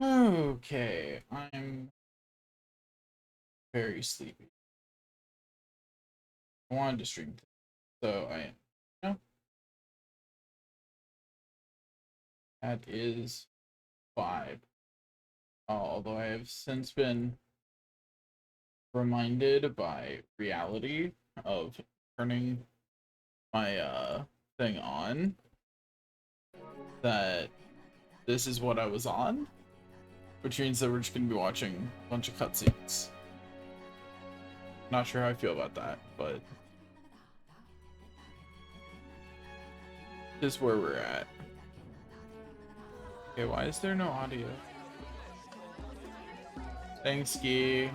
Okay, I'm very sleepy. I wanted to stream, so I am. No, that is vibe. Although I have since been reminded by reality of turning my thing on that this is what I was on, which means that we're just gonna be watching a bunch of cutscenes. Not sure how I feel about that, but this is where we're at. Okay, why is there no audio? Thanks, Ski.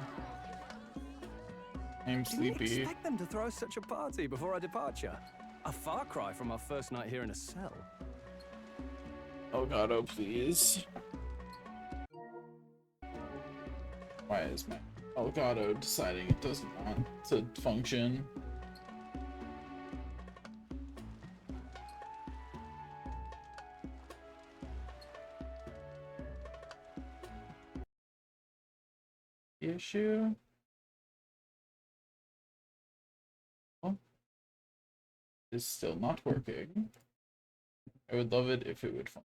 I'm Didn't sleepy. expect them to throw such a party before our departure. A far cry from our first night here in a cell. Elgato, please. Why is my Elgato deciding it doesn't want to function? The issue? Well, it's still not working. I would love it if it would function.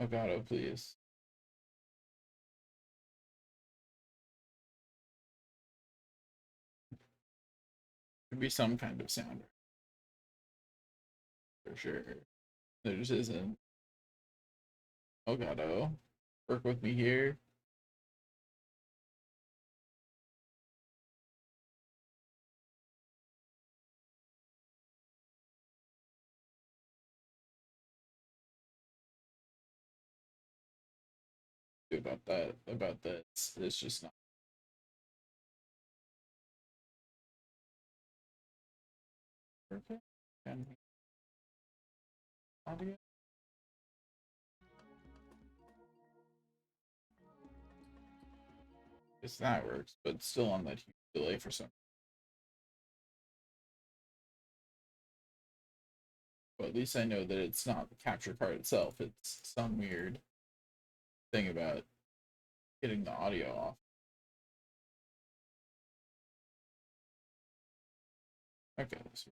Elgato, please. Should be some kind of sound. For sure. There just isn't. Elgato, work with me here. About that, about that. It's just not. Perfect. And audio. Guess that works, but still on that huge delay for some. But at least I know that it's not the capture card itself. It's some weird thing about getting the audio off. Okay, so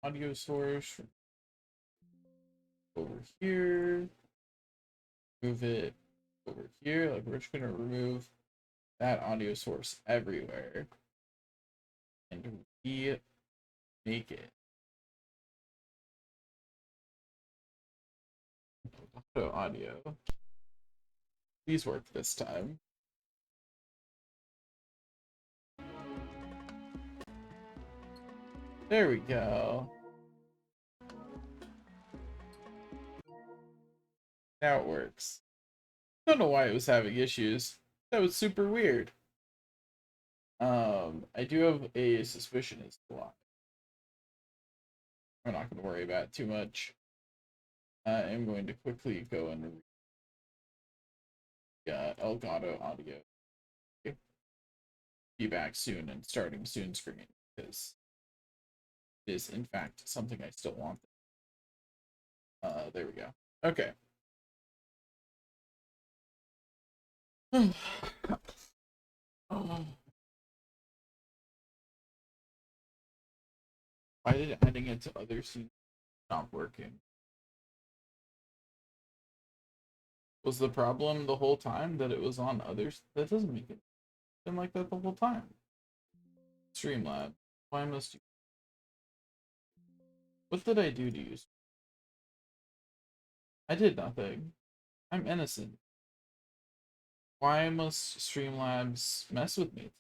audio source over here. Move it over here. Like we're just gonna remove that audio source everywhere, and we make it audio. Please work this time. There we go. Now it works. Don't know why it was having issues. That was super weird. I do have a suspicion as to why. I'm not going to worry about it too much. I am going to quickly go and Elgato audio. Be back soon and starting soon screen because it is in fact something I still want. There we go. Okay. Oh. Why did adding it to other scenes not working? Was the problem the whole time that it was on others? That doesn't make it been like that the whole time. Streamlab. Why must you? What did I do to you? I did nothing. I'm innocent. Why must Streamlabs mess with me?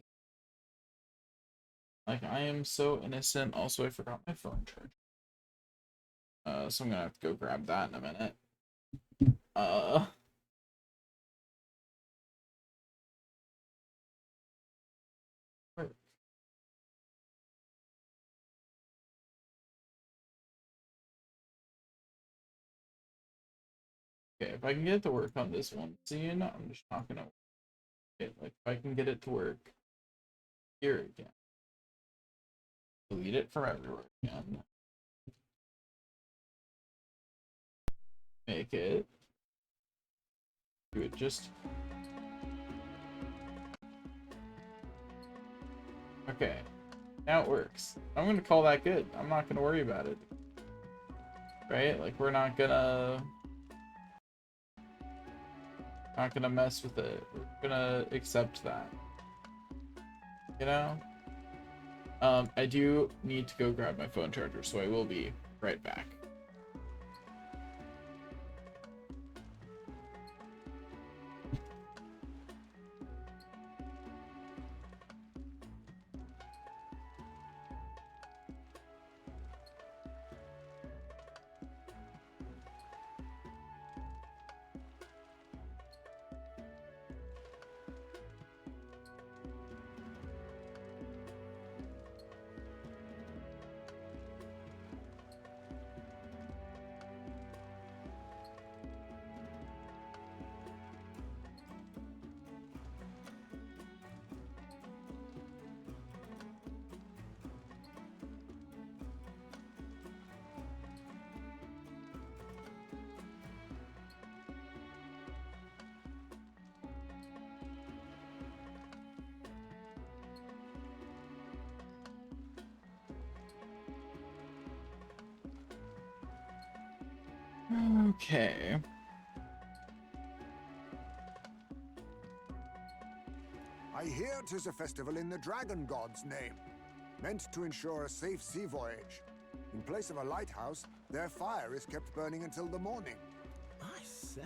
Like, I am so innocent. Also, I forgot my phone charger. So I'm gonna have to go grab that in a minute. Uh, okay, if I can get it to work on this one, see, I'm just not gonna. Okay, like, if I can get it to work here again. Delete it from everywhere again. Make it. Do it just. Okay. Now it works. I'm gonna call that good. I'm not gonna worry about it. Right? Like, we're not gonna mess with it. We're gonna accept that. You know? I do need to go grab my phone charger, so I will be right back. Okay. I hear 'tis a festival in the Dragon God's name, meant to ensure a safe sea voyage. In place of a lighthouse, their fire is kept burning until the morning. I say,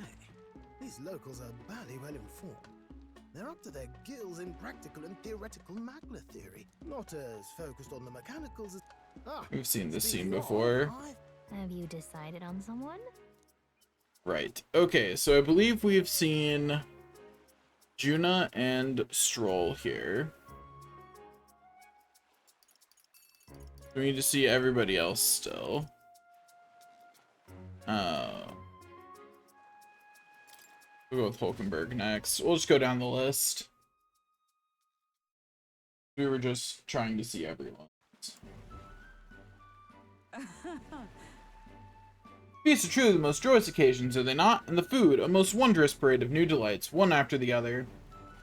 these locals are barely well informed. They're up to their gills in practical and theoretical magna theory, not as focused on the mechanicals as... We've seen this scene speaking of, before. Have you decided on someone? Right. Okay, so I believe we've seen Juna and Stroll here. We need to see everybody else still. We'll go with Hulkenberg next. We'll just go down the list. We were just trying to see everyone. Feasts are truly the most joyous occasions, are they not? And the food, a most wondrous parade of new delights, one after the other.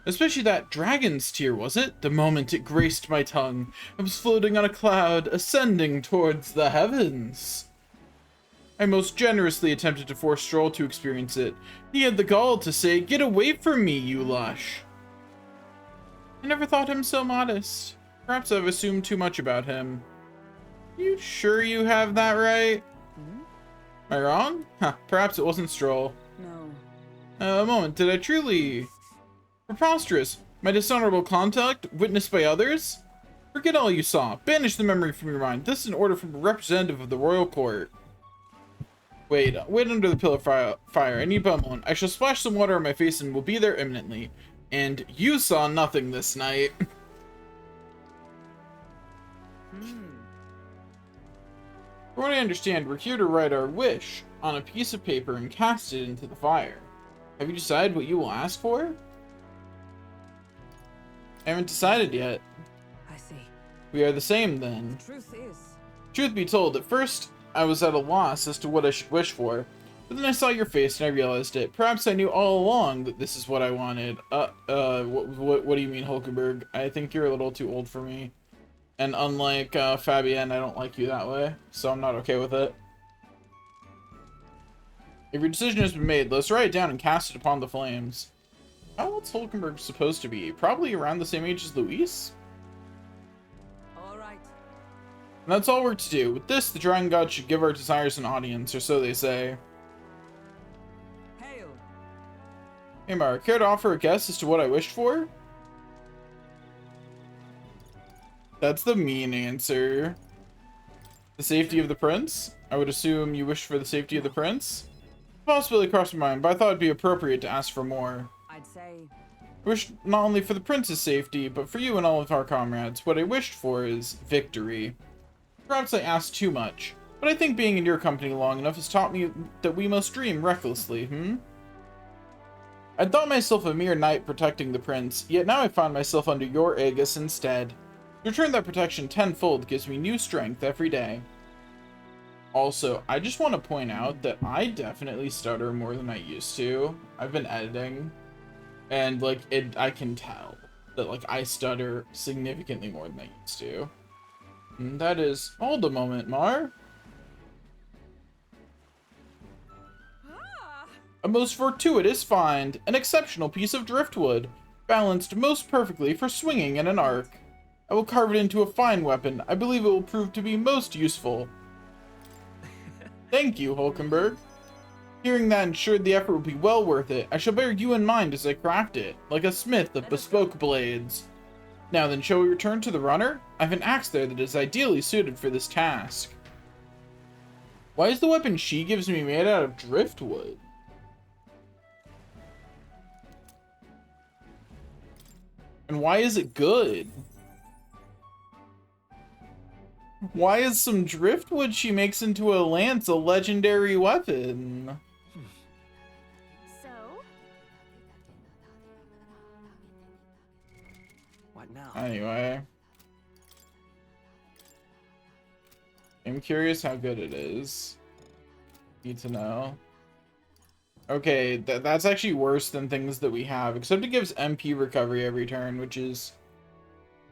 Especially that dragon's tear, was it? The moment it graced my tongue, I was floating on a cloud, ascending towards the heavens. I most generously attempted to force Stroll to experience it. He had the gall to say, "Get away from me, you lush." I never thought him so modest. Perhaps I've assumed too much about him. You sure you have that right? Am I wrong? Huh, perhaps it wasn't Stroll. No. A moment, did I truly... Preposterous! My dishonorable conduct, witnessed by others? Forget all you saw. Banish the memory from your mind. This is an order from a representative of the royal court. Wait under the pillar fire. I need but a moment. I shall splash some water on my face and will be there imminently. And you saw nothing this night. From what I understand, we're here to write our wish on a piece of paper and cast it into the fire. Have you decided what you will ask for? I haven't decided yet. I see. We are the same then. The truth is... Truth be told, at first I was at a loss as to what I should wish for, but then I saw your face and I realized it. Perhaps I knew all along that this is what I wanted. What do you mean, Hulkenberg? I think you're a little too old for me. And unlike Fabienne, I don't like you that way, so I'm not okay with it. If your decision has been made, let's write it down and cast it upon the flames. How old's Hulkenberg supposed to be? Probably around the same age as Luis? All right. And that's all we're to do. With this, the Dragon God should give our desires an audience, or so they say. Hail. Hey Mara, care to offer a guess as to what I wished for? That's the mean answer. The safety of the prince? I would assume you wish for the safety of the prince? Possibly crossed my mind, but I thought it'd be appropriate to ask for more. I'd say... I wish not only for the prince's safety, but for you and all of our comrades. What I wished for is victory. Perhaps I asked too much, but I think being in your company long enough has taught me that we must dream recklessly, I thought myself a mere knight protecting the prince, yet now I find myself under your aegis instead. To return that protection tenfold gives me new strength every day. Also, I just want to point out that I definitely stutter more than I used to. I've been editing, and like I can tell that like I stutter significantly more than I used to. And that is, hold a moment, Mar. A most fortuitous find, an exceptional piece of driftwood, balanced most perfectly for swinging in an arc. I will carve it into a fine weapon. I believe it will prove to be most useful. Thank you, Hulkenberg. Hearing that ensured the effort will be well worth it. I shall bear you in mind as I craft it, like a smith of bespoke blades. Now then, shall we return to the runner? I have an axe there that is ideally suited for this task. Why is the weapon she gives me made out of driftwood? And why is it good? Why is some driftwood she makes into a lance a legendary weapon? So? What now? Anyway. I'm curious how good it is. Need to know. Okay, that's actually worse than things that we have, except it gives MP recovery every turn, which is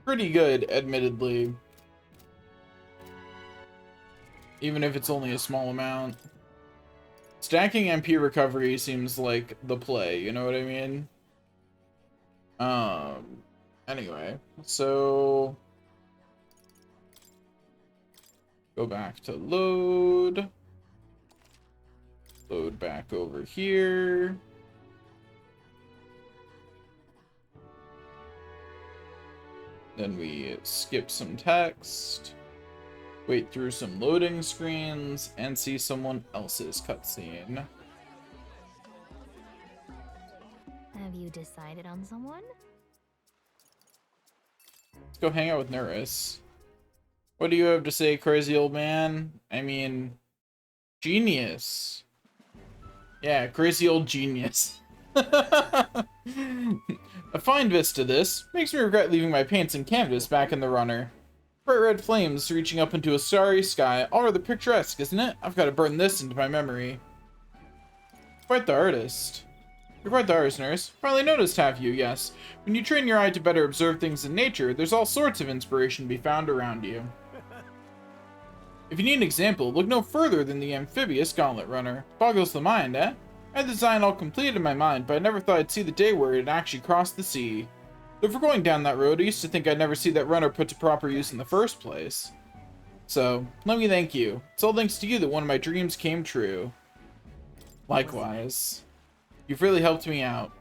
pretty good, admittedly. Even if it's only a small amount. Stacking MP recovery seems like the play, you know what I mean? Anyway, so go back to load. Load back over here. Then we skip some text. Wait through some loading screens and see someone else's cutscene. Have you decided on someone? Let's go hang out with Neris. What do you have to say, crazy old man? I mean, genius. Yeah, crazy old genius. A fine vista this. Makes me regret leaving my paints and canvas back in the runner. Bright red flames reaching up into a starry sky. All rather picturesque, isn't it? I've got to burn this into my memory. Quite the artist. You're quite the artist, Nurse. Finally noticed, have you? Yes. When you train your eye to better observe things in nature, there's all sorts of inspiration to be found around you. If you need an example, look no further than the amphibious gauntlet runner. Boggles the mind, eh? I had the design all completed in my mind, but I never thought I'd see the day where it actually crossed the sea. Though for going down that road, I used to think I'd never see that runner put to proper use in the first place. So, let me thank you. It's all thanks to you that one of my dreams came true. Likewise. You've really helped me out.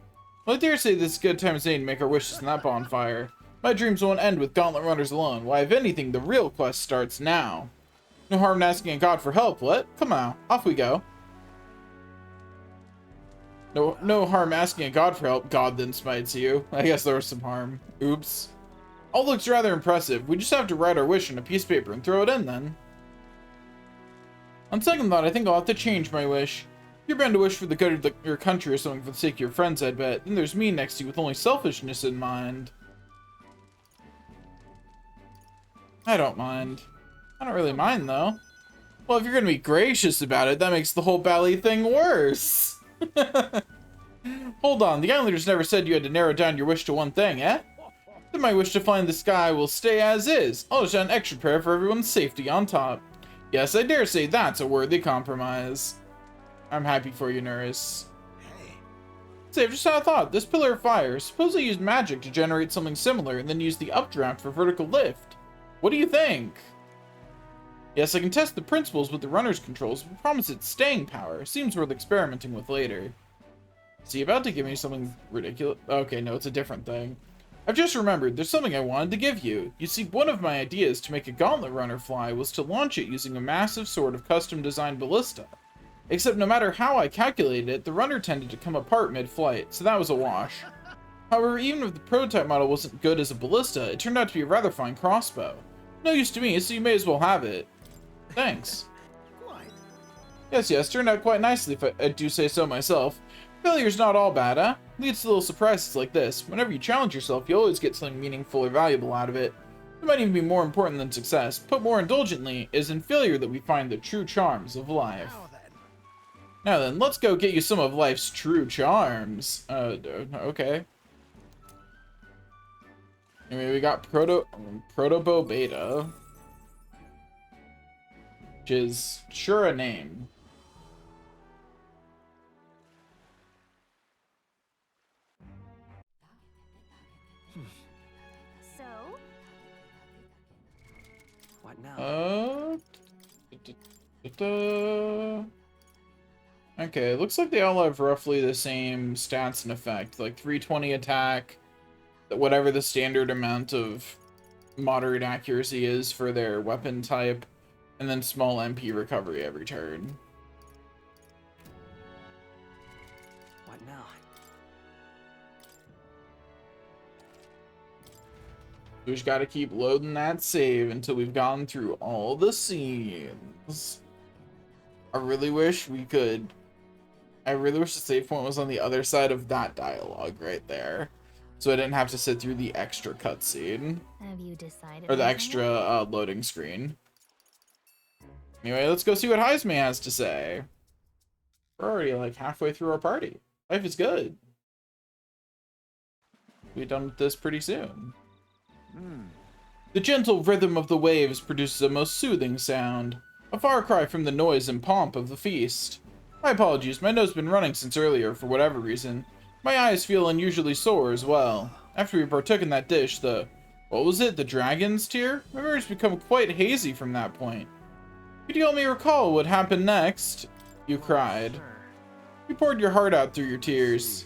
Well, I dare say this is a good time as any to make our wishes in that bonfire. My dreams won't end with gauntlet runners alone. Why, if anything, the real quest starts now. No harm in asking God for help, what? Come on, off we go. No harm asking a god for help. God then smites you. I guess there was some harm. Oops. All looks rather impressive. We just have to write our wish on a piece of paper and throw it in then. On second thought, I think I'll have to change my wish. You're bound to wish for the good of your country or something for the sake of your friends, I'd bet. Then there's me next to you with only selfishness in mind. I don't mind. I don't really mind, though. Well, if you're gonna be gracious about it, that makes the whole bally thing worse. Hold on, the Islanders never said you had to narrow down your wish to one thing, eh? Then my wish to find the sky will stay as is. I'll just add an extra prayer for everyone's safety on top. Yes, I dare say that's a worthy compromise. I'm happy for you, Neris. Say, I've just had a thought. This pillar of fire, suppose I used magic to generate something similar and then use the updraft for vertical lift. What do you think? Yes, I can test the principles with the runner's controls, but promise its staying power. Seems worth experimenting with later. Is he about to give me something ridiculous? Okay, no, it's a different thing. I've just remembered, there's something I wanted to give you. You see, one of my ideas to make a gauntlet runner fly was to launch it using a massive sort of custom-designed ballista. Except no matter how I calculated it, the runner tended to come apart mid-flight, so that was a wash. However, even if the prototype model wasn't good as a ballista, it turned out to be a rather fine crossbow. No use to me, so you may as well have it. Thanks. Yes, turned out quite nicely if I do say so myself. Failure's not all bad, huh? Leads to little surprises like this. Whenever you challenge yourself, you always get something meaningful or valuable out of it. It might even be more important than success. Put more indulgently, it is in failure that we find the true charms of life. Now then. Now then, let's go get you some of life's true charms. Okay. Anyway, we got Protobo Beta, which is sure a name. So, What now? Okay, looks like they all have roughly the same stats and effect, like 320 attack, whatever the standard amount of moderate accuracy is for their weapon type, and then small MP recovery every turn. What now? We just gotta keep loading that save until we've gone through all the scenes. I really wish the save point was on the other side of that dialogue right there, so I didn't have to sit through the extra cutscene. have you decided Or the on extra loading screen. Anyway, let's go see what Heisman has to say. We're already like halfway through our party. Life is good. We'll be done with this pretty soon. The gentle rhythm of the waves produces a most soothing sound, a far cry from the noise and pomp of the feast. My apologies, my nose has been running since earlier for whatever reason. My eyes feel unusually sore as well. After we partook in that dish, what was it, the dragon's tear? My memory's become quite hazy from that point. Could you help me recall what happened next? You cried. You poured your heart out through your tears.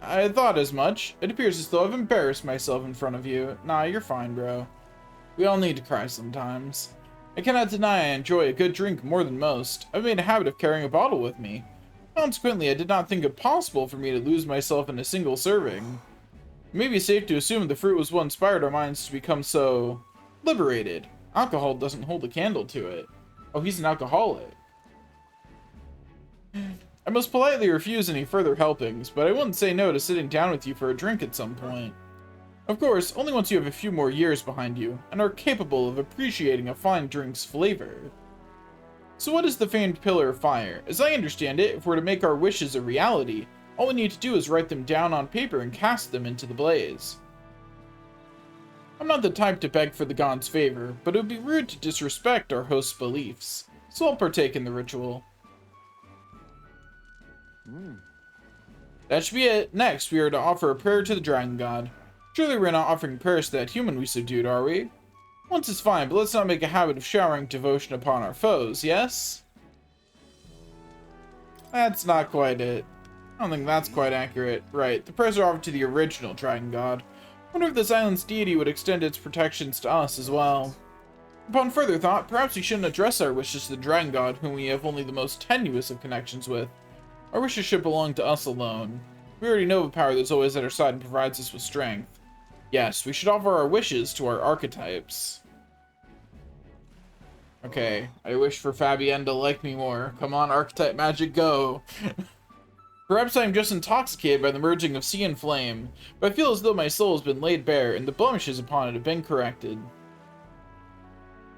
I thought as much. It appears as though I've embarrassed myself in front of you. Nah, you're fine, bro. We all need to cry sometimes. I cannot deny I enjoy a good drink more than most. I've made a habit of carrying a bottle with me. Consequently, I did not think it possible for me to lose myself in a single serving. It may be safe to assume the fruit was what inspired our minds to become so liberated. Alcohol doesn't hold a candle to it. Oh, he's an alcoholic. I most politely refuse any further helpings, but I wouldn't say no to sitting down with you for a drink at some point. Of course, only once you have a few more years behind you, and are capable of appreciating a fine drink's flavor. So what is the famed Pillar of Fire? As I understand it, if we're to make our wishes a reality, all we need to do is write them down on paper and cast them into the blaze. I'm not the type to beg for the god's favor, but it would be rude to disrespect our host's beliefs, so I'll partake in the ritual. That should be it. Next, we are to offer a prayer to the dragon god. Surely we're not offering prayers to that human we subdued, are we? Once is fine, but let's not make a habit of showering devotion upon our foes, yes? That's not quite it. I don't think that's quite accurate. Right, the prayers are offered to the original dragon god. I wonder if this island's deity would extend its protections to us as well. Upon further thought, perhaps we shouldn't address our wishes to the dragon god, whom we have only the most tenuous of connections with. Our wishes should belong to us alone. We already know the power that's always at our side and provides us with strength. Yes, we should offer our wishes to our archetypes. Okay, I wish for Fabienne to like me more. Come on, archetype magic, go! Perhaps I am just intoxicated by the merging of sea and flame, but I feel as though my soul has been laid bare and the blemishes upon it have been corrected.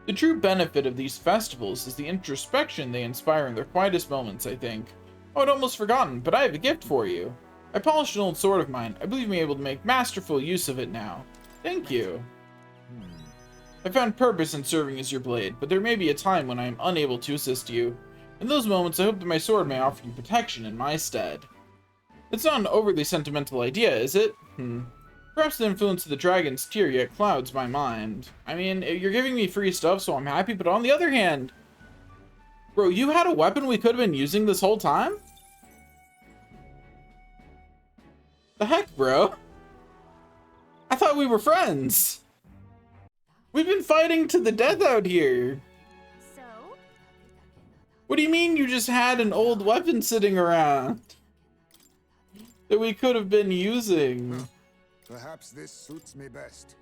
The true benefit of these festivals is the introspection they inspire in their quietest moments, I think. Oh, I'd almost forgotten, but I have a gift for you. I polished an old sword of mine. I believe me able to make masterful use of it now. Thank you. I found purpose in serving as your blade, but there may be a time when I am unable to assist you. In those moments, I hope that my sword may offer you protection in my stead. It's not an overly sentimental idea, is it? Perhaps the influence of the dragon's tear yet clouds my mind. I mean, you're giving me free stuff, so I'm happy, but on the other hand... Bro, you had a weapon we could have been using this whole time? The heck, bro? I thought we were friends. We've been fighting to the death out here. So? What do you mean you just had an old weapon sitting around that we could have been using? Perhaps this suits me best.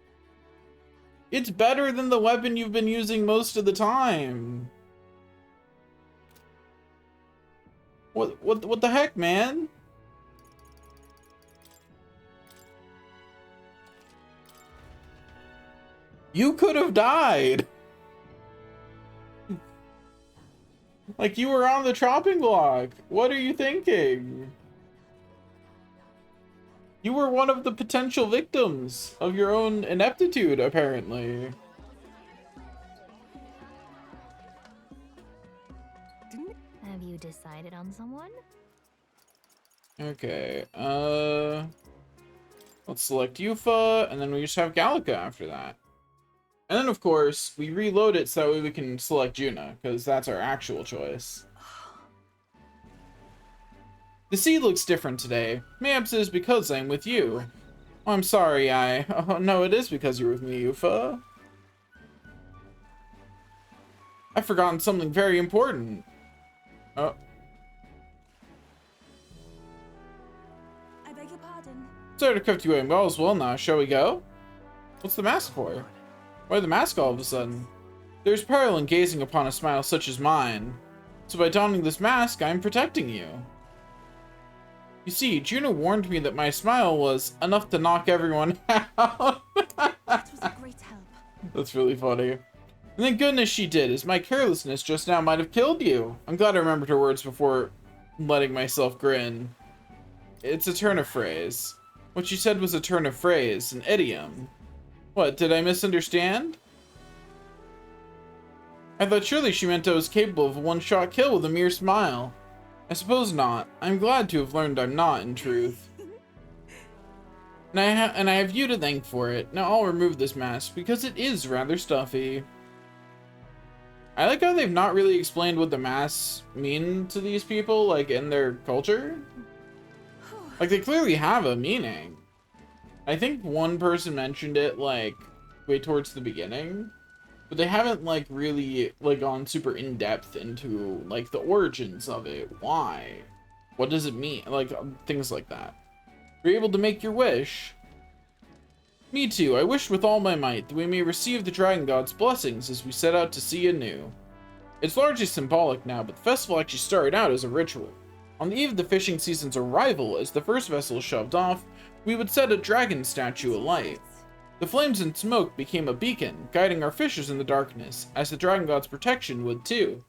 It's better than the weapon you've been using most of the time. What the heck, man? You could have died. Like, you were on the chopping block. What are you thinking? You were one of the potential victims of your own ineptitude, apparently. Have you decided on someone? Okay, let's select Yufa, and then we just have Gallica after that. And then, of course, we reload it so that way we can select Juna, because that's our actual choice. The sea looks different today. Mayhaps it is because I'm with you. Oh, I'm sorry, Oh, no, it is because you're with me, Yufa. I've forgotten something very important. Oh. I beg your pardon. Sorry to kept you waiting well as well now. Shall we go? What's the mask for? Why the mask all of a sudden? There's peril in gazing upon a smile such as mine. So by donning this mask, I'm protecting you. You see, Juno warned me that my smile was enough to knock everyone out. That was a great help. That's really funny. And thank goodness she did, as my carelessness just now might have killed you. I'm glad I remembered her words before letting myself grin. It's a turn of phrase. What she said was a turn of phrase, an idiom. What, did I misunderstand? I thought surely she meant I was capable of a one-shot kill with a mere smile. I suppose not. I'm glad to have learned I'm not, in truth. And I have you to thank for it. Now I'll remove this mask, because it is rather stuffy. I like how they've not really explained what the masks mean to these people, like, in their culture. Like, they clearly have a meaning. I think one person mentioned it, like, way towards the beginning. But they haven't, like, really, like, gone super in-depth into, like, the origins of it. Why? What does it mean? Like, things like that. You're able to make your wish. Me too. I wish with all my might that we may receive the Dragon God's blessings as we set out to sea anew. It's largely symbolic now, but the festival actually started out as a ritual. On the eve of the fishing season's arrival, as the first vessel shoved off, we would set a dragon statue alight. The flames and smoke became a beacon, guiding our fishers in the darkness, as the Dragon God's protection would too.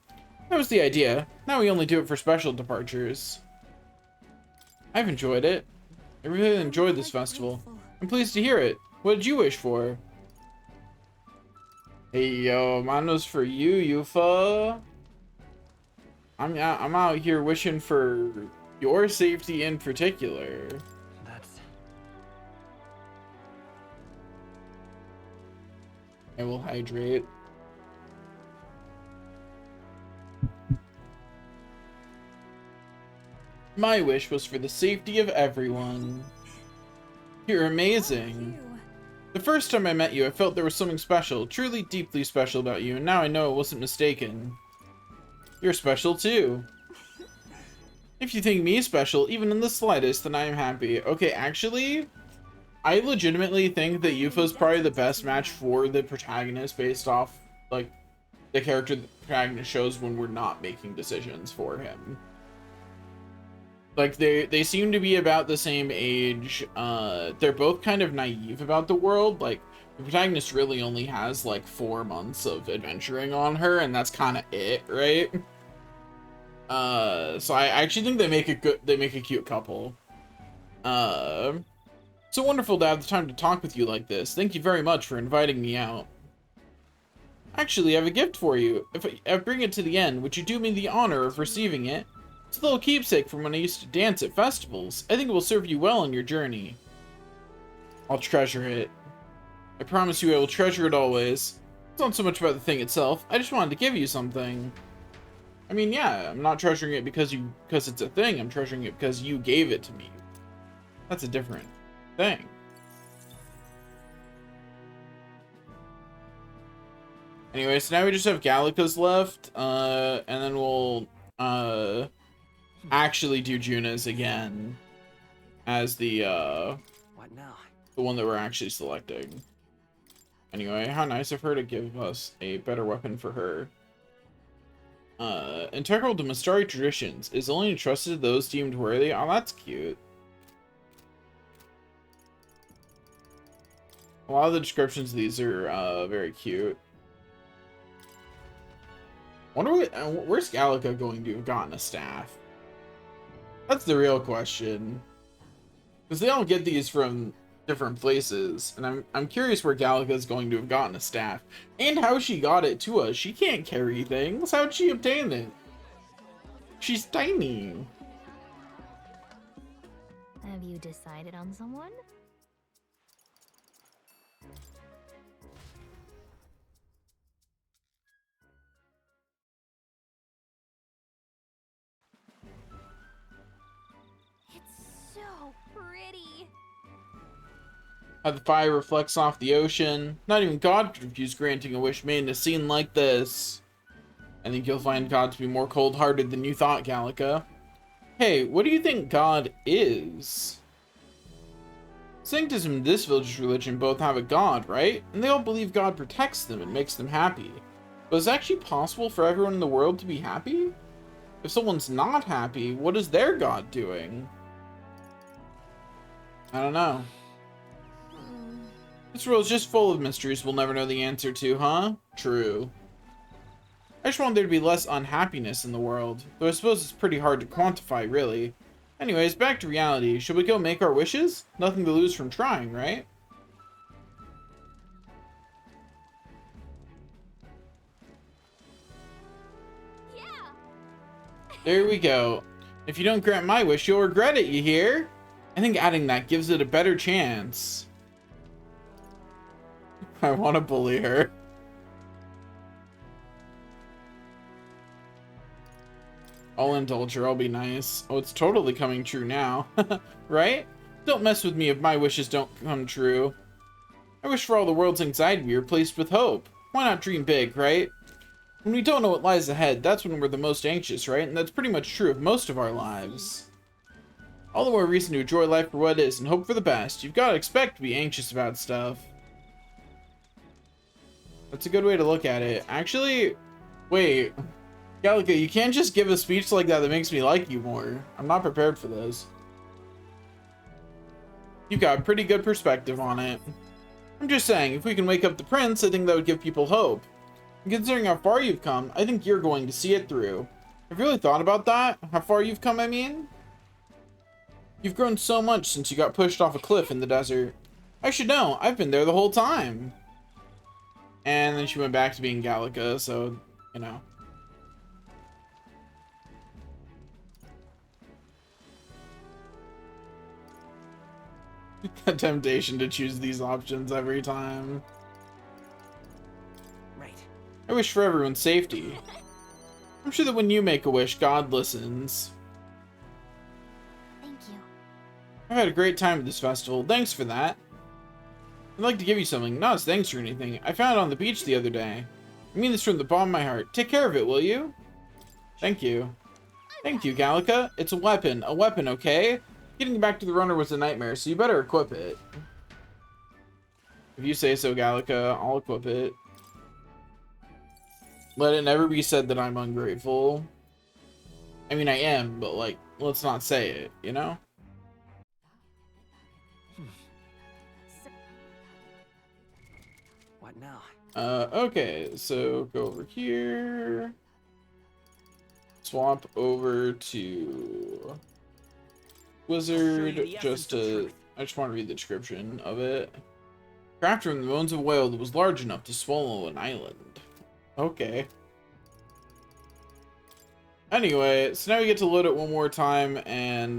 That was the idea. Now we only do it for special departures. I've enjoyed it. I really enjoyed this festival. I'm pleased to hear it. What did you wish for? Hey yo, mine was for you, Yufa. I'm out here wishing for your safety in particular. I will hydrate. My wish was for the safety of everyone. You're amazing. The first time I met you, I felt there was something special, truly deeply special about you, and now I know it wasn't mistaken. You're special too. If you think me special, even in the slightest, then I am happy. Okay, actually, I legitimately think that Yufa's probably the best match for the protagonist based off, like, the character the protagonist shows when we're not making decisions for him. Like, they seem to be about the same age. They're both kind of naive about the world. Like, the protagonist really only has, like, 4 months of adventuring on her, and that's kind of it, right? So I actually think they make a cute couple. So wonderful to have the time to talk with you like this. Thank you very much for inviting me out. Actually, I have a gift for you. If I bring it to the end, would you do me the honor of receiving it? It's a little keepsake from when I used to dance at festivals. I think it will serve you well on your journey. I'll treasure it. I promise you I will treasure it always. It's not so much about the thing itself. I just wanted to give you something. I mean, yeah, I'm not treasuring it because it's a thing. I'm treasuring it because you gave it to me. That's a different thing. Anyway, so now we just have Gallica's left, and then we'll actually do Juna's again as the What now? the one that we're actually selecting. Anyway, how nice of her to give us a better weapon for her. Integral to Mystari traditions, is only entrusted to those deemed worthy. Oh, that's cute. A lot of the descriptions of these are very cute. Wonder where's Gallica going to have gotten a staff? That's the real question. Because they all get these from different places, and I'm curious where Gallica is going to have gotten a staff and how she got it to us. She can't carry things. How'd she obtain it? She's tiny. Have you decided on someone? It's so pretty. How the fire reflects off the ocean. Not even God could refuse granting a wish made in a scene like this. I think you'll find God to be more cold-hearted than you thought, Gallica. Hey, what do you think God is? Sanctism and this village's religion both have a God, right? And they all believe God protects them and makes them happy. But is it actually possible for everyone in the world to be happy? If someone's not happy, what is their God doing? I don't know. This world is just full of mysteries we'll never know the answer to, huh? True. I just want there to be less unhappiness in the world, though I suppose it's pretty hard to quantify, really. Anyways, back to reality. Should we go make our wishes? Nothing to lose from trying, right? Yeah. There we go. If you don't grant my wish, you'll regret it, you hear? I think adding that gives it a better chance. I want to bully her. I'll indulge her, I'll be nice. Oh, it's totally coming true now. Right? Don't mess with me if my wishes don't come true. I wish for all the world's anxiety to be replaced with hope. Why not dream big, right? When we don't know what lies ahead, that's when we're the most anxious, right? And that's pretty much true of most of our lives. All the more reason to enjoy life for what it is and hope for the best. You've got to expect to be anxious about stuff. That's a good way to look at it. Actually, wait. Gallica, you can't just give a speech like that makes me like you more. I'm not prepared for this. You've got a pretty good perspective on it. I'm just saying, if we can wake up the prince, I think that would give people hope. And considering how far you've come, I think you're going to see it through. Have you really thought about that? How far you've come, I mean? You've grown so much since you got pushed off a cliff in the desert. I should know, I've been there the whole time. And then she went back to being Gallica, so, you know. The temptation to choose these options every time. Right. I wish for everyone's safety. I'm sure that when you make a wish, God listens. Thank you. I've had a great time at this festival. Thanks for that. I'd like to give you something, not as thanks or anything. I found it on the beach the other day. I mean this from the bottom of my heart. Take care of it, will you? Thank you. Thank you, Gallica. It's a weapon, okay? Getting back to the runner was a nightmare, so you better equip it. If you say so, Gallica, I'll equip it. Let it never be said that I'm ungrateful. I mean, I am, but, like, let's not say it, you know? What now? Okay, so go over here. Swap over to Wizard, the essence of truth. I just want to read the description of it. Crafted from the bones of a whale that was large enough to swallow an island. Okay. Anyway, so now we get to load it one more time and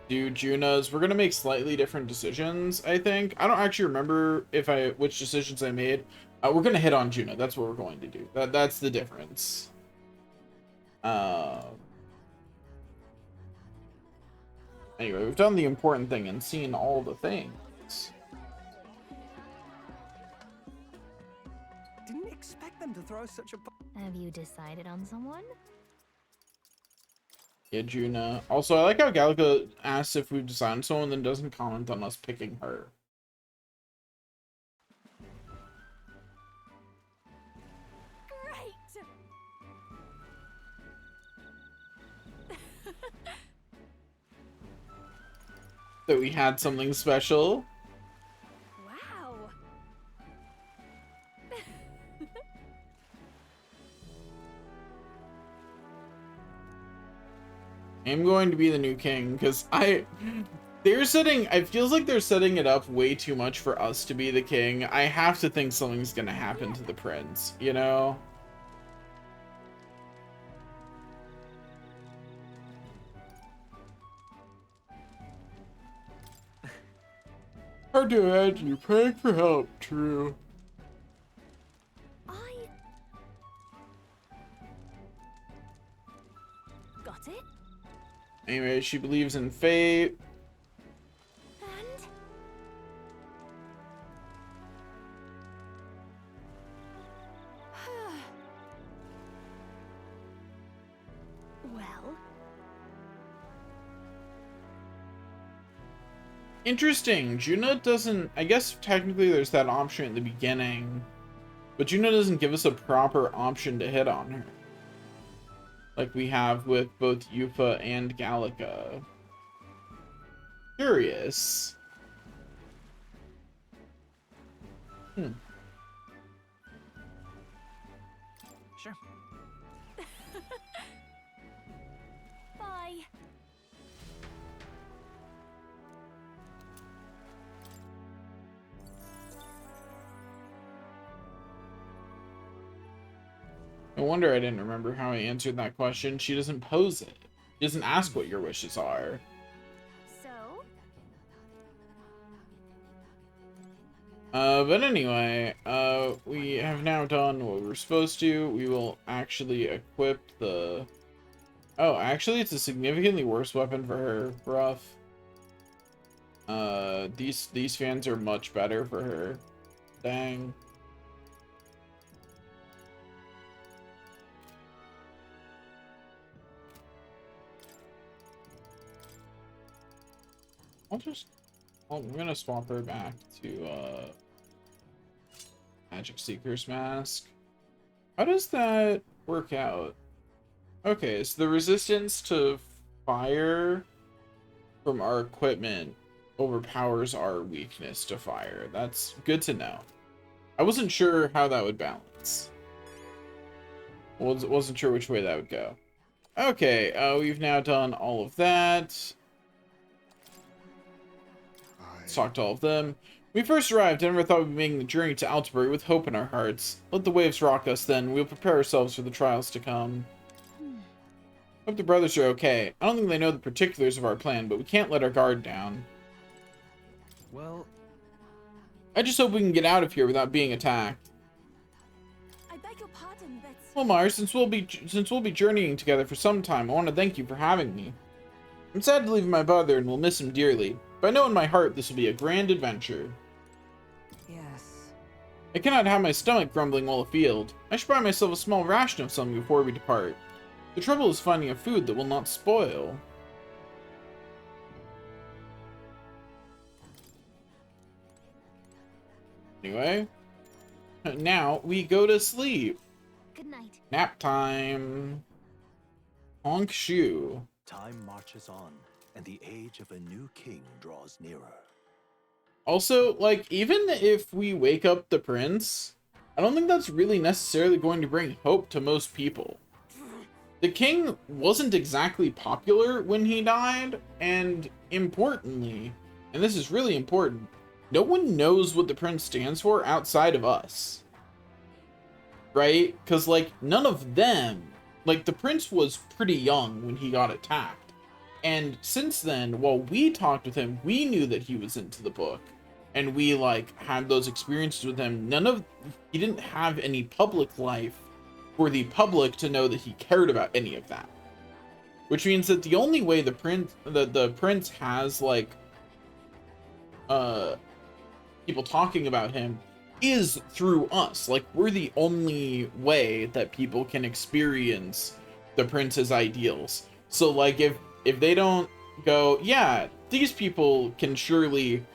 do Juna's. We're gonna make slightly different decisions, I think. I don't actually remember which decisions I made. We're gonna hit on Juna. That's what we're going to do. That's the difference. Anyway, we've done the important thing and seen all the things. Didn't expect them to throw such a. Have you decided on someone? Yeah, Juna. Also, I like how Gallica asks if we've decided on someone, then doesn't comment on us picking her. Great. That we had something special. I'm going to be the new king because I feels like they're setting it up way too much for us to be the king. I have to think something's gonna happen to the prince, you know? Hard to imagine you praying for help, true. I got it. Anyway, she believes in fate. And well, Interesting. Juno doesn't... I guess technically there's that option at the beginning. But Juno doesn't give us a proper option to hit on her. Like we have with both Yuffie and Gallica. Curious. Sure. bye. No wonder I didn't remember how I answered that question. She doesn't pose it. She doesn't ask what your wishes are. So, But anyway, we have now done what we were supposed to. We will actually equip the... Oh, actually, it's a significantly worse weapon for her. Rough. These fans are much better for her. Dang. I'm gonna swap her back to, Magic Seeker's Mask. How does that work out? Okay, so the resistance to fire from our equipment overpowers our weakness to fire. That's good to know. I wasn't sure how that would balance. Wasn't sure which way that would go. Okay, we've now done all of that. Let's talk to all of them. When we first arrived, I never thought we'd be making the journey to Altabury with hope in our hearts. Let the waves rock us then. We'll prepare ourselves for the trials to come. Hope the brothers are okay. I don't think they know the particulars of our plan, but we can't let our guard down. Well, I just hope we can get out of here without being attacked. I beg your pardon, but Well, Mars, since we'll be journeying together for some time, I want to thank you for having me. I'm sad to leave my brother and will miss him dearly, but I know in my heart this will be a grand adventure. yes. I cannot have my stomach grumbling while afield. I should buy myself a small ration of something before we depart. The trouble is finding a food that will not spoil. Anyway, now we go to sleep. good night. Nap time. Honk shoe. Time marches on, and the age of a new king draws nearer. Also, like, even if we wake up the prince, I don't think that's really necessarily going to bring hope to most people. The king wasn't exactly popular when he died, and importantly, and this is really important, no one knows what the prince stands for outside of us. Right? Because, like, none of them, like, the prince was pretty young when he got attacked. And since then, while we talked with him, we knew that he was into the book. And we, like, had those experiences with him. He didn't have any public life for the public to know that he cared about any of that. Which means that the only way the prince has, like, people talking about him is through us. Like, we're the only way that people can experience the prince's ideals. So, like, if they don't go, yeah, these people can surely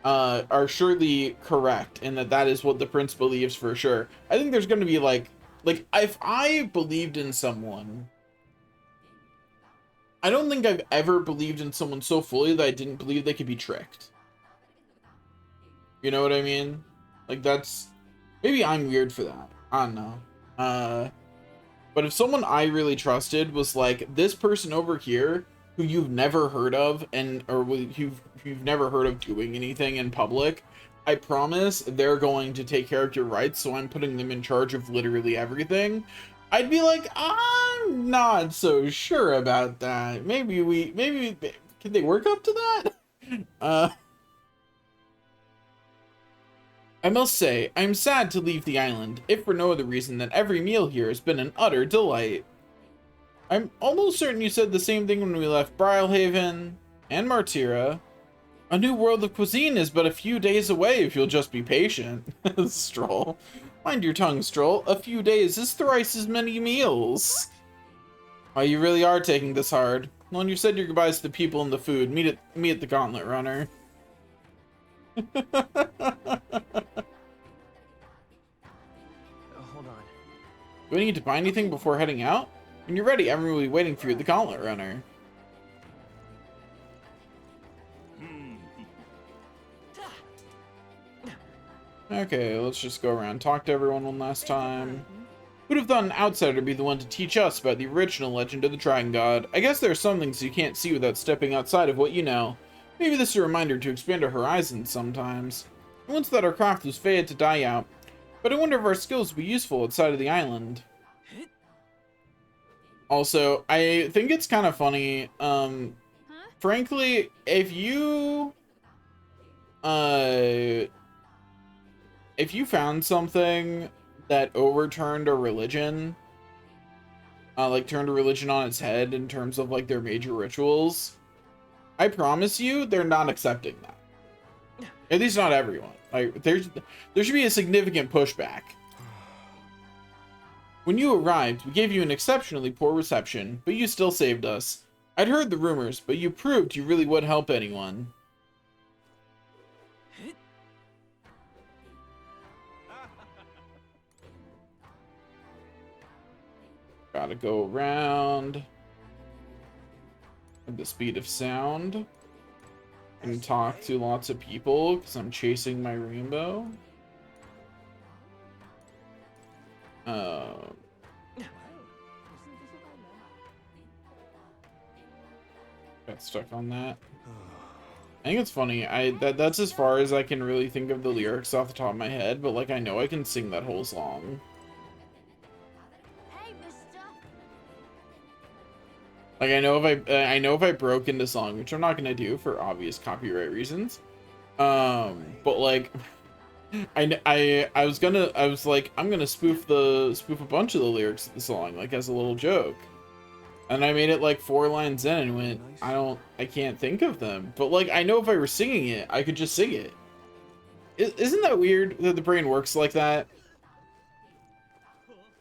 are surely correct and that is what the prince believes for sure, I think there's going to be like if I believed in someone, I don't think I've ever believed in someone so fully that I didn't believe they could be tricked. You know what I mean? Like, that's... Maybe I'm weird for that. I don't know. But if someone I really trusted was like, this person over here who you've never heard of you've never heard of doing anything in public, I promise they're going to take care of your rights, so I'm putting them in charge of literally everything, I'd be like, I'm not so sure about that. Maybe can they work up to that? I must say, I'm sad to leave the island, if for no other reason than every meal here has been an utter delight. I'm almost certain you said the same thing when we left Brylehaven and Martira. A new world of cuisine is but a few days away if you'll just be patient. Stroll. Mind your tongue, Stroll. A few days is thrice as many meals. Why, you really are taking this hard. When you said your goodbyes to the people and the food, meet at the Gauntlet Runner. Hold on. Do I need to buy anything before heading out? When you're ready, everyone will be waiting for you at the Gauntlet Runner. Okay, let's just go around, talk to everyone one last time. Who'd have thought an outsider would be the one to teach us about the original legend of the Dragon God? I guess there are some things you can't see without stepping outside of what you know. Maybe this is a reminder to expand our horizons sometimes. I once thought our craft was fated to die out, but I wonder if our skills will be useful outside of the island. Also, I think it's kind of funny, frankly, if you found something that overturned a religion, like turned a religion on its head in terms of like their major rituals, I promise you they're not accepting that. At least not everyone. Like there should be a significant pushback. When you arrived, we gave you an exceptionally poor reception, but you still saved us. I'd heard the rumors, but you proved you really would help anyone. Gotta go around at the speed of sound and talk to lots of people because I'm chasing my rainbow. Got stuck on that. I think it's funny. That's as far as I can really think of the lyrics off the top of my head, but like I know I can sing that whole song. Hey, mister. Like I know if I broke into song, which I'm not gonna do for obvious copyright reasons. But like I was like I'm gonna spoof a bunch of the lyrics of the song like as a little joke. And I made it like 4 lines in and went, I can't think of them. But like I know if I were singing it, I could just sing it. Isn't that weird that the brain works like that?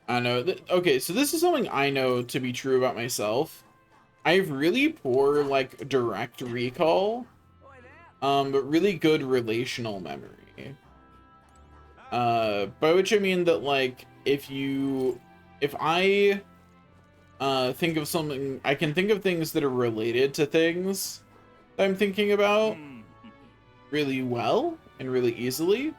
I know. Okay, so this is something I know to be true about myself. I have really poor like direct recall, but really good relational memory. By which I mean that like if I think of something, I can think of things that are related to things that I'm thinking about really well and really easily.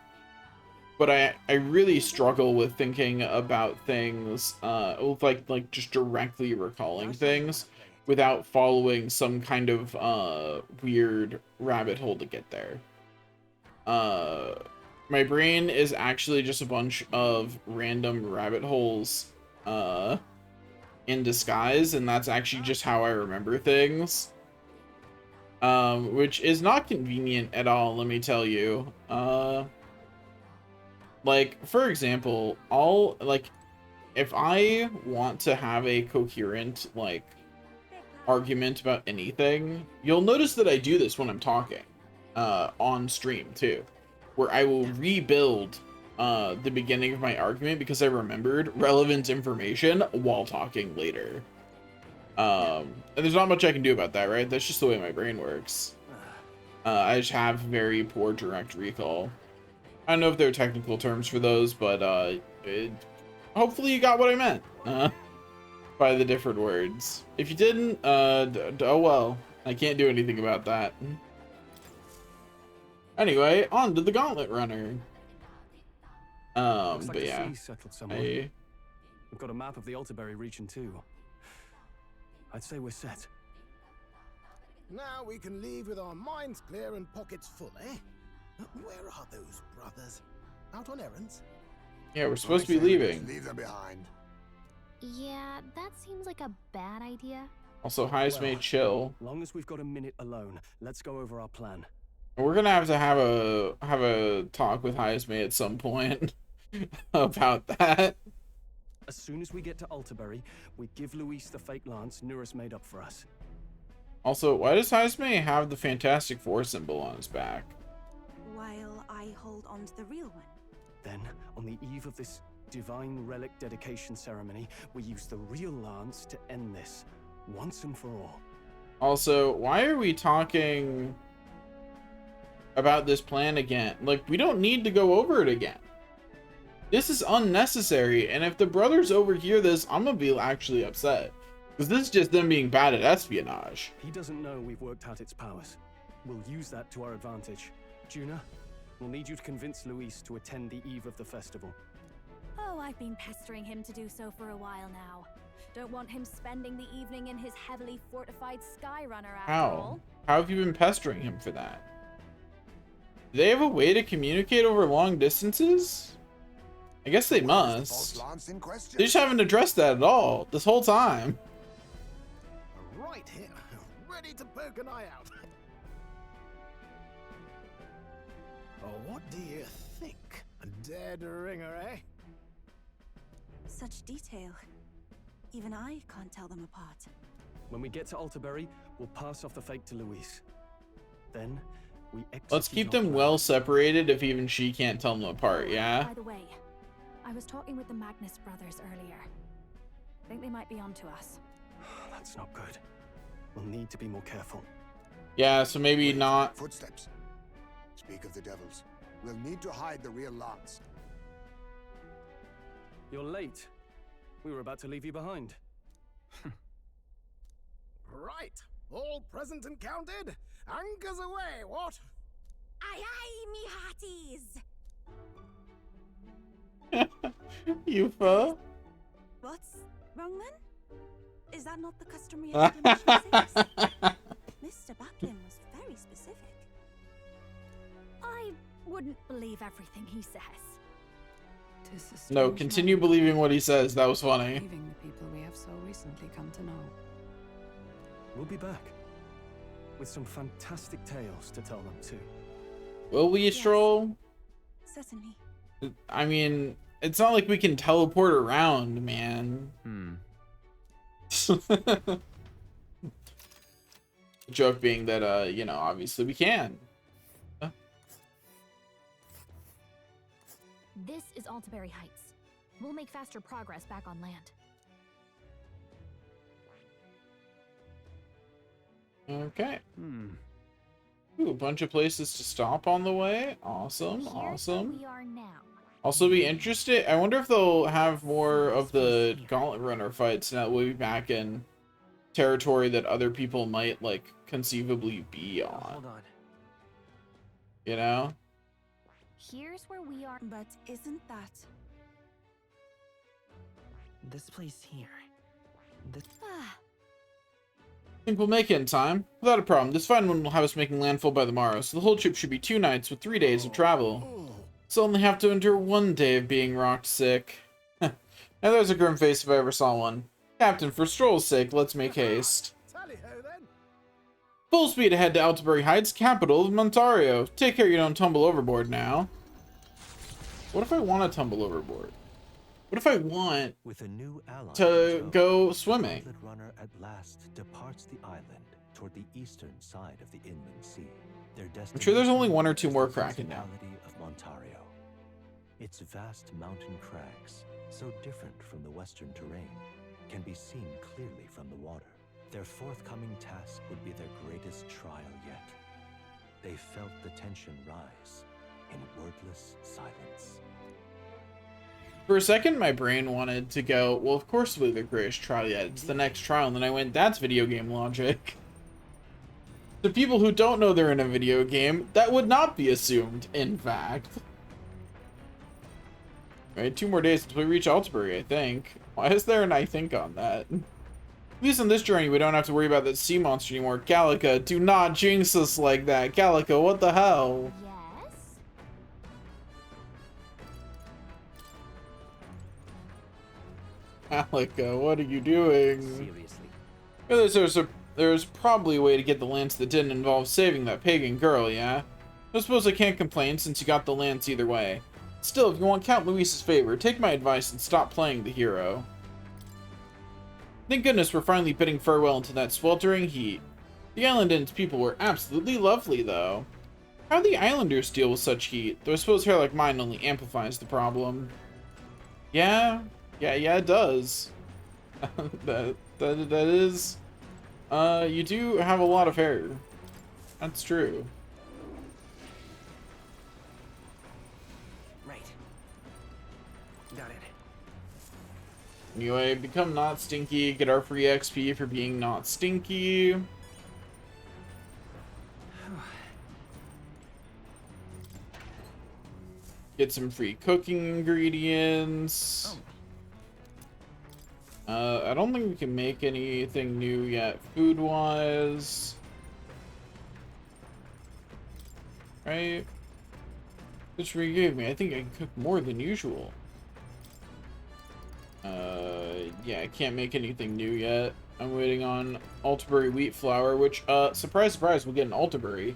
But I really struggle with thinking about things, with like just directly recalling things without following some kind of weird rabbit hole to get there. My brain is actually just a bunch of random rabbit holes in disguise, and that's actually just how I remember things. Which is not convenient at all, let me tell you. Like, for example, if I want to have a coherent, like, argument about anything, you'll notice that I do this when I'm talking, on stream, too. Where I will rebuild, the beginning of my argument because I remembered relevant information while talking later. And there's not much I can do about that, right? That's just the way my brain works. I just have very poor direct recall. I don't know if there are technical terms for those, but hopefully you got what I meant by the different words. If you didn't, oh well. I can't do anything about that. Anyway, on to the Gauntlet Runner. Looks like But the yeah, sea settled somewhere. We've got a map of the Altaberry region too. I'd say we're set. Now we can leave with our minds clear and pockets full, eh? Where are those brothers? Out on errands? Yeah, we're supposed to be I say we leaving. just leave them behind. Yeah, that seems like a bad idea. Also, Highest Mate chill. Long as we've got a minute alone, let's go over our plan. We're gonna have to have a talk with Highest Mate at some point about that. As soon as we get to Altaberry, we give Luis the fake lance Nurus made up for us. Also, why does Highest Mate have the Fantastic Four symbol on his back? While I hold on to the real one. Then, on the eve of this divine relic dedication ceremony, we use the real lance to end this, once and for all. Also, why are we talking about this plan again? Like, we don't need to go over it again. This is unnecessary, and if the brothers overhear this, I'm gonna be actually upset. Because this is just them being bad at espionage. He doesn't know we've worked out its powers. We'll use that to our advantage. Juna, we'll need you to convince Luis to attend the eve of the festival. Oh, I've been pestering him to do so for a while now. Don't want him spending the evening in his heavily fortified Skyrunner after all. How have you been pestering him for that? Do they have a way to communicate over long distances? I guess they What is the must. false lance in question? They just haven't addressed that at all this whole time. Right here, ready to poke an eye out. Oh, what do you think? A dead ringer, eh? Such detail. Even I can't tell them apart. When we get to Altaberry, we'll pass off the fake to Luis. Then, we execute Let's keep our them plan. well separated if even she can't tell them apart, yeah? By the way, I was talking with the Magnus brothers earlier. Think they might be onto us. That's not good. We'll need to be more careful. Yeah, so maybe Wait, not. Footsteps. Speak of the devils. We'll need to hide the real lance. You're late. We were about to leave you behind. Right, all present and counted. Anchors away, what? Aye aye, me hearties! Yufa? What's wrong then? Is that not the customary exclamation 6? Mr. Buckland was very specific. I wouldn't believe everything he says. No, continue believing what he says. That was funny. Leaving the people we have so recently come to know. We'll be back. With some fantastic tales to tell them too. Will we, Yes. Stroll? Certainly. I mean, it's not like we can teleport around, man. The joke being that, you know, obviously we can. This is Altaberry Heights. We'll make faster progress back on land. Okay. Ooh, a bunch of places to stop on the way. Awesome, Here's where awesome. we are now. Also be interested. I wonder if they'll have more of the Gauntlet Runner fights now that we'll be back in territory that other people might, like, conceivably be on. Hold on. You know? Here's where we are. But isn't that... This place here. This Ah, I think we'll make it in time. Without a problem. This fine one will have us making landfall by the morrow, so the whole trip should be 2 nights with 3 days of travel. So only have to endure 1 day of being rocked sick. Now there's a grim face if I ever saw one. Captain, for Stroll's sake, let's make haste. Tally-ho then. Full speed ahead to Altaberry Heights, capital of Montario. Take care you don't tumble overboard now. What if I want to tumble overboard? What if I want With a new ally to in tow, go the swimming? Gauntlet Runner at last departs the island toward the eastern side of the inland sea. Their I'm sure there's only destination 1 or 2 is more the Kraken now. Principality of Montario. Its vast mountain crags, so different from the western terrain, can be seen clearly from the water. Their forthcoming task would be their greatest trial yet. They felt the tension rise in wordless silence. For a second, my brain wanted to go, well, of course it'll be the greatest trial yet. It's the next trial. And then I went, that's video game logic. To people who don't know they're in a video game, that would not be assumed, in fact. Right, 2 more days until we reach Altaberry, I think. Why is there an I think on that? At least on this journey, we don't have to worry about that sea monster anymore. Gallica, do not jinx us like that. Gallica, what the hell? Yes? Gallica, what are you doing? Seriously. There's probably a way to get the lance that didn't involve saving that pagan girl, yeah? I suppose I can't complain since you got the lance either way. Still, if you want Count Luis's favor, take my advice and stop playing the hero. Thank goodness we're finally bidding farewell into that sweltering heat. The island and its people were absolutely lovely, though. How do the islanders deal with such heat? Though I suppose hair like mine only amplifies the problem. Yeah, it does. that is... you do have a lot of hair. That's true. Right. Got it. Anyway, become not stinky, get our free XP for being not stinky. Get some free cooking ingredients. I don't think we can make anything new yet, food-wise. Right? Which we gave me. I think I can cook more than usual. Yeah, I can't make anything new yet. I'm waiting on Altaberry wheat flour, which, surprise, surprise, we'll get an Altaberry.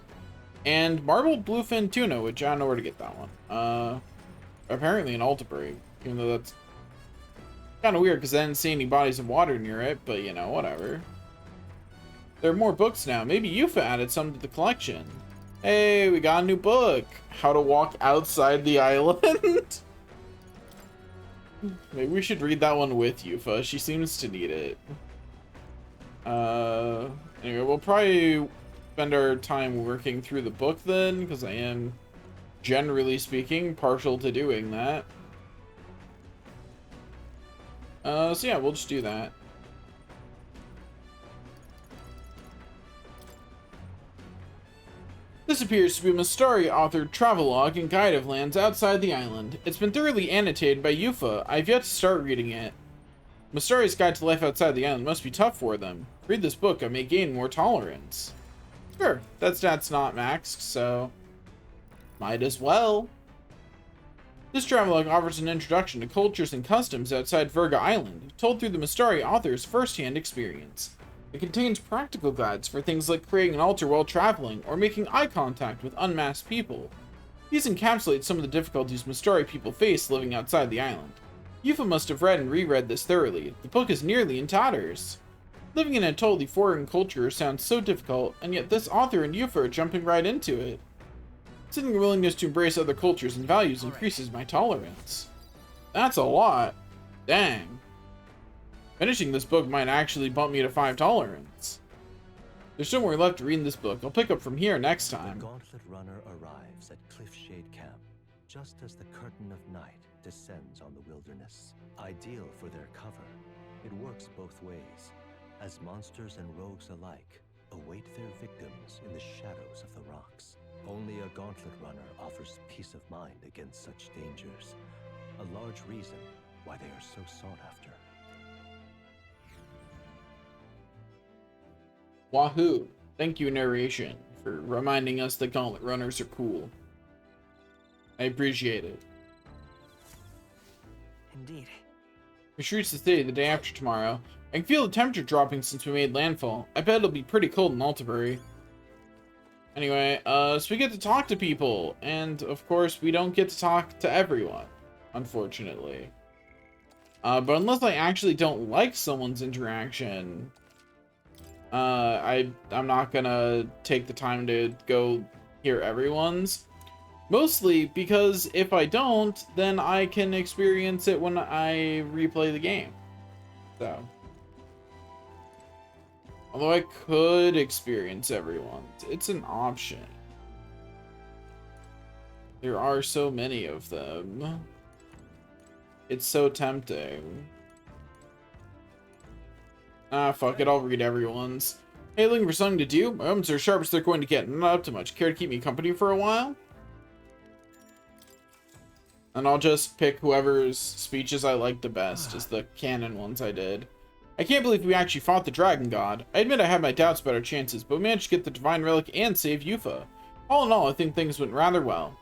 And marbled bluefin tuna, which I don't know where to get that one. Apparently an Altaberry, even though that's kind of weird because I didn't see any bodies of water near it, but you know, whatever. There are more books now. Maybe Yufa added some to the collection. Hey, we got a new book. How to walk outside the island. Maybe we should read that one with Yufa. She seems to need it. Anyway, we'll probably spend our time working through the book then, because I am, generally speaking, partial to doing that. So yeah, we'll just do that. This appears to be a Mystari-authored travelogue and guide of lands outside the island. It's been thoroughly annotated by Yufa. I've yet to start reading it. Mystari's guide to life outside the island must be tough for them. Read this book, I may gain more tolerance. Sure, that stat's not maxed, so might as well. This travelogue offers an introduction to cultures and customs outside Virga Island, told through the Mystari author's first-hand experience. It contains practical guides for things like creating an altar while traveling, or making eye contact with unmasked people. These encapsulate some of the difficulties Mystari people face living outside the island. Yufa must have read and reread this thoroughly. The book is nearly in tatters. Living in a totally foreign culture sounds so difficult, and yet this author and Yufa are jumping right into it. Seeing the willingness to embrace other cultures and values increases my tolerance. That's a lot. Dang. Finishing this book might actually bump me to 5 tolerance. There's still more left to read in this book. I'll pick up from here next time. The Gauntlet Runner arrives at Cliffshade Camp, just as the curtain of night descends on the wilderness. Ideal for their cover, it works both ways, as monsters and rogues alike await their victims in the shadows of the rocks. Only a Gauntlet Runner offers peace of mind against such dangers, a large reason why they are so sought after. Wahoo! Thank you, narration, for reminding us that Gauntlet Runners are cool. I appreciate it. Indeed. We should reach the city the day after tomorrow. I can feel the temperature dropping since we made landfall. I bet it'll be pretty cold in Altaberry. Anyway, so we get to talk to people, and of course we don't get to talk to everyone, unfortunately. But unless I actually don't like someone's interaction, I'm not gonna take the time to go hear everyone's. Mostly because if I don't, then I can experience it when I replay the game. So. Although I could experience everyone's. It's an option. There are so many of them. It's so tempting. Ah, fuck it, I'll read everyone's. Hey, looking for something to do? My arms are as sharp as they're going to get. Not up to much. Care to keep me company for a while? And I'll just pick whoever's speeches I like the best as the canon ones I did. I can't believe we actually fought the Dragon God. I admit I had my doubts about our chances, but we managed to get the Divine Relic and save Yuffie. All in all, I think things went rather well.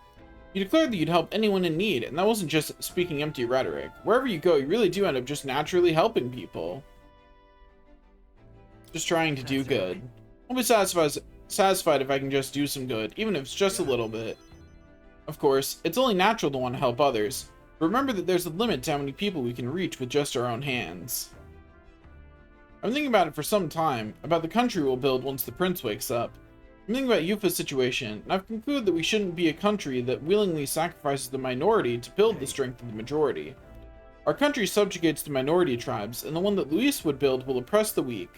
You declared that you'd help anyone in need, and that wasn't just speaking empty rhetoric. Wherever you go, you really do end up just naturally helping people. Just trying to do good. I'll be satisfied if I can just do some good, even if it's just a little bit. Of course, it's only natural to want to help others, but remember that there's a limit to how many people we can reach with just our own hands. I'm thinking about it for some time, about the country we'll build once the prince wakes up. I'm thinking about Yuffie's situation, and I've concluded that we shouldn't be a country that willingly sacrifices the minority to build the strength of the majority. Our country subjugates the minority tribes, and the one that Luis would build will oppress the weak.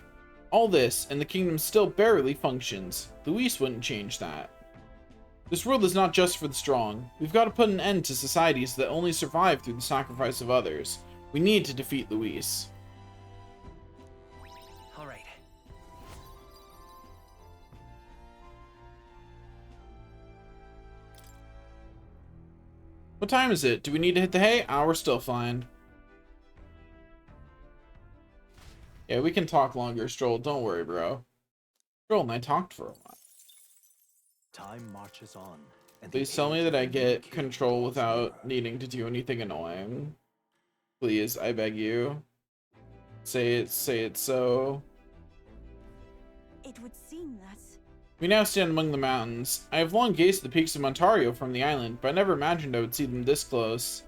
All this, and the kingdom still barely functions. Luis wouldn't change that. This world is not just for the strong. We've got to put an end to societies that only survive through the sacrifice of others. We need to defeat Luis. All right. What time is it? Do we need to hit the hay? Ah, we're still fine. Yeah, we can talk longer, Stroll. Don't worry, bro. Stroll and I talked for a while. Time marches on. And Please tell me that I get control without needing to do anything annoying. Please, I beg you. Say it so. It would seem that. We now stand among the mountains. I have long gazed at the peaks of Ontario from the island, but I never imagined I would see them this close.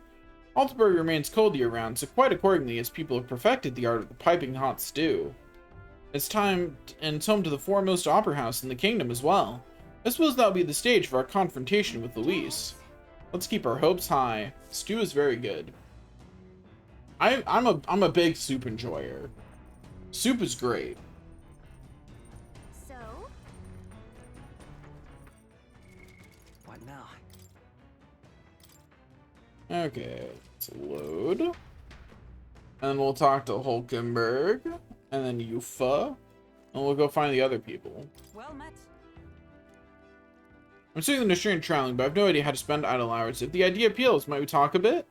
Altibury remains cold year-round, so quite accordingly, as people have perfected the art of the piping hot stew. It's time, and it's home to the foremost opera house in the kingdom as well. I suppose that'll be the stage for our confrontation with Luis. Let's keep our hopes high. Stew is very good. I'm a big soup enjoyer. Soup is great. So? What now? Okay, let's load. And then we'll talk to Hulkenberg, and then Yuffie, and we'll go find the other people. Well met. I'm sitting in the train traveling, but I have no idea how to spend idle hours. If the idea appeals, might we talk a bit?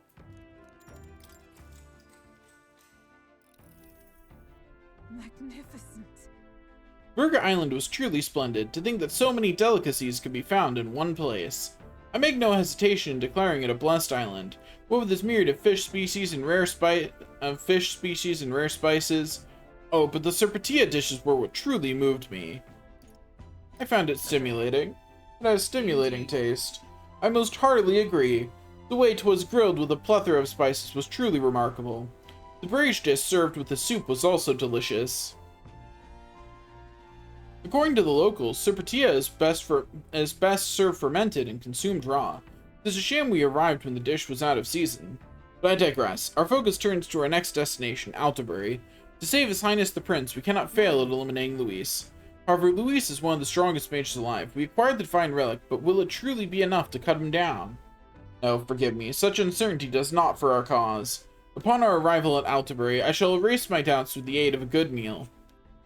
Magnificent. Burger Island was truly splendid. To think that so many delicacies could be found in one place. I make no hesitation in declaring it a blessed island. What with its myriad of fish species and rare spices. Oh, but the Serpentia dishes were what truly moved me. I found it stimulating. It has stimulating taste. I most heartily agree. The way 'twas grilled with a plethora of spices was truly remarkable. The braised dish served with the soup was also delicious. According to the locals, Serpentia is best served fermented and consumed raw. It's a shame we arrived when the dish was out of season. But I digress. Our focus turns to our next destination, Altibury. To save His Highness the Prince, we cannot fail at eliminating Luis. However, Luis is one of the strongest mages alive. We acquired the Divine Relic, but will it truly be enough to cut him down? No, forgive me. Such uncertainty does not for our cause. Upon our arrival at Altibury, I shall erase my doubts with the aid of a good meal.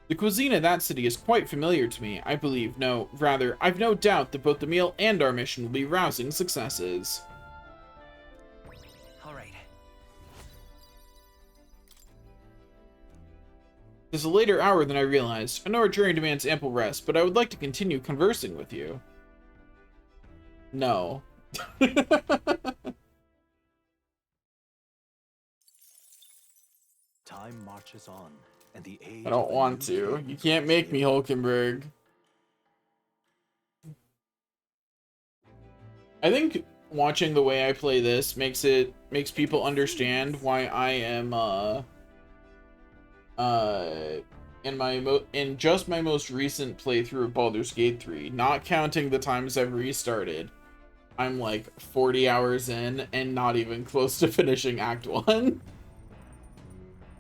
The cuisine of that city is quite familiar to me, I believe. No, rather, I've no doubt that both the meal and our mission will be rousing successes. All right. It is a later hour than I realized. I know our journey demands ample rest, but I would like to continue conversing with you. No. Time marches on, and the age I don't of a want new to. king You can't make me, Hulkenberg. I think watching the way I play this makes people understand why I am in just my most recent playthrough of Baldur's Gate 3, not counting the times I've restarted. I'm like 40 hours in and not even close to finishing Act 1.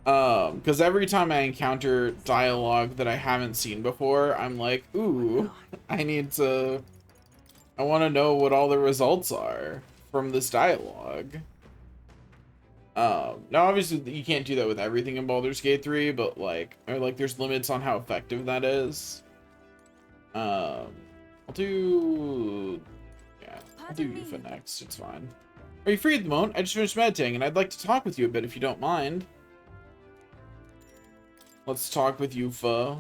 Because every time I encounter dialogue that I haven't seen before, I'm like, ooh, I want to know what all the results are from this dialogue. Now obviously you can't do that with everything in Baldur's Gate 3, but there's limits on how effective that is. I'll do Yuffie next, it's fine. Are you free at the moment? I just finished meditating, and I'd like to talk with you a bit if you don't mind. Let's talk with you, Pho.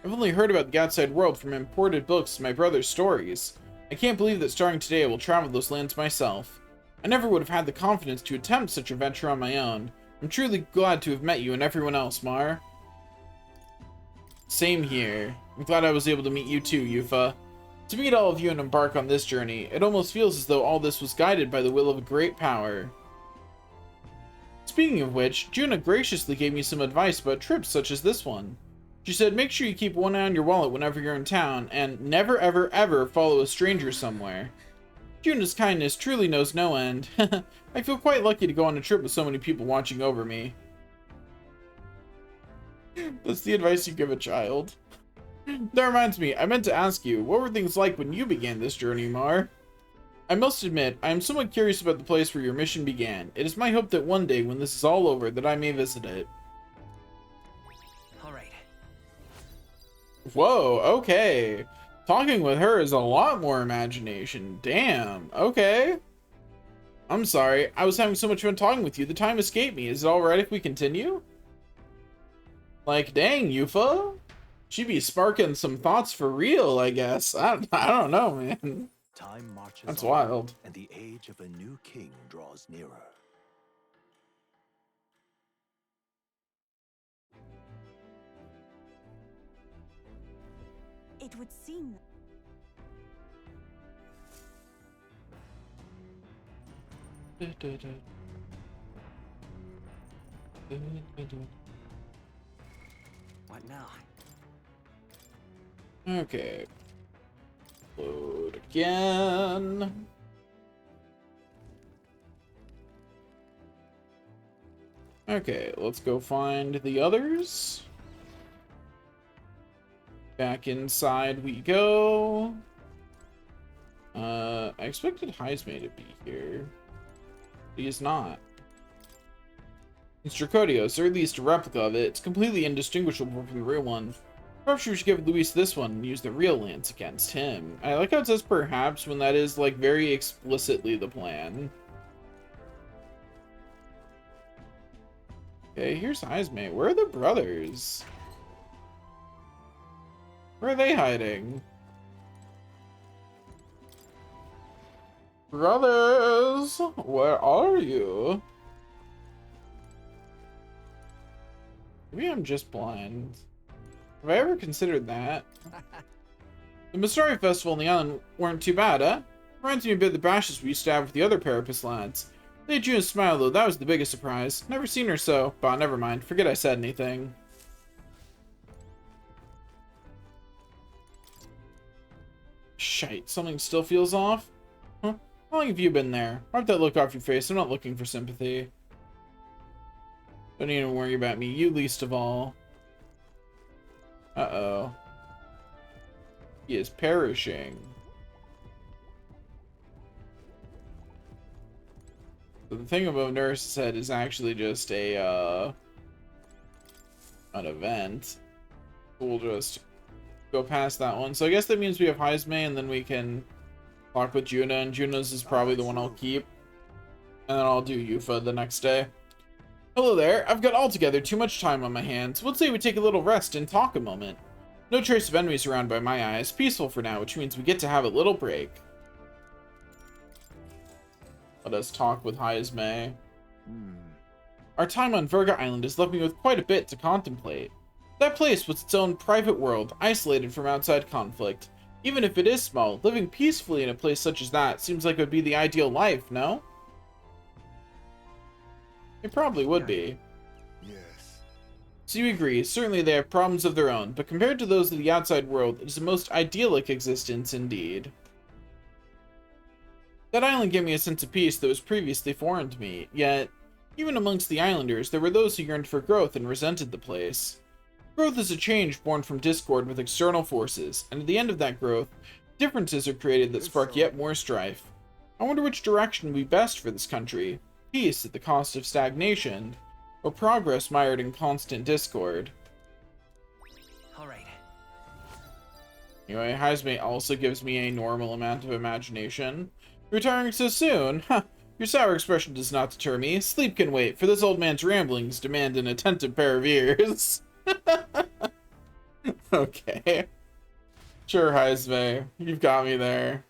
I've only heard about the outside world from imported books and my brother's stories. I can't believe that starting today I will travel those lands myself. I never would have had the confidence to attempt such a venture on my own. I'm truly glad to have met you and everyone else, Mar. Same here. I'm glad I was able to meet you too, Yuffie. To meet all of you and embark on this journey, it almost feels as though all this was guided by the will of a great power. Speaking of which, Juna graciously gave me some advice about trips such as this one. She said, make sure you keep one eye on your wallet whenever you're in town, and never ever ever follow a stranger somewhere. Juna's kindness truly knows no end. I feel quite lucky to go on a trip with so many people watching over me. That's the advice you give a child. That reminds me, I meant to ask you, what were things like when you began this journey, Mar? I must admit, I am somewhat curious about the place where your mission began. It is my hope that one day, when this is all over, that I may visit it. Alright. Whoa, okay. Talking with her is a lot more imagination. Damn, okay. I'm sorry, I was having so much fun talking with you, the time escaped me. Is it alright if we continue? Like, dang, Yuffie. She be sparking some thoughts for real, I guess. I don't know, man. Time marches That's on, wild. and the age of a new king draws nearer. It would seem What now? Okay. Load again. Okay, let's go find the others. Back inside we go. I expected Heisme to be here. He is not. It's Dracodios, or at least a replica of it. It's completely indistinguishable from the real one. Perhaps we should give Luis this one and use the real lance against him. I like how it says perhaps when that is, like, very explicitly the plan. Okay, here's Heisme. Where are the brothers? Where are they hiding? Brothers, where are you? Maybe I'm just blind. Have I ever considered that? The Mistari Festival and the island weren't too bad, huh? Reminds me a bit of the bashes we used to have with the other Parapus lads. They had Juna's smile, though. That was the biggest surprise. Never seen her so. Bah, never mind. Forget I said anything. Shite, something still feels off? Huh? How long have you been there? Wipe that look off your face. I'm not looking for sympathy. Don't even worry about me. You least of all. Uh-oh. He is perishing. So the thing above Nurse's head is actually just a, an event. We'll just go past that one. So I guess that means we have Heisme, and then we can talk with Juna, and Juna's is probably the one I'll keep. And then I'll do Yuffie the next day. Hello there, I've got altogether too much time on my hands. Let's say we take a little rest and talk a moment. No trace of enemies around by my eyes. Peaceful for now, which means we get to have a little break. Let us talk with Heisme. Our time on Verga Island has left me with quite a bit to contemplate. That place was its own private world, isolated from outside conflict. Even if it is small, living peacefully in a place such as that seems like it would be the ideal life, no? It probably would be. Yes. So you agree, certainly they have problems of their own, but compared to those of the outside world, it is the most idyllic existence indeed. That island gave me a sense of peace that was previously foreign to me, yet, even amongst the islanders, there were those who yearned for growth and resented the place. Growth is a change born from discord with external forces, and at the end of that growth, differences are created that spark yet more strife. I wonder which direction would be best for this country. Peace at the cost of stagnation, or progress mired in constant discord. Alright. Anyway, Heismate also gives me a normal amount of imagination. Retiring so soon? Huh. Your sour expression does not deter me. Sleep can wait, for this old man's ramblings demand an attentive pair of ears. Okay. Sure, Heismate. You've got me there.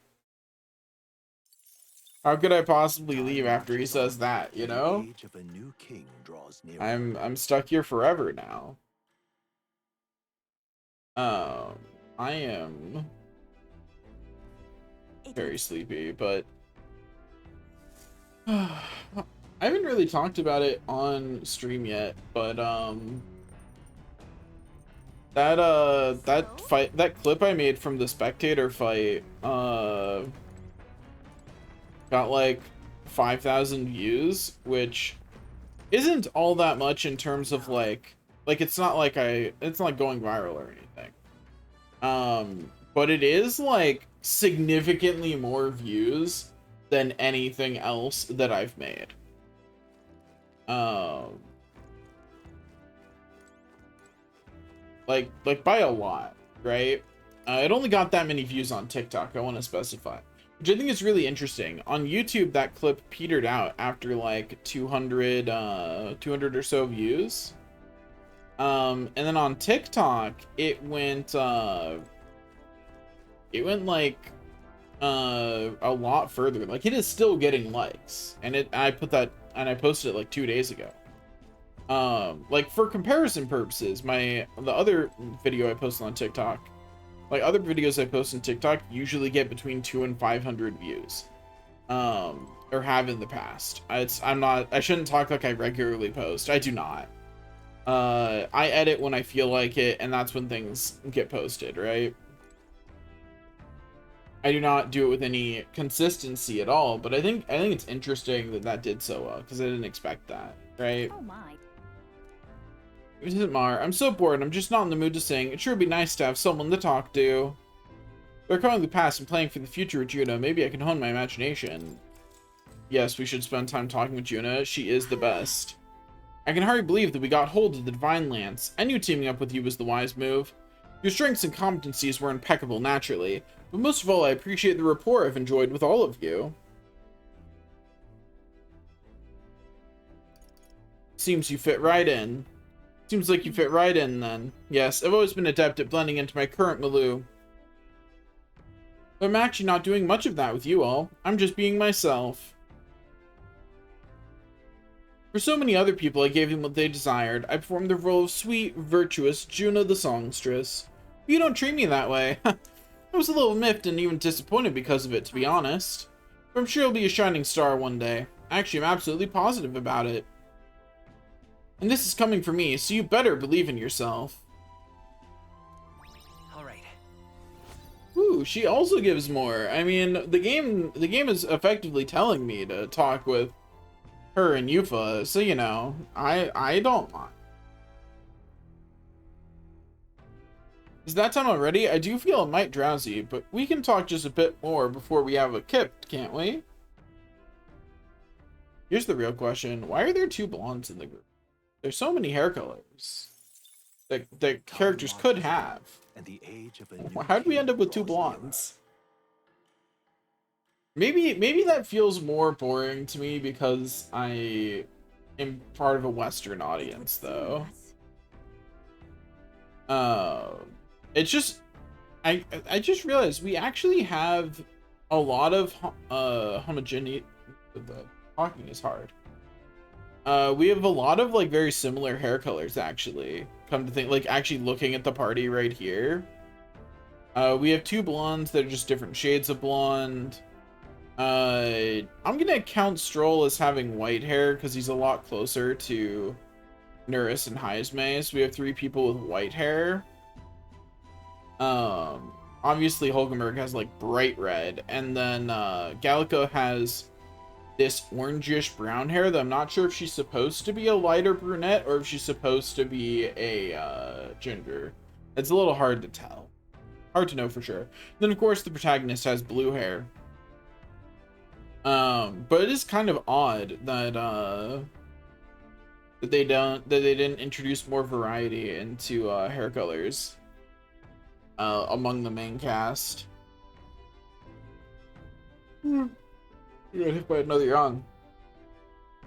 How could I possibly leave after he says that, you know? The age of a new king draws near. I'm stuck here forever now. I am very sleepy, but I haven't really talked about it on stream yet, but that clip I made from the Spectator fight got like 5,000 views, which isn't all that much in terms of like it's not like it's not going viral or anything. But it is like significantly more views than anything else that I've made. Like by a lot, right? It only got that many views on TikTok, I want to specify. Which I think is really interesting. On YouTube, that clip petered out after like 200 or so views. And then on TikTok, it went like a lot further. Like it is still getting likes, and I posted it like 2 days ago. Like for comparison purposes, the other video I posted on TikTok, like other videos I post on TikTok usually get between 200 and 500 views, or have in the past. I shouldn't talk like I regularly post. I do not. I edit when I feel like it, and that's when things get posted, right? I do not do it with any consistency at all, but I think it's interesting that did so well, because I didn't expect that, right? Oh my. It isn't Mar. I'm so bored, I'm just not in the mood to sing. It sure would be nice to have someone to talk to. We're recalling the past and planning for the future with Juna. Maybe I can hone my imagination. Yes, we should spend time talking with Juna. She is the best. I can hardly believe that we got hold of the Divine Lance. I knew teaming up with you was the wise move. Your strengths and competencies were impeccable naturally, but most of all, I appreciate the rapport I've enjoyed with all of you. Seems you fit right in. Seems like you fit right in, then. Yes, I've always been adept at blending into my current milieu. But I'm actually not doing much of that with you all. I'm just being myself. For so many other people, I gave them what they desired. I performed the role of sweet, virtuous Juna the songstress. But you don't treat me that way. I was a little miffed and even disappointed because of it, to be honest. But I'm sure you'll be a shining star one day. Actually, I'm absolutely positive about it. And this is coming from me, so you better believe in yourself. Alright. Ooh, she also gives more. I mean, the game is effectively telling me to talk with her and Yuffie, so you know, I don't mind. Is that time already? I do feel a mite drowsy, but we can talk just a bit more before we have a kip, can't we? Here's the real question. Why are there two blondes in the group? There's so many hair colors that characters could have. And the age of a new How did we king end up with two draws nearer. blondes? Maybe that feels more boring to me because I am part of a Western audience, though. It's just I just realized we actually have a lot of homogeneity. The talking is hard. We have a lot of like very similar hair colors, actually. Come to think, like actually looking at the party right here, we have two blondes that are just different shades of blonde. I'm gonna count Stroll as having white hair because he's a lot closer to Nurse and Heismay. So we have three people with white hair. Obviously Hulkenberg has like bright red, and then Gallico has this orangish brown hair that I'm not sure if she's supposed to be a lighter brunette or if she's supposed to be a ginger. It's a little hard to tell. Hard to know for sure. Then of course the protagonist has blue hair. But it is kind of odd that that they didn't introduce more variety into hair colors. among the main cast. You got hit by another yawn.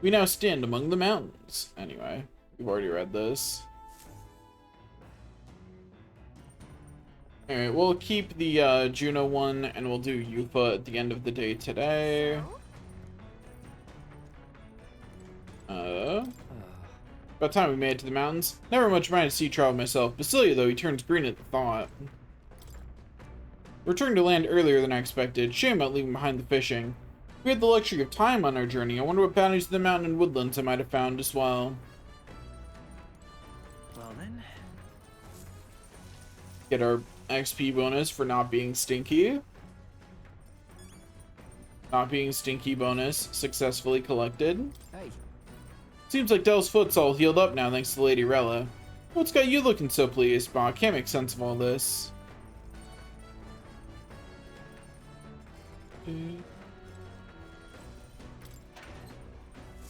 We now stand among the mountains. Anyway, we've already read this. Alright, we'll keep the Juno one, and we'll do Yufa at the end of the day today. About time we made it to the mountains. Never much mind sea travel myself. Basilia, though, he turns green at the thought. Returned to land earlier than I expected. Shame about leaving behind the fishing. We had the luxury of time on our journey. I wonder what bounties in the mountain and woodlands I might have found as well. Well then. Get our XP bonus for not being stinky. Not being stinky bonus successfully collected. Hey. Seems like Del's foot's all healed up now thanks to Lady Rella. What's got you looking so pleased, Ba? Can't make sense of all this.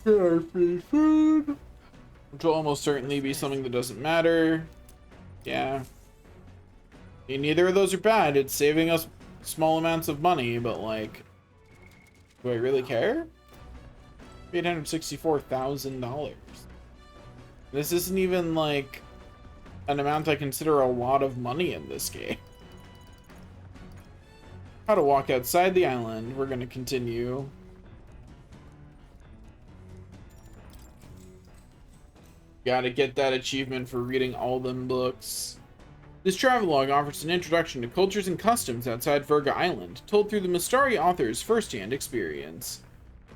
Food. Which will almost certainly be something that doesn't matter. Yeah. I mean, neither of those are bad. It's saving us small amounts of money, but like, do I really care? $864,000. This isn't even like an amount I consider a lot of money in this game. How to walk outside the island. We're gonna continue. Gotta get that achievement for reading all them books. This travelogue offers an introduction to cultures and customs outside Virga Island, told through the Mystari author's first-hand experience.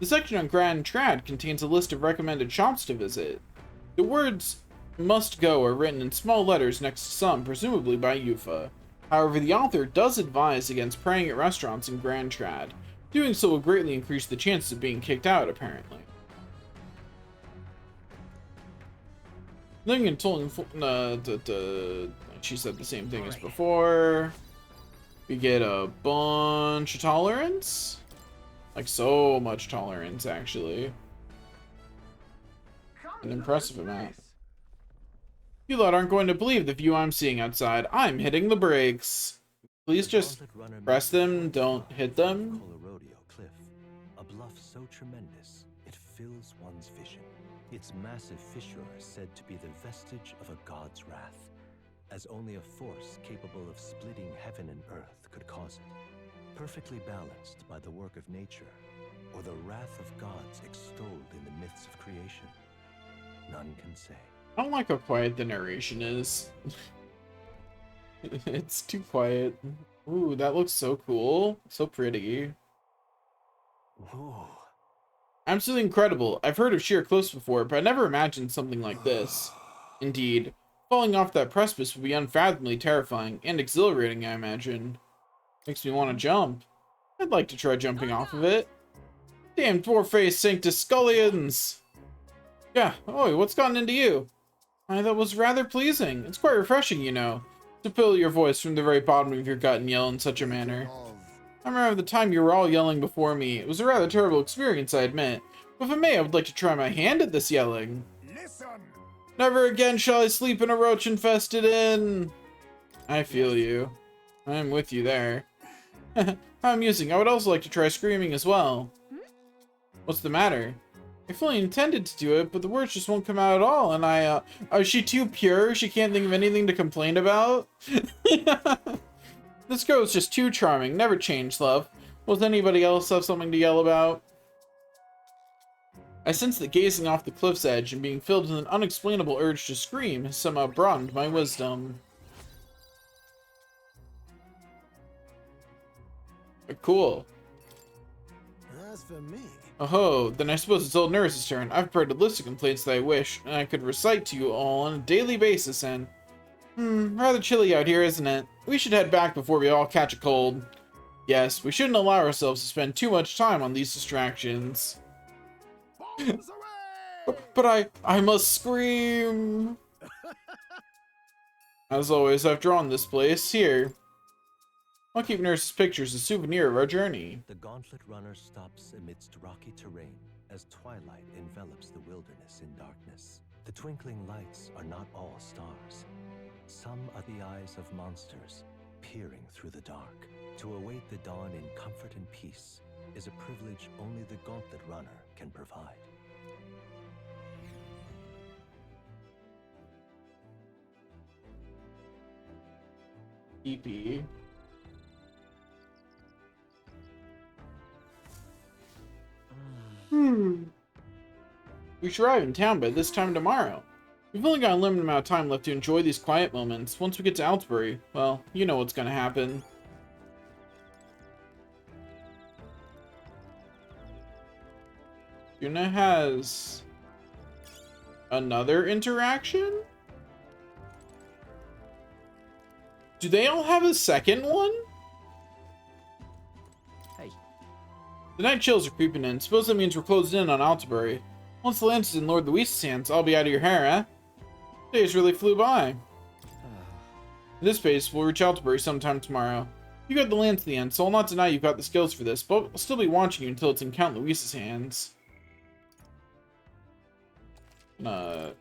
The section on Grand Trad contains a list of recommended shops to visit. The words "must go" are written in small letters next to some, presumably by Yufa. However, the author does advise against praying at restaurants in Grand Trad. Doing so will greatly increase the chances of being kicked out, apparently. Living in Tolkien, she said the same thing as before. We get a bunch of tolerance. Like, so much tolerance, actually. An impressive amount. You lot aren't going to believe the view I'm seeing outside. I'm hitting the brakes. Please just press them, don't hit them. Colorodeo Cliff, a bluff so tremendous it fills one's vision. Its massive fissure is said to be the vestige of a god's wrath, as only a force capable of splitting heaven and earth could cause it. Perfectly balanced by the work of nature, or the wrath of gods extolled in the myths of creation. None can say. I don't like how quiet the narration is. It's too quiet. Ooh, that looks so cool. So pretty. Whoa. Absolutely incredible. I've heard of Sheer Cliffs before, but I never imagined something like this. Indeed, falling off that precipice would be unfathomably terrifying and exhilarating, I imagine. Makes me want to jump. I'd like to try jumping off of it. Damn dwarf-faced Sanctus Scullions! Yeah, Oi, what's gotten into you? That was rather pleasing. It's quite refreshing, you know, to fill your voice from the very bottom of your gut and yell in such a manner. I remember the time you were all yelling before me. It was a rather terrible experience, I admit. But if I may, I would like to try my hand at this yelling. Listen! Never again shall I sleep in a roach-infested inn. I feel you. I'm with you there. How amusing. I would also like to try screaming as well. What's the matter? I fully intended to do it, but the words just won't come out at all, and is she too pure? She can't think of anything to complain about? This girl is just too charming. Never change, love. Will anybody else have something to yell about? I sense that gazing off the cliff's edge and being filled with an unexplainable urge to scream has somehow broadened my wisdom. Cool. As for me, Oh, then I suppose it's old Nurse's turn. I've prepared a list of complaints that I wish and I could recite to you all on a daily basis, and... rather chilly out here, isn't it? We should head back before we all catch a cold. Yes, we shouldn't allow ourselves to spend too much time on these distractions. But I must scream! As always, I've drawn this place here. I'll keep Nurse's pictures a souvenir of our journey. The Gauntlet Runner stops amidst rocky terrain as twilight envelops the wilderness in darkness. The twinkling lights are not all stars. Some are the eyes of monsters, peering through the dark. To await the dawn in comfort and peace is a privilege only the Gauntlet Runner can provide. EP. We should arrive in town by this time tomorrow. We've only got a limited amount of time left to enjoy these quiet moments. Once we get to Altsbury, well, you know what's gonna happen. Yuna has another interaction? Do they all have a second one? Hey. The night chills are creeping in. Suppose that means we're closed in on Altsbury. Once the lance is in Lord Luis's hands, I'll be out of your hair, eh? Days really flew by. In this pace, we'll reach Altsbury sometime tomorrow. You got the lance in the end, so I'll not deny you've got the skills for this, but I'll still be watching you until it's in Count Luis's hands.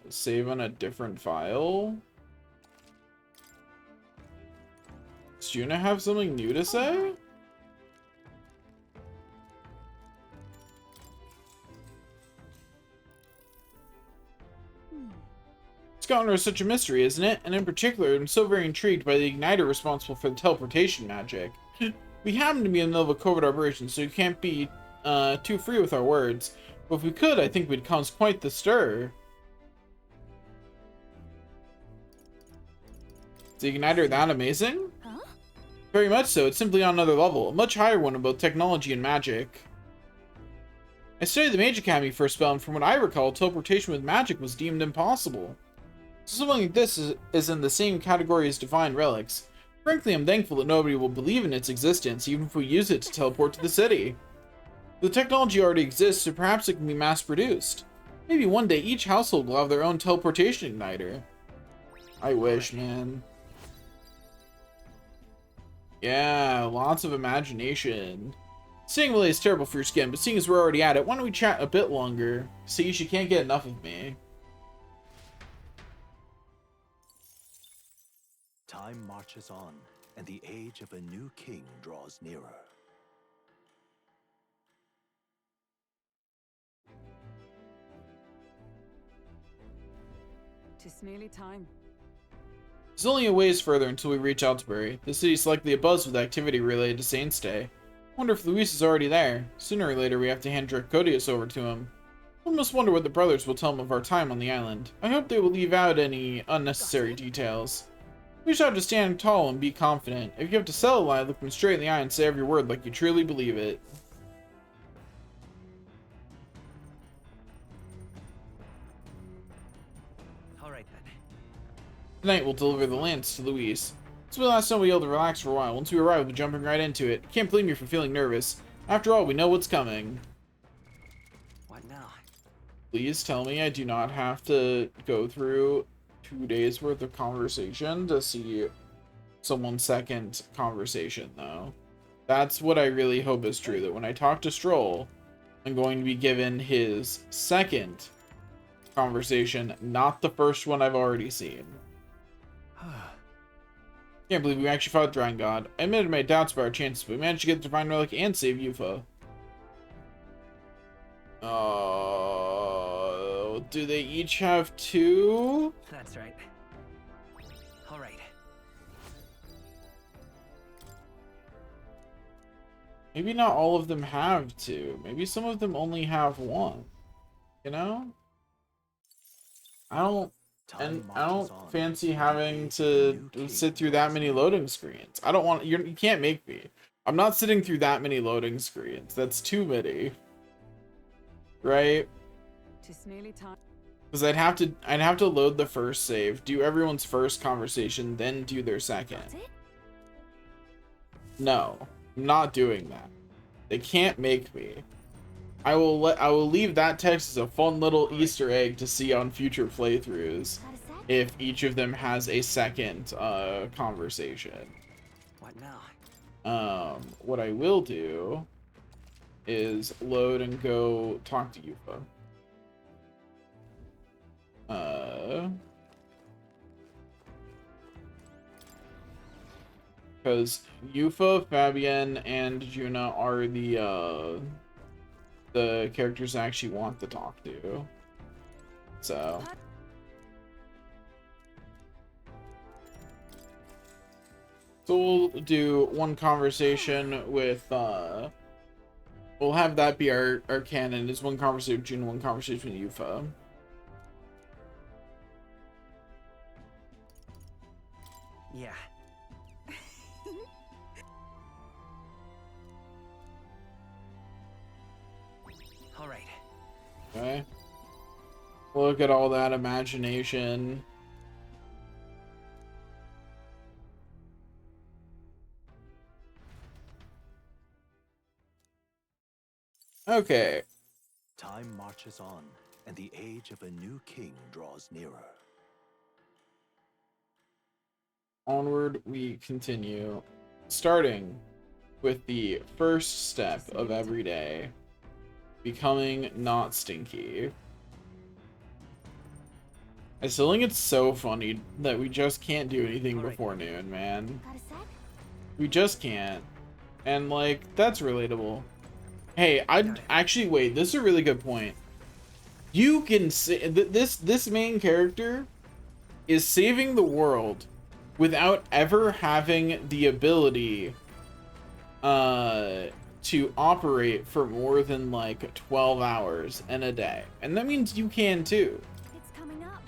Save on a different file. Does Yuna have something new to say? Scotland is such a mystery, isn't it? And in particular, I'm so very intrigued by the igniter responsible for the teleportation magic. We happen to be in the middle of a covert operation, so you can't be too free with our words. But if we could, I think we'd cause quite the stir. Is the igniter that amazing? Huh? Very much so. It's simply on another level, a much higher one in both technology and magic. I studied the Mage Academy for a spell, and from what I recall, teleportation with magic was deemed impossible. So something like this is in the same category as divine relics. Frankly, I'm thankful that nobody will believe in its existence, even if we use it to teleport to the city. The technology already exists, so perhaps it can be mass-produced. Maybe one day each household will have their own teleportation igniter. I wish, man. Yeah, lots of imagination. Staying really is terrible for your skin, but seeing as we're already at it, why don't we chat a bit longer? See, she can't get enough of me. Time marches on, and the age of a new king draws nearer. Tis nearly time. It's only a ways further until we reach Altsbury. The city's likely abuzz with activity related to Saint's Day. Wonder if Luis is already there. Sooner or later we have to hand Dracodius over to him. One must wonder what the brothers will tell him of our time on the island. I hope they will leave out any unnecessary details. We just have to stand tall and be confident. If you have to sell a lie, look them straight in the eye and say every word like you truly believe it. Alright then. Tonight we'll deliver the lance to Luis. This will be the last time we'll be able to relax for a while. Once we arrive, we'll be jumping right into it. Can't blame you for feeling nervous. After all, we know what's coming. What now? Please tell me I do not have to go through 2 days worth of conversation to see someone's second conversation, though. That's what I really hope is true, that when I talk to Stroll, I'm going to be given his second conversation, not the first one I've already seen. Can't believe we actually fought Dragon God. I admitted my doubts about our chances, but we managed to get the Divine Relic and save Yuffie. Do they each have 2? That's right. Alright. Maybe not all of them have 2. Maybe some of them only have 1. You know? I don't fancy having to sit through that many loading screens. I don't want... You can't make me. I'm not sitting through that many loading screens. That's too many. Right? Tis nearly time. Because I'd have to load the first save, do everyone's first conversation, then do their second. No, I'm not doing that. They can't make me. I will leave that text as a fun little Easter egg to see on future playthroughs if each of them has a second conversation. What now? What I will do is load and go talk to Yuffie. Because Yufa, Fabienne, and Juna are the characters I actually want to talk to. So we'll do one conversation with we'll have that be our canon, is one conversation with Juna, one conversation with Yufa. Yeah. All right. Okay. Look at all that imagination. Okay. Time marches on, and the age of a new king draws nearer. Onward we continue, starting with the first step of every day, becoming not stinky. I still think it's so funny that we just can't do anything before noon, man. Got a sec? We just can't. And, like, that's relatable. Hey, I'd actually, wait, this is a really good point. You can say, this main character is saving the world without ever having the ability to operate for more than like 12 hours in a day. And that means you can too. It's coming up.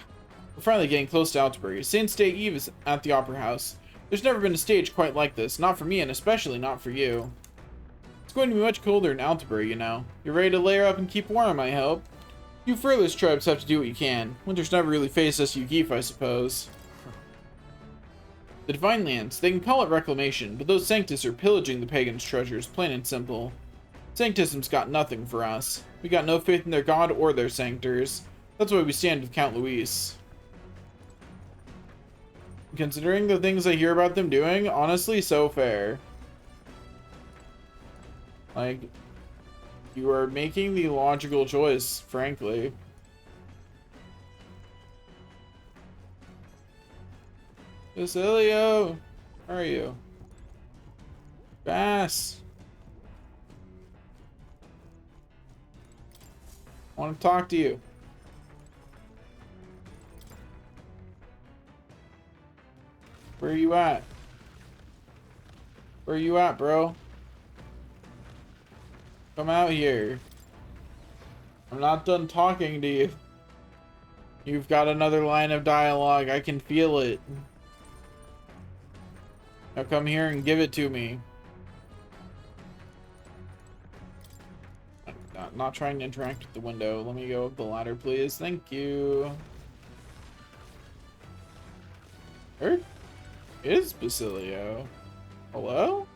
We're finally getting close to Altabury. Saint's Day Eve is at the Opera House. There's never been a stage quite like this. Not for me, and especially not for you. It's going to be much colder in Altabury, you know. You're ready to layer up and keep warm, I hope. You Furless tribes have to do what you can. Winter's never really faced us Yugifa, I suppose. The Divine Lands, they can call it reclamation, but those Sanctus are pillaging the pagans' treasures, plain and simple. Sanctism's got nothing for us. We got no faith in their god or their Sanctors. That's why we stand with Count Luis. Considering the things I hear about them doing, honestly, so fair. Like, you are making the logical choice, frankly. Basilio, where are you? Bass. I want to talk to you. Where are you at? Where are you at, bro? Come out here. I'm not done talking to you. You've got another line of dialogue. I can feel it. Now come here and give it to me. I'm not trying to interact with the window. Let me go up the ladder, please. Thank you. Where is Basilio? Hello?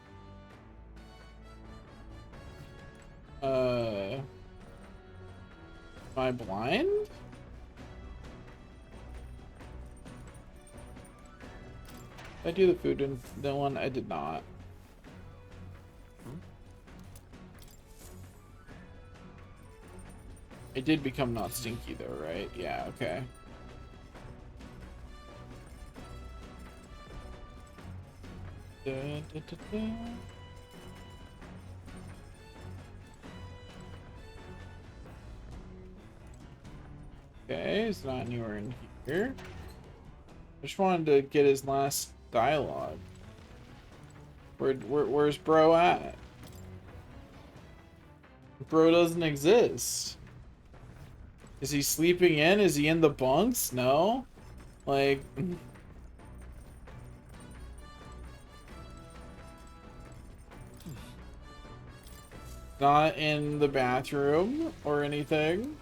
Am I blind? Did I do the food in the one? I did not. It did become not stinky though, right? Yeah, okay. Da, da, da, da. Okay, it's not anywhere in here. I just wanted to get his last dialogue. Where's bro at? Bro doesn't exist. Is he sleeping in? Is he in the bunks? No? Like... Not in the bathroom or anything.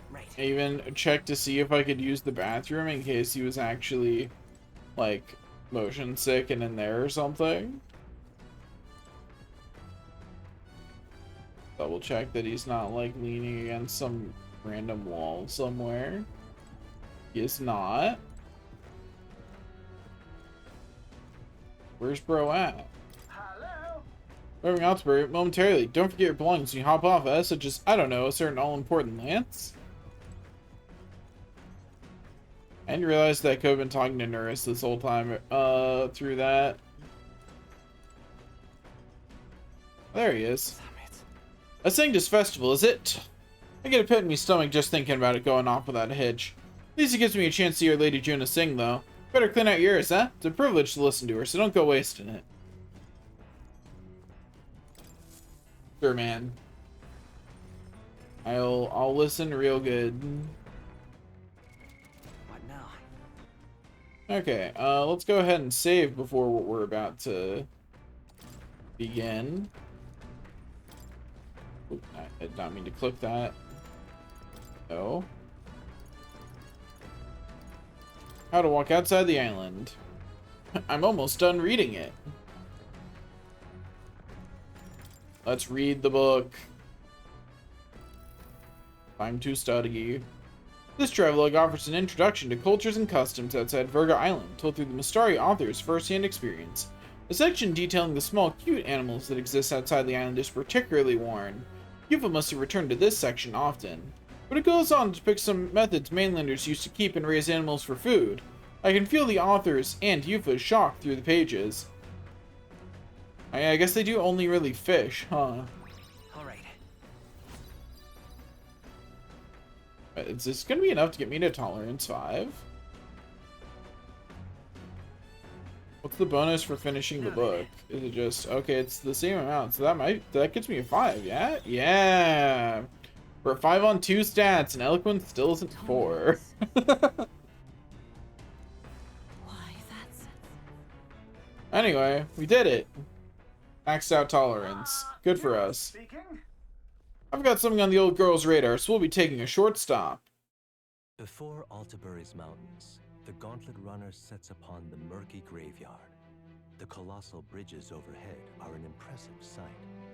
Right. I even checked to see if I could use the bathroom in case he was actually, like, motion sick and in there or something. Double check that he's not, like, leaning against some random wall somewhere. He is not. Where's bro at? Moving Altabury momentarily. Don't forget your belongings when you hop off us, such as, I don't know, a certain all-important lance. And you realize that I could have been talking to Nurse this whole time through that. There he is. Damn it. A Sanctus festival, is it? I get a pit in my stomach just thinking about it going off without a hitch. At least it gives me a chance to hear Lady Juna sing, though. Better clean out your ears, huh? It's a privilege to listen to her, so don't go wasting it. Sure, man. I'll listen real good. What now? Okay, let's go ahead and save before what we're about to begin. Oop, I did not mean to click that. No. How to walk outside the island. I'm almost done reading it. Let's read the book. Time to study. This travelogue offers an introduction to cultures and customs outside Virga Island, told through the Mistari author's first-hand experience. The section detailing the small, cute animals that exist outside the island is particularly worn. Yuffie must have returned to this section often. But it goes on to depict some methods mainlanders used to keep and raise animals for food. I can feel the author's and Yuffie's shock through the pages. I guess they do only really fish, huh? Alright. Is this gonna be enough to get me to Tolerance 5? What's the bonus for finishing the book? Is it just... Okay, it's the same amount, so that gets me a 5, yeah? Yeah! For a 5 on 2 stats, and Eloquence still isn't 4. Why, that's... Anyway, we did it. Maxed out Tolerance. Good for us. I've got something on the old girl's radar, so we'll be taking a short stop. Before Altabury's mountains, the Gauntlet Runner sets upon the murky graveyard. The colossal bridges overhead are an impressive sight.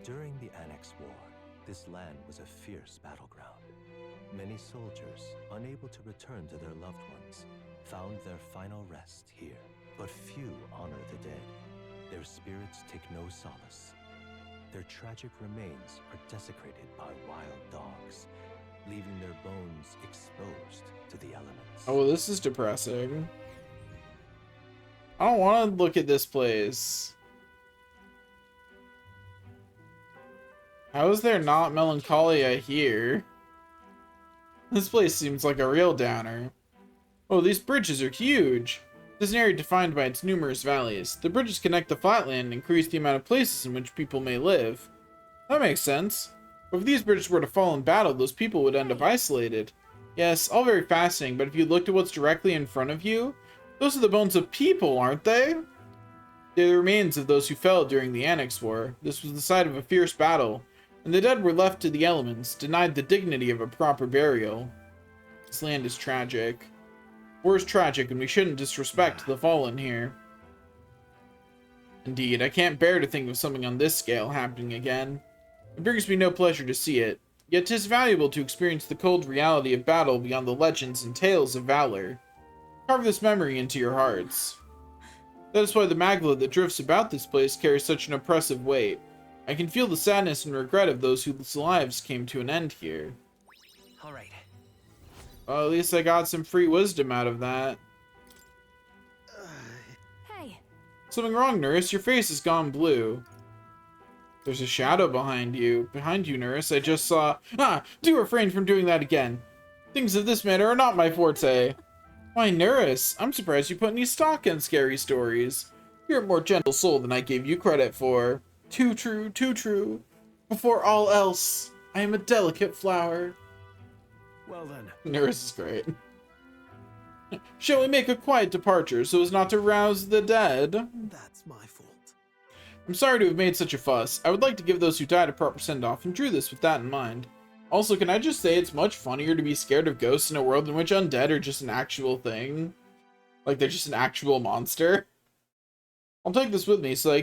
During the Annex War, this land was a fierce battleground. Many soldiers, unable to return to their loved ones, found their final rest here. But few honor the dead. Their spirits take no solace. Their tragic remains are desecrated by wild dogs, leaving their bones exposed to the elements. Oh, this is depressing. I don't want to look at this place. How is there not melancholia here? This place seems like a real downer. Oh, these bridges are huge. This is an area defined by its numerous valleys. The bridges connect the flatland and increase the amount of places in which people may live. That makes sense. But if these bridges were to fall in battle, those people would end up isolated. Yes, all very fascinating, but if you looked at what's directly in front of you, those are the bones of people, aren't they? They're the remains of those who fell during the Annex War. This was the site of a fierce battle, and the dead were left to the elements, denied the dignity of a proper burial. This land is tragic. War is tragic, and we shouldn't disrespect the fallen here. Indeed, I can't bear to think of something on this scale happening again. It brings me no pleasure to see it, yet 'tis valuable to experience the cold reality of battle beyond the legends and tales of valor. Carve this memory into your hearts. That is why the magla that drifts about this place carries such an oppressive weight. I can feel the sadness and regret of those whose lives came to an end here. Alright. Well, at least I got some free wisdom out of that. Hey, Something wrong, Nurse? Your face has gone blue. There's a shadow behind you. Behind you, Nurse. I just saw... Ah! Do refrain from doing that again. Things of this matter are not my forte. Why, Nurse, I'm surprised you put any stock in scary stories. You're a more gentle soul than I gave you credit for. Too true, too true. Before all else, I am a delicate flower. Well then. Nurse is great. Shall we make a quiet departure so as not to rouse the dead? That's my fault. I'm sorry to have made such a fuss. I would like to give those who died a proper send-off and drew this with that in mind. Also, can I just say it's much funnier to be scared of ghosts in a world in which undead are just an actual thing? Like they're just an actual monster? I'll take this with me so I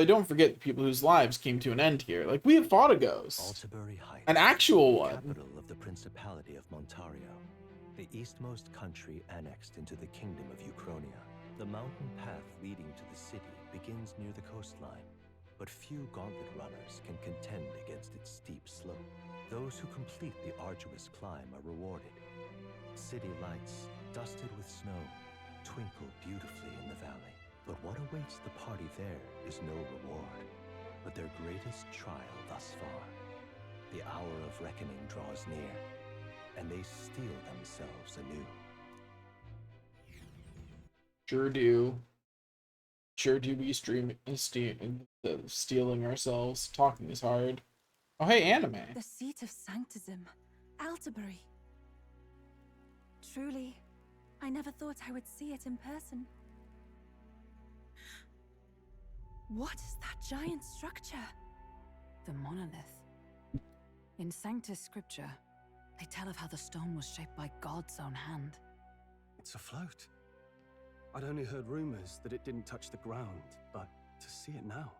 don't forget the people whose lives came to an end here. Like, we have fought a ghost. Altabury Heights, An actual one. capital of the Principality of Montario, the eastmost country annexed into the Kingdom of Euchronia. The mountain path leading to the city begins near the coastline, but few Gauntlet runners can contend against its steep slope. Those who complete the arduous climb are rewarded. City lights, dusted with snow, twinkle beautifully in the valley. But what awaits the party there is no reward. but their greatest trial thus far. The hour of reckoning draws near, and they steel themselves anew. Sure do. Sure do be stealing ourselves. Talking is hard. Oh, hey, anime. The seat of Sanctism, Altabury. Truly, I never thought I would see it in person. What is that giant structure? The monolith. In Sanctus Scripture, they tell of how the stone was shaped by God's own hand. It's afloat. I'd only heard rumors that it didn't touch the ground, but to see it now.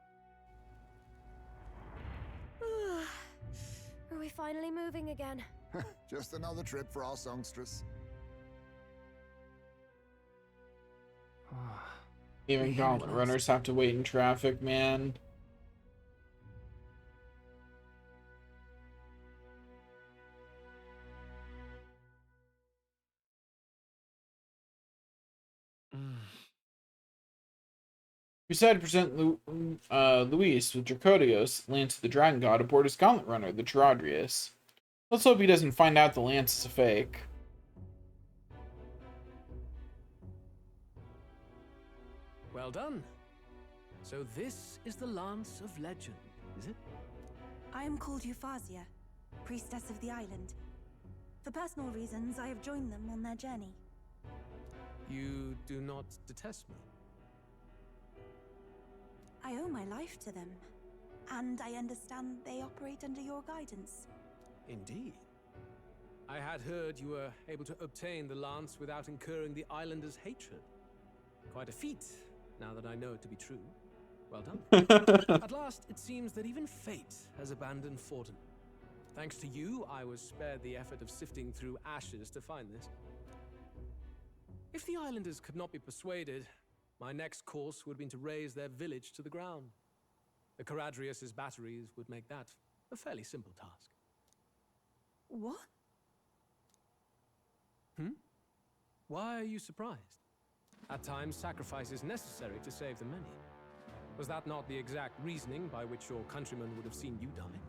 Are we finally moving again? Just another trip for our songstress. Even gauntlet runners have to wait in traffic, man. We decided to present Luis with Dracodios, Lance the Dragon God, aboard his gauntlet runner, the Charadrius. Let's hope he doesn't find out the Lance is a fake. Well done. So this is the Lance of Legend, is it? I am called Euphrasia, priestess of the island. For personal reasons, I have joined them on their journey. You do not detest me? I owe my life to them, and I understand they operate under your guidance. Indeed. I had heard you were able to obtain the lance without incurring the islanders' hatred. Quite a feat, now that I know it to be true. Well done. At last, it seems that even fate has abandoned Forden. Thanks to you, I was spared the effort of sifting through ashes to find this. If the islanders could not be persuaded, my next course would have been to raze their village to the ground. The Charadrius' batteries would make that a fairly simple task. What? Why are you surprised? At times, sacrifice is necessary to save the many. Was that not the exact reasoning by which your countrymen would have seen you die?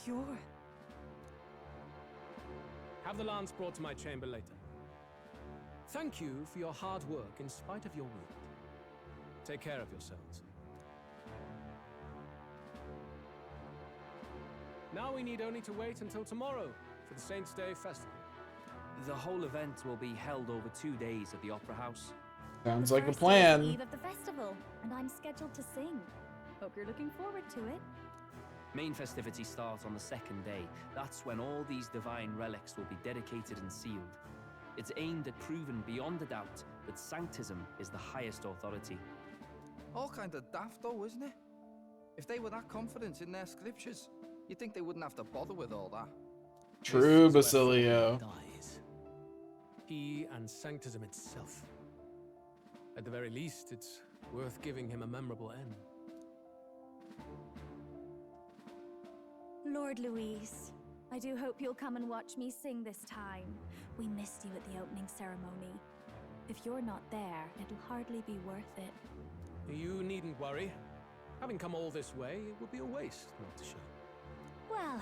You're... Have the lance brought to my chamber later. Thank you for your hard work in spite of your wound. Take care of yourselves. Now we need only to wait until tomorrow for the Saints' Day festival. The whole event will be held over 2 days at the Opera House. Sounds like a First is plan. the eve of the festival, and I'm scheduled to sing. Hope you're looking forward to it. Main festivities start on the second day. That's when all these divine relics will be dedicated and sealed. It's aimed at proving beyond a doubt that Sanctism is the highest authority. All kind of daft though, isn't it? If they were that confident in their scriptures, you'd think they wouldn't have to bother with all that. True, Basilio. Dies. He and Sanctism itself. At the very least, it's worth giving him a memorable end. Lord Luis, I do hope you'll come and watch me sing this time. We missed you at the opening ceremony. If you're not there, it'll hardly be worth it. You needn't worry. Having come all this way, it would be a waste not to show. Well,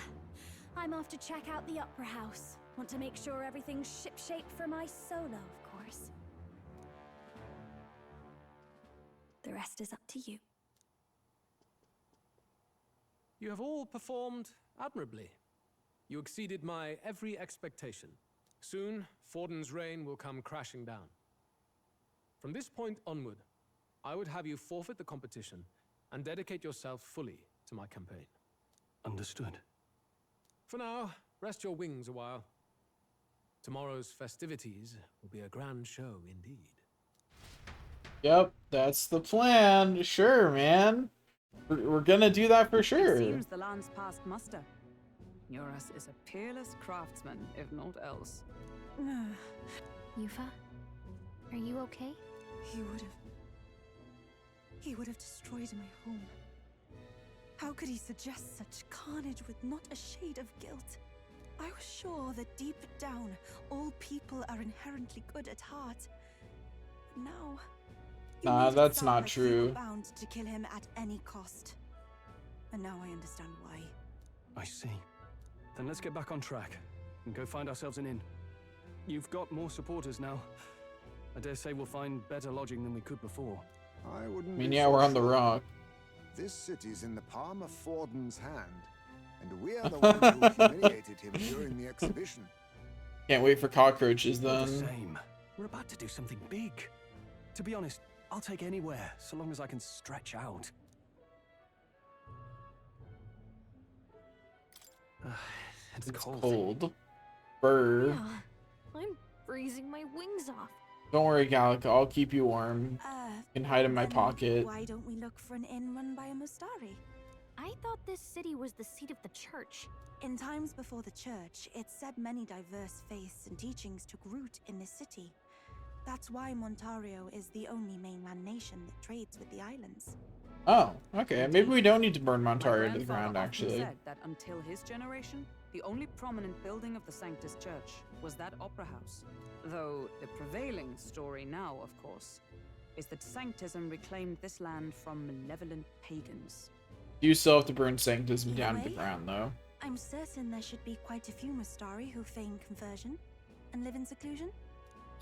I'm off to check out the Opera House. Want to make sure everything's shipshape for my solo, of course. The rest is up to you. You have all performed admirably. You exceeded my every expectation. Soon, Forden's reign will come crashing down. From this point onward, I would have you forfeit the competition and dedicate yourself fully to my campaign. Understood. For now, rest your wings a while. Tomorrow's festivities will be a grand show indeed. Yep, that's the plan. Sure, man. We're gonna do that for sure. It seems the lance passed muster. Eurus is a peerless craftsman, if not else. Yufa, are you okay? He would have destroyed my home. How could he suggest such carnage with not a shade of guilt? I was sure that deep down, all people are inherently good at heart. But now... Nah, that's not true. Bound to kill him at any cost. and now I understand why. I see. Then let's get back on track and go find ourselves an inn. You've got more supporters now. I dare say we'll find better lodging than we could before. I wouldn't. I mean, be yeah, so we're on the sure. rock. This city's in the palm of Forden's hand, and we're the ones who humiliated him during the exhibition. Can't wait for cockroaches We're the then. same. We're about to do something big. To be honest, I'll take anywhere, so long as I can stretch out. It's cold. Cold. Brr. Yeah, I'm freezing my wings off. Don't worry, Gallica. I'll keep you warm. You can hide in my Then pocket. Why don't we look for an inn run by a Mustari? I thought this city was the seat of the church. In times before the church, it's said many diverse faiths and teachings took root in this city. That's why Montario is the only mainland nation that trades with the islands. Oh, okay. Maybe we don't need to burn My Montario to the grandfather ground, often actually. said that until his generation, the only prominent building of the Sanctus Church was that opera house. Though the prevailing story now, of course, is that Sanctism reclaimed this land from malevolent pagans. You still have to burn Sanctism down to the way? ground, though. I'm certain there should be quite a few Mustari who feign conversion and live in seclusion.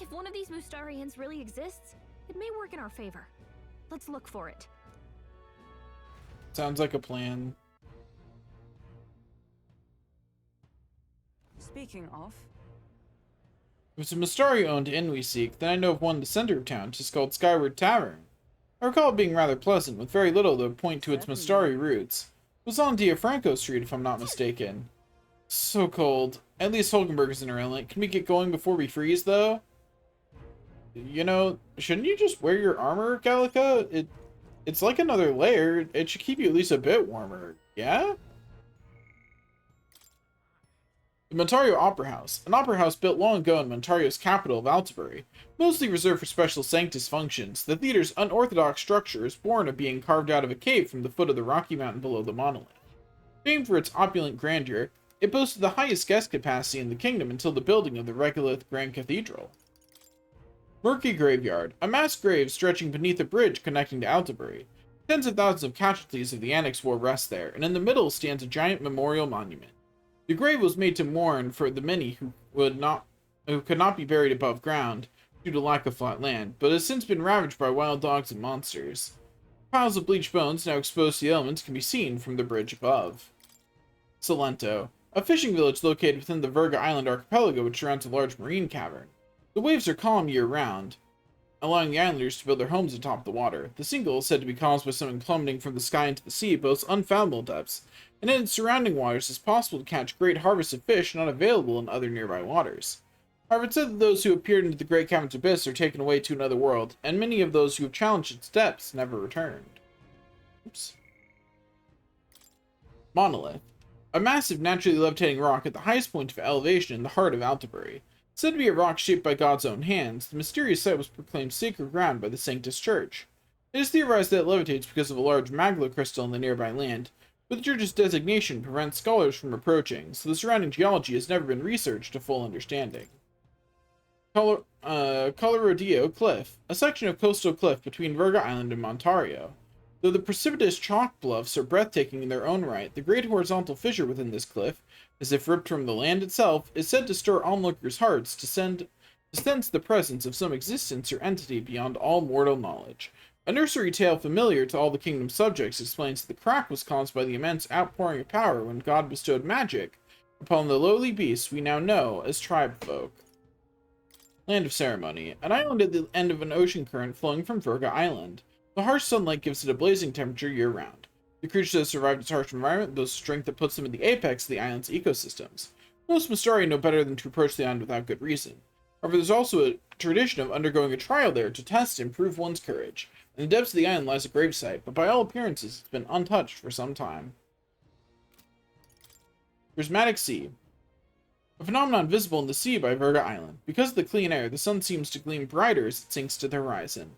If one of these Mustarians really exists, it may work in our favor. Let's look for it. Sounds like a plan. Speaking of, If it's a Mustari-owned inn we seek, then I know of one in the center of town, just called Skyward Tavern. I recall it being rather pleasant, with very little to point to its Mustari roots. It was on Diafranco Street, if I'm not mistaken. So cold. At least Hulkenberg isn't around. Can we get going before we freeze, though? You know, shouldn't you just wear your armor, Gallica? It's like another layer. It should keep you at least a bit warmer. Yeah? The Montario Opera House. An opera house built long ago in Montario's capital of Altibury. Mostly reserved for special Sanctus functions, the theater's unorthodox structure is born of being carved out of a cave from the foot of the rocky mountain below the monolith. Famed for its opulent grandeur, it boasted the highest guest capacity in the kingdom until the building of the Regolith Grand Cathedral. Murky Graveyard, a mass grave stretching beneath a bridge connecting to Altibury. Tens of thousands of casualties of the Annex War rest there, and in the middle stands a giant memorial monument. The grave was made to mourn for the many who could not be buried above ground due to lack of flat land, but has since been ravaged by wild dogs and monsters. Piles of bleached bones now exposed to the elements can be seen from the bridge above. Salento, a fishing village located within the Virga Island archipelago which surrounds a large marine cavern. The waves are calm year-round, allowing the islanders to build their homes atop the water. The single, said to be caused by something plummeting from the sky into the sea, boasts unfathomable depths, and in its surrounding waters it's possible to catch great harvests of fish not available in other nearby waters. However, it's said that those who appeared into the great cavern's abyss are taken away to another world, and many of those who have challenged its depths never returned. Oops. Monolith. A massive, naturally levitating rock at the highest point of elevation in the heart of Altibury. Said to be a rock shaped by God's own hands, the mysterious site was proclaimed sacred ground by the Sanctus Church. It is theorized that it levitates because of a large magma crystal in the nearby land, but the church's designation prevents scholars from approaching, so the surrounding geology has never been researched to full understanding. Colorodillo Cliff, a section of coastal cliff between Virga Island and Montario. Though the precipitous chalk bluffs are breathtaking in their own right, the great horizontal fissure within this cliff, as if ripped from the land itself, is said to stir onlookers' hearts to sense the presence of some existence or entity beyond all mortal knowledge. A nursery tale familiar to all the kingdom's subjects explains that the crack was caused by the immense outpouring of power when God bestowed magic upon the lowly beasts we now know as tribe folk. Land of Ceremony, an island at the end of an ocean current flowing from Virga Island. The harsh sunlight gives it a blazing temperature year-round. The creatures that have survived its harsh environment boast strength that puts them at the apex of the island's ecosystems. Most Mustari know better than to approach the island without good reason. However, there's also a tradition of undergoing a trial there to test and prove one's courage. In the depths of the island lies a gravesite, but by all appearances it's been untouched for some time. Prismatic Sea. A phenomenon visible in the sea by Virga Island. Because of the clean air, the sun seems to gleam brighter as it sinks to the horizon.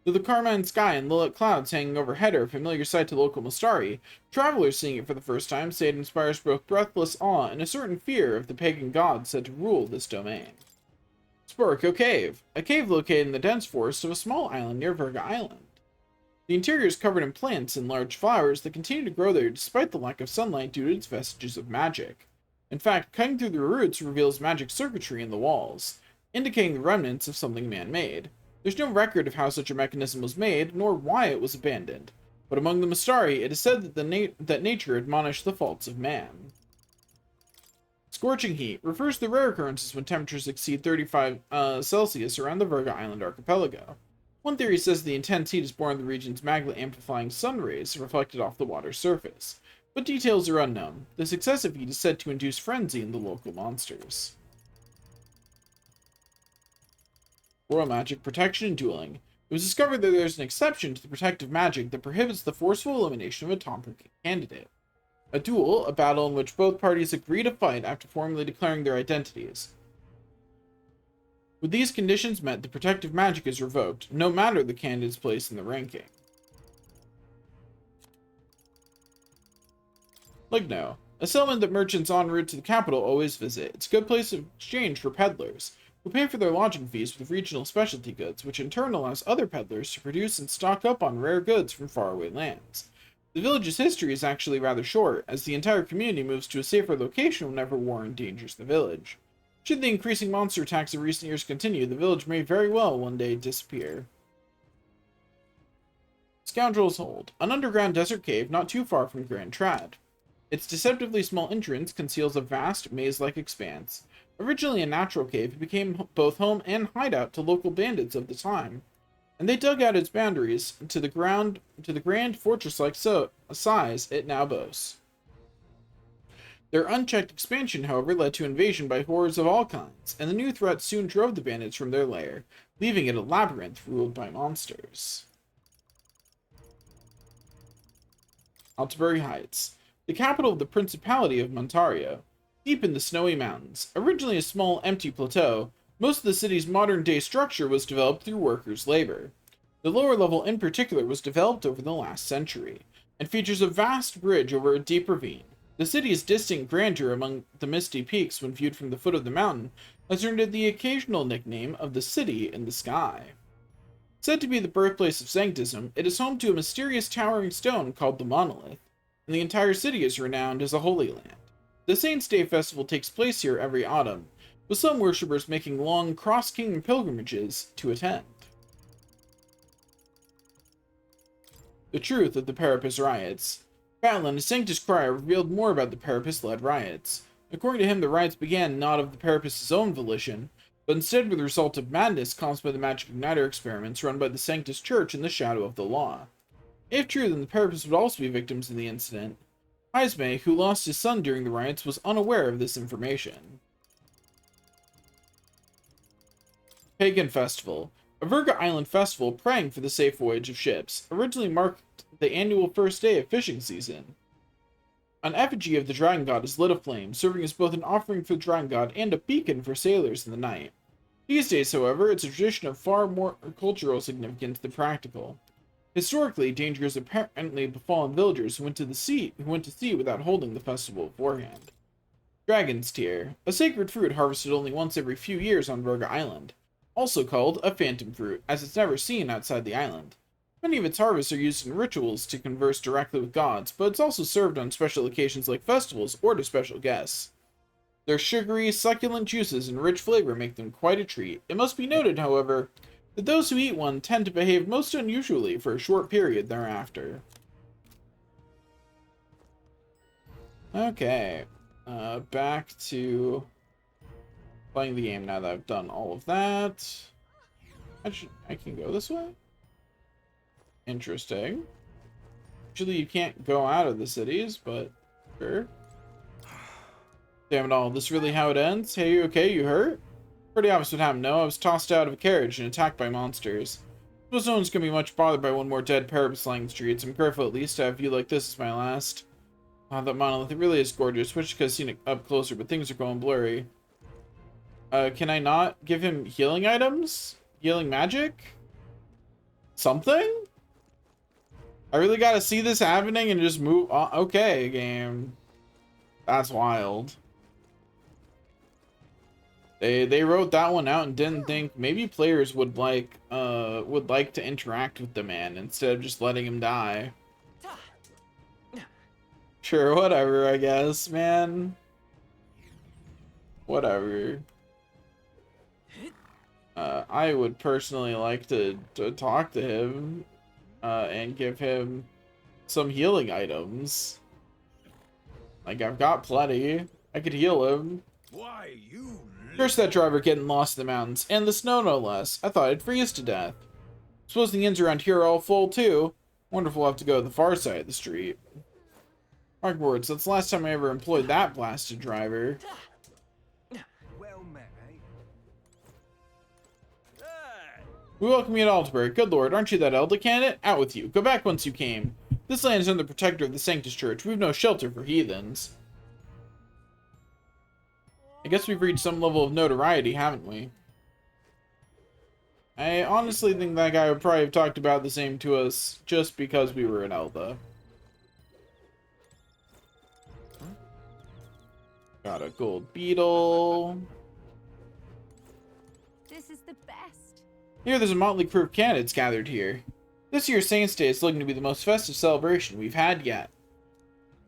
Though the carmine sky and lilac clouds hanging overhead are a familiar sight to local Mustari, travelers seeing it for the first time say it inspires both breathless awe and a certain fear of the pagan gods said to rule this domain. Sporico Cave, a cave located in the dense forest of a small island near Virga Island. The interior is covered in plants and large flowers that continue to grow there despite the lack of sunlight due to its vestiges of magic. In fact, cutting through the roots reveals magic circuitry in the walls, indicating the remnants of something man-made. There's no record of how such a mechanism was made, nor why it was abandoned, but among the Mystari, it is said that nature admonished the faults of man. Scorching heat refers to the rare occurrences when temperatures exceed 35 Celsius around the Virga Island archipelago. One theory says the intense heat is born of the region's magma-amplifying sun rays reflected off the water's surface, but details are unknown. This excessive heat is said to induce frenzy in the local monsters. Royal magic, protection, and dueling. It was discovered that there is an exception to the protective magic that prohibits the forceful elimination of a top-ranking candidate. A duel, a battle in which both parties agree to fight after formally declaring their identities. With these conditions met, the protective magic is revoked, no matter the candidate's place in the ranking. Ligno, a settlement that merchants en route to the capital always visit. It's a good place of exchange for peddlers, who pay for their lodging fees with regional specialty goods, which in turn allows other peddlers to produce and stock up on rare goods from faraway lands. The village's history is actually rather short, as the entire community moves to a safer location whenever war endangers the village. Should the increasing monster attacks of recent years continue, the village may very well one day disappear. Scoundrel's Hold, an underground desert cave not too far from Grand Trad. Its deceptively small entrance conceals a vast, maze-like expanse. Originally a natural cave, it became both home and hideout to local bandits of the time, and they dug out its boundaries to the grand fortress-like size it now boasts. Their unchecked expansion, however, led to invasion by horrors of all kinds, and the new threat soon drove the bandits from their lair, leaving it a labyrinth ruled by monsters. Altabury Heights, the capital of the Principality of Montario. Deep in the snowy mountains, originally a small empty plateau, most of the city's modern-day structure was developed through workers' labor. The lower level in particular was developed over the last century, and features a vast bridge over a deep ravine. The city's distinct grandeur among the misty peaks when viewed from the foot of the mountain has earned it the occasional nickname of the City in the Sky. Said to be the birthplace of Sanctism, it is home to a mysterious towering stone called the Monolith, and the entire city is renowned as a holy land. The Saints' Day festival takes place here every autumn, with some worshippers making long cross-kingdom pilgrimages to attend. The truth of the Parapus riots. Batlin, a Sanctus Crier, revealed more about the Parapus-led riots. According to him, the riots began not of the Parapus' own volition, but instead were the result of madness caused by the magic igniter experiments run by the Sanctus Church in the shadow of the law. If true, then the Parapus would also be victims in the incident. Heisme, who lost his son during the riots, was unaware of this information. Pagan Festival. A Virga Island festival praying for the safe voyage of ships, originally marked the annual first day of fishing season. An effigy of the dragon god is lit aflame, serving as both an offering for the dragon god and a beacon for sailors in the night. These days, however, it's a tradition of far more cultural significance than practical. Historically, danger has apparently befallen villagers who went to sea without holding the festival beforehand. Dragon's Tear, a sacred fruit harvested only once every few years on Virga Island, also called a phantom fruit, as it's never seen outside the island. Many of its harvests are used in rituals to converse directly with gods, but it's also served on special occasions like festivals or to special guests. Their sugary, succulent juices and rich flavor make them quite a treat. It must be noted, however, that those who eat one tend to behave most unusually for a short period thereafter. Okay, back to playing the game now that I've done all of that. I can go this way? Interesting. Usually you can't go out of the cities, but sure. Damn it all, this really how it ends? Hey, you okay? You hurt? Pretty obvious what happened, no? I was tossed out of a carriage and attacked by monsters. Suppose no one's gonna be much bothered by one more dead Parapus lying in the streets. I'm grateful at least to have a view like this as my last. That monolith, it really is gorgeous. Wish I could have seen it up closer, but things are going blurry. Can I not give him healing items? Healing magic? Something? I really gotta see this happening and just move on. Okay, game. That's wild. They wrote that one out and didn't think maybe players would like to interact with the man instead of just letting him die. Sure, whatever, I guess, man. Whatever. I would personally like to talk to him and give him some healing items. Like, I've got plenty. I could heal him. Why, you... Curse that driver getting lost in the mountains, and the snow no less. I thought I'd freeze to death. Suppose the inns around here are all full too. Wonder if we'll have to go to the far side of the street. Mark words, that's the last time I ever employed that blasted driver. Well met, eh? We welcome you to Altabury. Good lord, aren't you that Elder candidate? Out with you. Go back whence you came. This land is under the protector of the Sanctus Church. We've no shelter for heathens. I guess we've reached some level of notoriety, haven't we? I honestly think that guy would probably have talked about the same to us just because we were in Elda. Got a gold beetle. This is the best. Here, there's a motley crew of candidates gathered here. This year's Saints' Day is looking to be the most festive celebration we've had yet.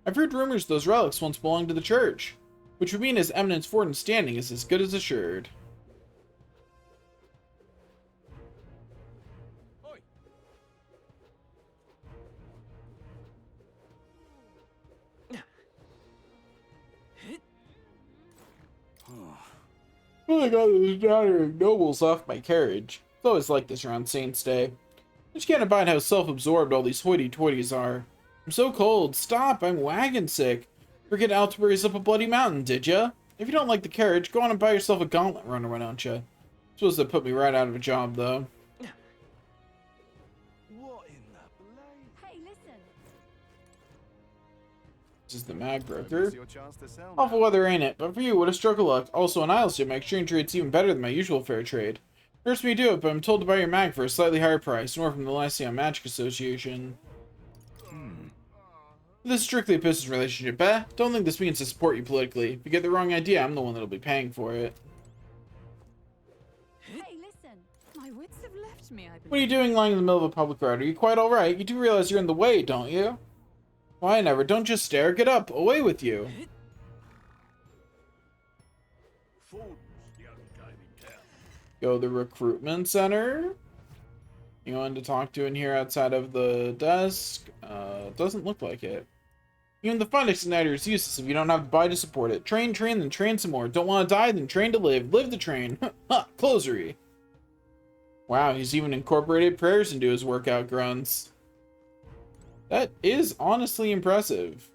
I've heard rumors those relics once belonged to the church, which would mean His Eminence Fortin's standing is as good as assured. I got this downering nobles off my carriage. It's always like this around Saints' Day. I just can't abide how self-absorbed all these hoity-toities are. I'm so cold. Stop, I'm wagon sick. Forget Altabury's up a bloody mountain, did ya? If you don't like the carriage, go on and buy yourself a gauntlet runner, why don't ya? Suppose that put me right out of a job, though. What in the blade? Hey, listen. This is the mag broker. Your chance to sell Awful weather, ain't it? But for you, what a stroke of luck. Also, in Isleston, my exchange rate's even better than my usual fair trade. Hurts me to do it, but I'm told to buy your mag for a slightly higher price, nor from the Lyceum Magic Association. This is strictly a business relationship, eh? Don't think this means to support you politically. If you get the wrong idea, I'm the one that'll be paying for it. Hey, listen. My wits have left me, I believe. What are you doing lying in the middle of a public road? Are you quite alright? You do realize you're in the way, don't you? Why never? Don't just stare. Get up. Away with you. Go to the recruitment center. Anyone to talk to in here outside of the desk? Doesn't look like it. Even the Phonics Igniter is useless if you don't have the buy to support it. Train, then train some more. Don't want to die, then train to live. Live to train. Ha! Closery. Wow, he's even incorporated prayers into his workout grunts. That is honestly impressive.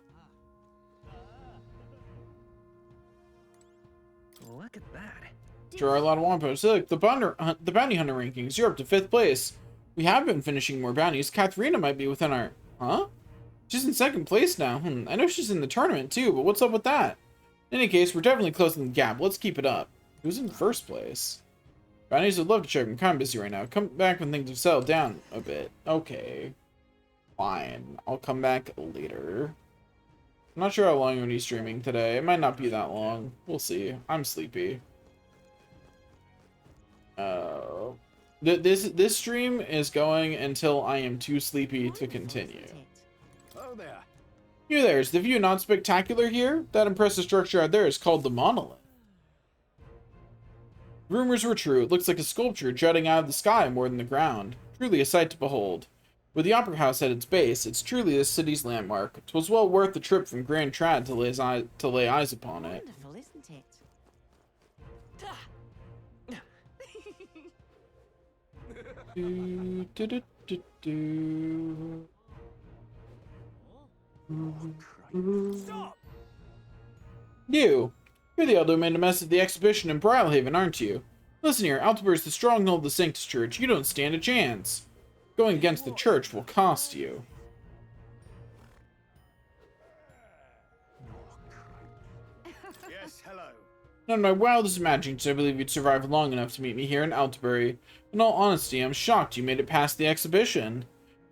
Look at that. Sure are a lot of wampos. Look, the bounty hunter rankings. You're up to 5th place. We have been finishing more bounties. Katharina might be within our... Huh? She's in 2nd place now. I know she's in the tournament too, but what's up with that? In any case, we're definitely closing the gap. Let's keep it up. Who's in 1st place? Bounties would love to check. I'm kind of busy right now. Come back when things have settled down a bit. Okay. Fine. I'll come back later. I'm not sure how long I'm going to be streaming today. It might not be that long. We'll see. I'm sleepy. This stream is going until I am too sleepy to continue. Oh there. You there, is the view not spectacular here? That impressive structure out there is called the Monolith. Rumors were true. It looks like a sculpture jutting out of the sky more than the ground. Truly a sight to behold. With the Opera House at its base, it's truly this city's landmark. 'Twas well worth the trip from Grand Trad to lay eyes upon it. Wonderful, isn't it? Stop! You're the elder who made a mess of the exhibition in Brylehaven, aren't you? Listen here, Altabur's the stronghold of the Sanctus Church. You don't stand a chance. Going against the church will cost you. Yes, hello. Not in my wildest imaginings I believe you'd survive long enough to meet me here in Altabury. In all honesty, I'm shocked you made it past the exhibition.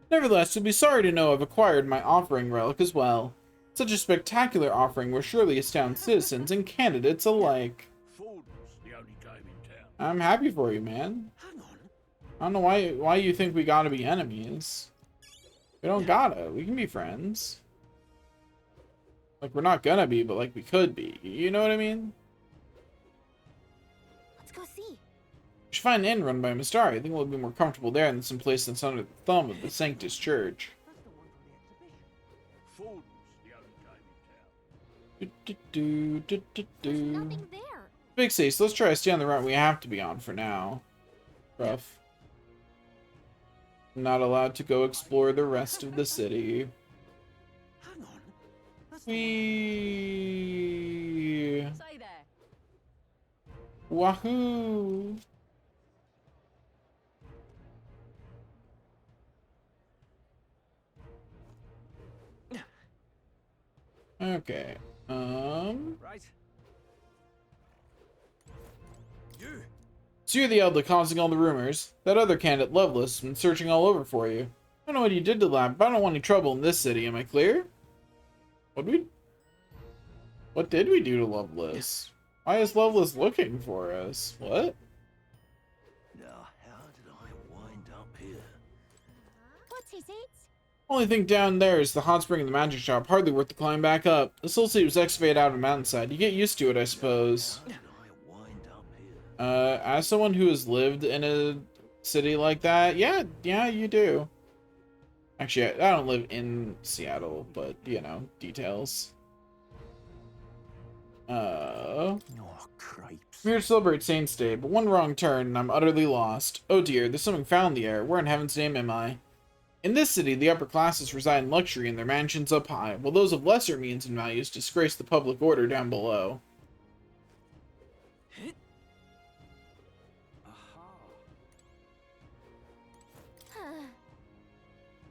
Nevertheless, you'll be sorry to know I've acquired my offering relic as well. Such a spectacular offering will surely astound citizens and candidates alike. Ford's the only I'm happy for you, man. Hang on. I don't know why you think we gotta be enemies. We don't gotta. We can be friends. Like, we're not gonna be, but like we could be. You know what I mean? Let's go see. We should find an inn run by Mystari. I think we'll be more comfortable there than some place that's under the thumb of the Sanctus Church. Fulton's the only game in town. There's nothing there. Big city, so let's try to stay on the route we have to be on for now. Rough. Not allowed to go explore the rest of the city. Hang on. Whee! Say there. Wahoo! Okay. Right. You. So you're the elder causing all the rumors. That other candidate, Lovelace, has been searching all over for you. I don't know what you did to Lab, but I don't want any trouble in this city. Am I clear? What did we do to Lovelace? Why is Lovelace looking for us? What? Now, how did I wind up here? What is it? Only thing down there is the hot spring and the magic shop. Hardly worth the climb back up. This whole city was excavated out of a mountainside. You get used to it, I suppose. How did I wind up here? As someone who has lived in a city like that, yeah, you do. Actually, I don't live in Seattle, but, you know, details. Oh, cripes. I'm here to celebrate Saints' Day, but one wrong turn and I'm utterly lost. Oh dear, there's something foul in the air. Where in heaven's name am I? In this city, the upper classes reside in luxury in their mansions up high, while those of lesser means and values disgrace the public order down below.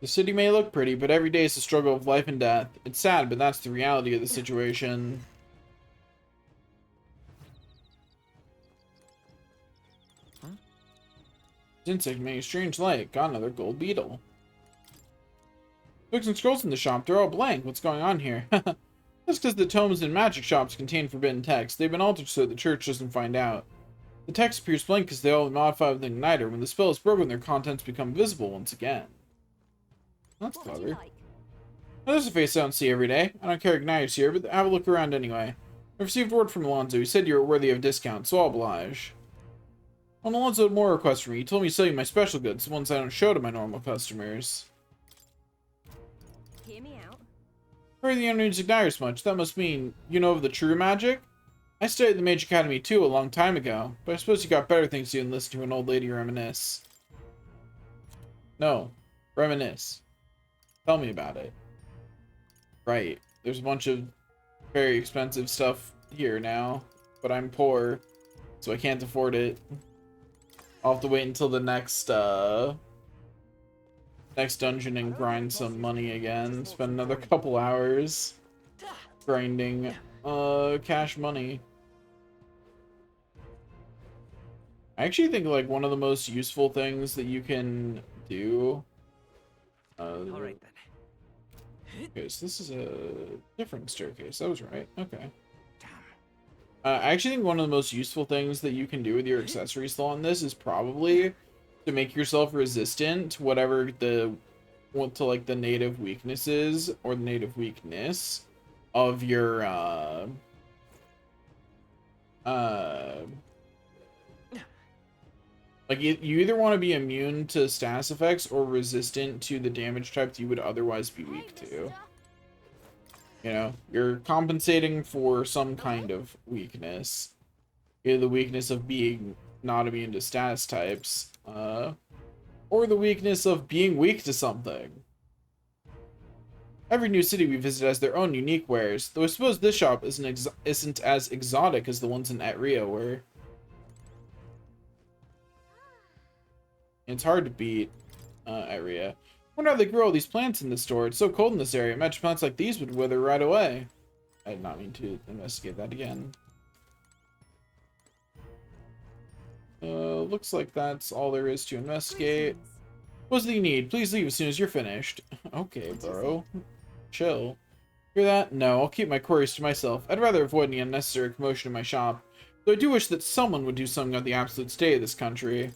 The city may look pretty, but every day is a struggle of life and death. It's sad, but that's the reality of the situation. Insect made a strange light. Got another gold beetle. Books and scrolls in the shop, they're all blank. What's going on here? That's because the tomes and magic shops contain forbidden texts. They've been altered so the church doesn't find out. The text appears blank because they all modify with the igniter. When the spell is broken, their contents become visible once again. That's clever. Now, there's a face I don't see every day. I don't carry igniters here, but have a look around anyway. I received word from Alonzo. He said you were worthy of discount, so I'll oblige. Well, Alonzo had more requests from me. He told me to sell you my special goods, the ones I don't show to my normal customers. Hear me out. Heard the unknown's igniters much. That must mean you know of the true magic? I studied at the Mage Academy too a long time ago, but I suppose you got better things to do than listen to an old lady reminisce. No. Reminisce. Tell me about it. Right. There's a bunch of very expensive stuff here now, but I'm poor, so I can't afford it. I'll have to wait until the next next dungeon and grind some money again. Spend another couple hours grinding cash money. I actually think like one of the most useful things that you can do. Alright then. Okay, so this is a different staircase. That was right. Okay. I actually think one of the most useful things that you can do with your accessory slot on this is probably to make yourself resistant to whatever the the native weaknesses or the native weakness of your like you either want to be immune to status effects or resistant to the damage type that you would otherwise be weak to. You know, you're compensating for some kind of weakness. Either the weakness of being not immune to status types, or the weakness of being weak to something. Every new city we visit has their own unique wares, though I suppose this shop isn't as exotic as the ones in Etria were. It's hard to beat Etria. Wonder how they grow all these plants in this store. It's so cold in this area. Imagine plants like these would wither right away. I did not mean to investigate that again. Looks like that's all there is to investigate. What's that you need? Please leave as soon as you're finished. Okay, bro. Chill. Hear that? No, I'll keep my queries to myself. I'd rather avoid any unnecessary commotion in my shop. Though I do wish that someone would do something about the absolute state of this country.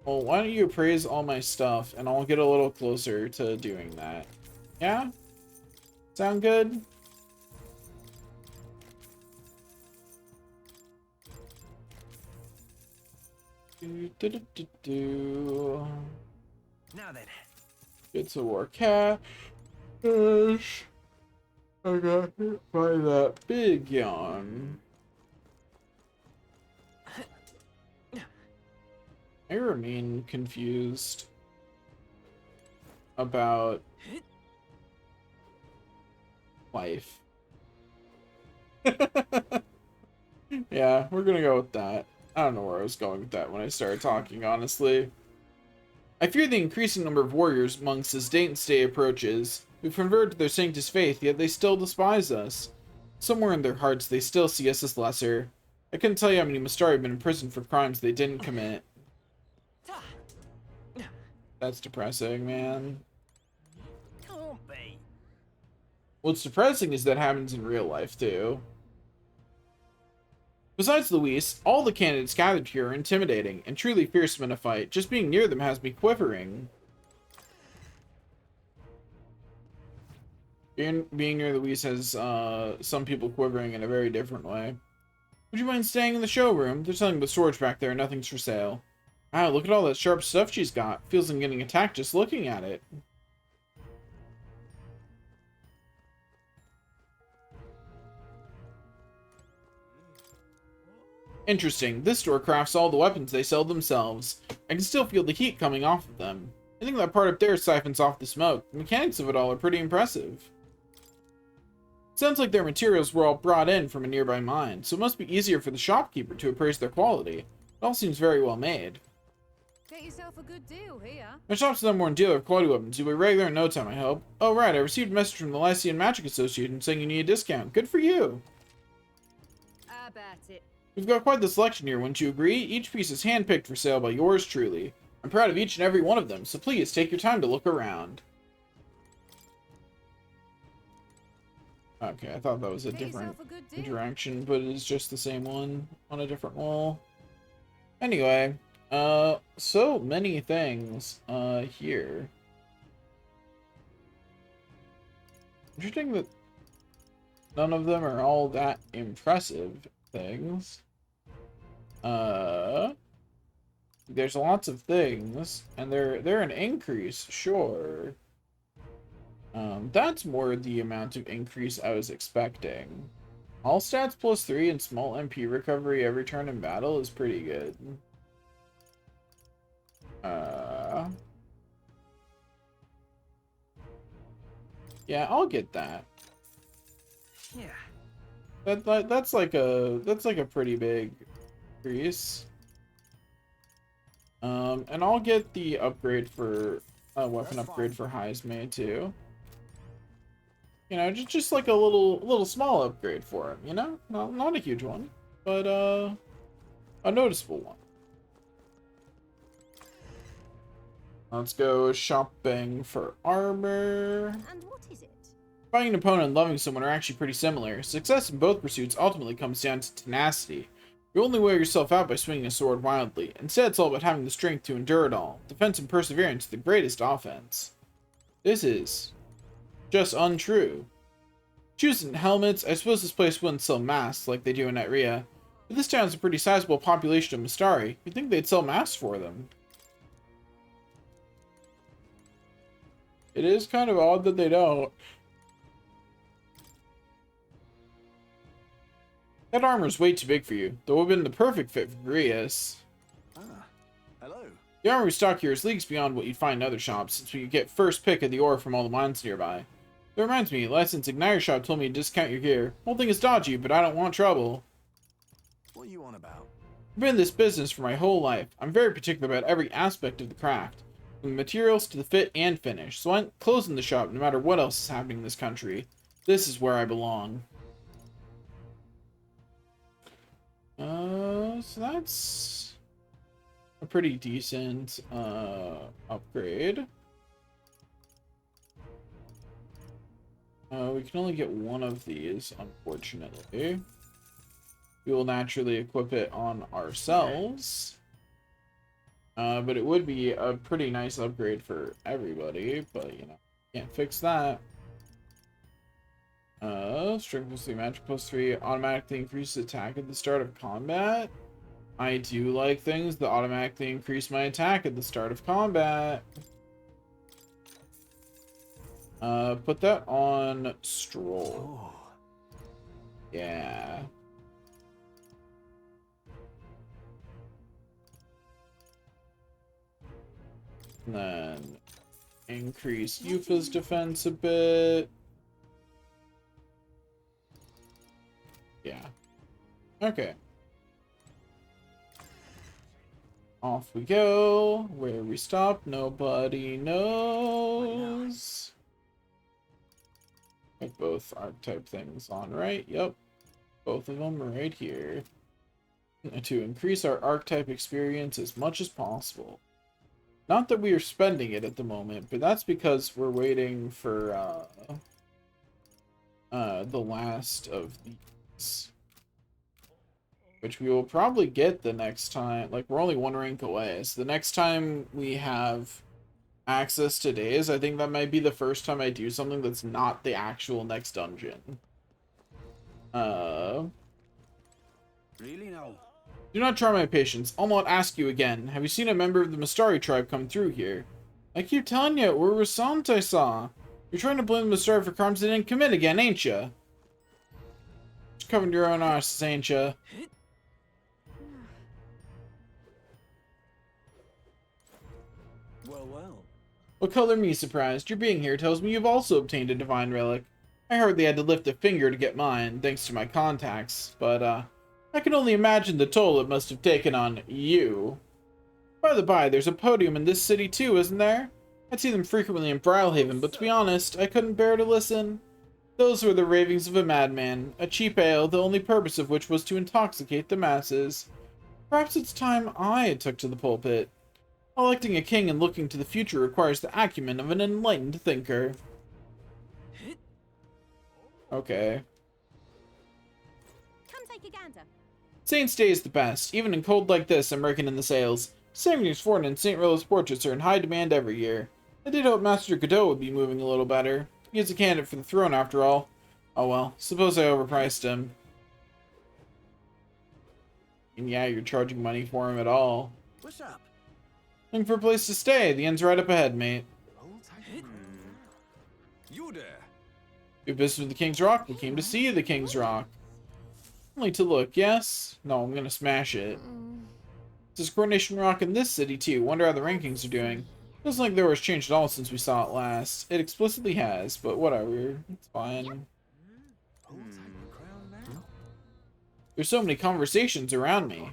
Well, why don't you appraise all my stuff, and I'll get a little closer to doing that. Yeah? Sound good? Now then. Get to war cash. I got hit by that big yawn. I remain confused about life. Yeah, we're gonna go with that. I don't know where I was going with that when I started talking, honestly. I fear the increasing number of warriors amongst as Dayton's Day approaches, who've converted to their Sanctus faith, yet they still despise us. Somewhere in their hearts, they still see us as lesser. I couldn't tell you how many Mystari have been imprisoned for crimes they didn't commit. That's depressing, man. Can't be. What's depressing is that happens in real life, too. Besides Luis, all the candidates gathered here are intimidating and truly fearsome in a fight. Just being near them has me quivering. Being near Luis has some people quivering in a very different way. Would you mind staying in the showroom? There's nothing but storage back there, nothing's for sale. Wow, look at all that sharp stuff she's got. Feels like I'm getting attacked just looking at it. Interesting. This store crafts all the weapons they sell themselves. I can still feel the heat coming off of them. I think that part up there siphons off the smoke. The mechanics of it all are pretty impressive. Sounds like their materials were all brought in from a nearby mine, so it must be easier for the shopkeeper to appraise their quality. It all seems very well made. Get yourself a good deal here. My shop's the number one dealer of quality weapons. You'll be regular in no time, I hope. Oh, right, I received a message from the Lycian Magic Association saying you need a discount. Good for you. How about it? We've got quite the selection here, wouldn't you agree? Each piece is handpicked for sale by yours truly. I'm proud of each and every one of them, so please take your time to look around. Okay, I thought that was a different interaction, but it is just the same one on a different wall. Anyway, so many things, here. Interesting that none of them are all that impressive things. There's lots of things, and they're an increase, sure. That's more the amount of increase I was expecting. All stats +3 and small MP recovery every turn in battle is pretty good. Yeah, I'll get that. Yeah. That's like a pretty big increase. And I'll get the upgrade for weapon upgrade for Heismay too. You know, just like a little small upgrade for him, you know? Not a huge one, but a noticeable one. Let's go shopping for armor. And what is it? Fighting an opponent and loving someone are actually pretty similar. Success in both pursuits ultimately comes down to tenacity. You only wear yourself out by swinging a sword wildly. Instead, it's all about having the strength to endure it all. Defense and perseverance are the greatest offense. This is just untrue. Choosing helmets, I suppose this place wouldn't sell masks like they do in Netria. But this town has a pretty sizable population of Mystari. You'd think they'd sell masks for them. It is kind of odd that they don't. That armor's way too big for you, though it would have been the perfect fit for Grius. Ah, hello. The armor we stock here is leagues beyond what you'd find in other shops, since we could get first pick of the ore from all the mines nearby. That reminds me, Licensed Igniter Shop told me to discount your gear. Whole thing is dodgy, but I don't want trouble. What are you on about? I've been in this business for my whole life. I'm very particular about every aspect of the craft, from the materials to the fit and finish, so I'm closing the shop no matter what else is happening in this country. This is where I belong. So that's a pretty decent upgrade. We can only get one of these, unfortunately. we will naturally equip it on ourselves. But it would be a pretty nice upgrade for everybody, but you know, can't fix that. Strength +3, magic +3, automatically increases attack at the start of combat. I do like things that automatically increase my attack at the start of combat. Put that on Stroll. Yeah. And then increase Yufa's defense a bit. Yeah. Okay. Off we go. Where we stop, nobody knows. Get both archetype things on, right? Yep. Both of them right here. To increase our archetype experience as much as possible. Not that we are spending it at the moment, but that's because we're waiting for the last of these. Which we will probably get the next time. Like, we're only one rank away. So the next time we have access to days, I think that might be the first time I do something that's not the actual next dungeon. Really now? Do not try my patience. I'll not ask you again. Have you seen a member of the Mistari tribe come through here? I keep telling you, we're Rasant I saw. You're trying to blame the Mistari for crimes they didn't commit again, ain't ya? Just covering your own arse, ain't ya? Well. What color me surprised? Your being here tells me you've also obtained a divine relic. I hardly had to lift a finger to get mine, thanks to my contacts, but, I can only imagine the toll it must have taken on you. By the by, there's a podium in this city too, isn't there? I'd see them frequently in Brylehaven, but to be honest, I couldn't bear to listen. Those were the ravings of a madman, a cheap ale, the only purpose of which was to intoxicate the masses. Perhaps it's time I took to the pulpit. Electing a king and looking to the future requires the acumen of an enlightened thinker. Okay. Come take a gander. Saint's Day is the best. Even in cold like this, I'm raking in the sales. Samuel's Fort and St. Rilla's portraits are in high demand every year. I did hope Master Godot would be moving a little better. He is a candidate for the throne after all. Oh well, suppose I overpriced him. And yeah, you're charging money for him at all. What's up? Looking for a place to stay. The end's right up ahead, mate. You there? You visited the King's Rock? We came to see the King's Rock. Only to look, yes? No, I'm gonna smash it. There's Coronation Rock in this city too. Wonder how the rankings are doing. Doesn't like there was changed at all since we saw it last. It explicitly has, but whatever. It's fine. There's so many conversations around me.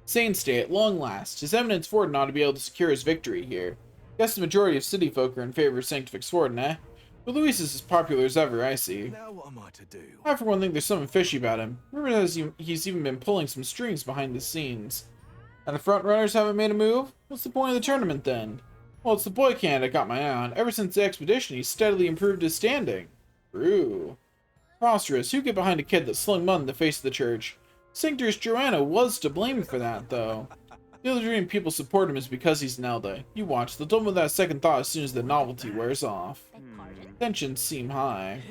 Saint's Day at long last. His Eminence Forden ought to be able to secure his victory here. Guess the majority of city folk are in favor of Sanctifex Forden, eh? But Luis is as popular as ever, I see. Now what am I to do? I for one think there's something fishy about him. Rumor says he's even been pulling some strings behind the scenes. And the front runners haven't made a move? What's the point of the tournament then? Well, it's the boy candidate I got my eye on. Ever since the expedition, he's steadily improved his standing. True. Preposterous. Who get behind a kid that slung mud in the face of the church? Cinctor's Joanna was to blame for that, though. The other reason people support him is because he's an Elda. You watch, they'll double that second thought as soon as the novelty wears off. Tensions seem high.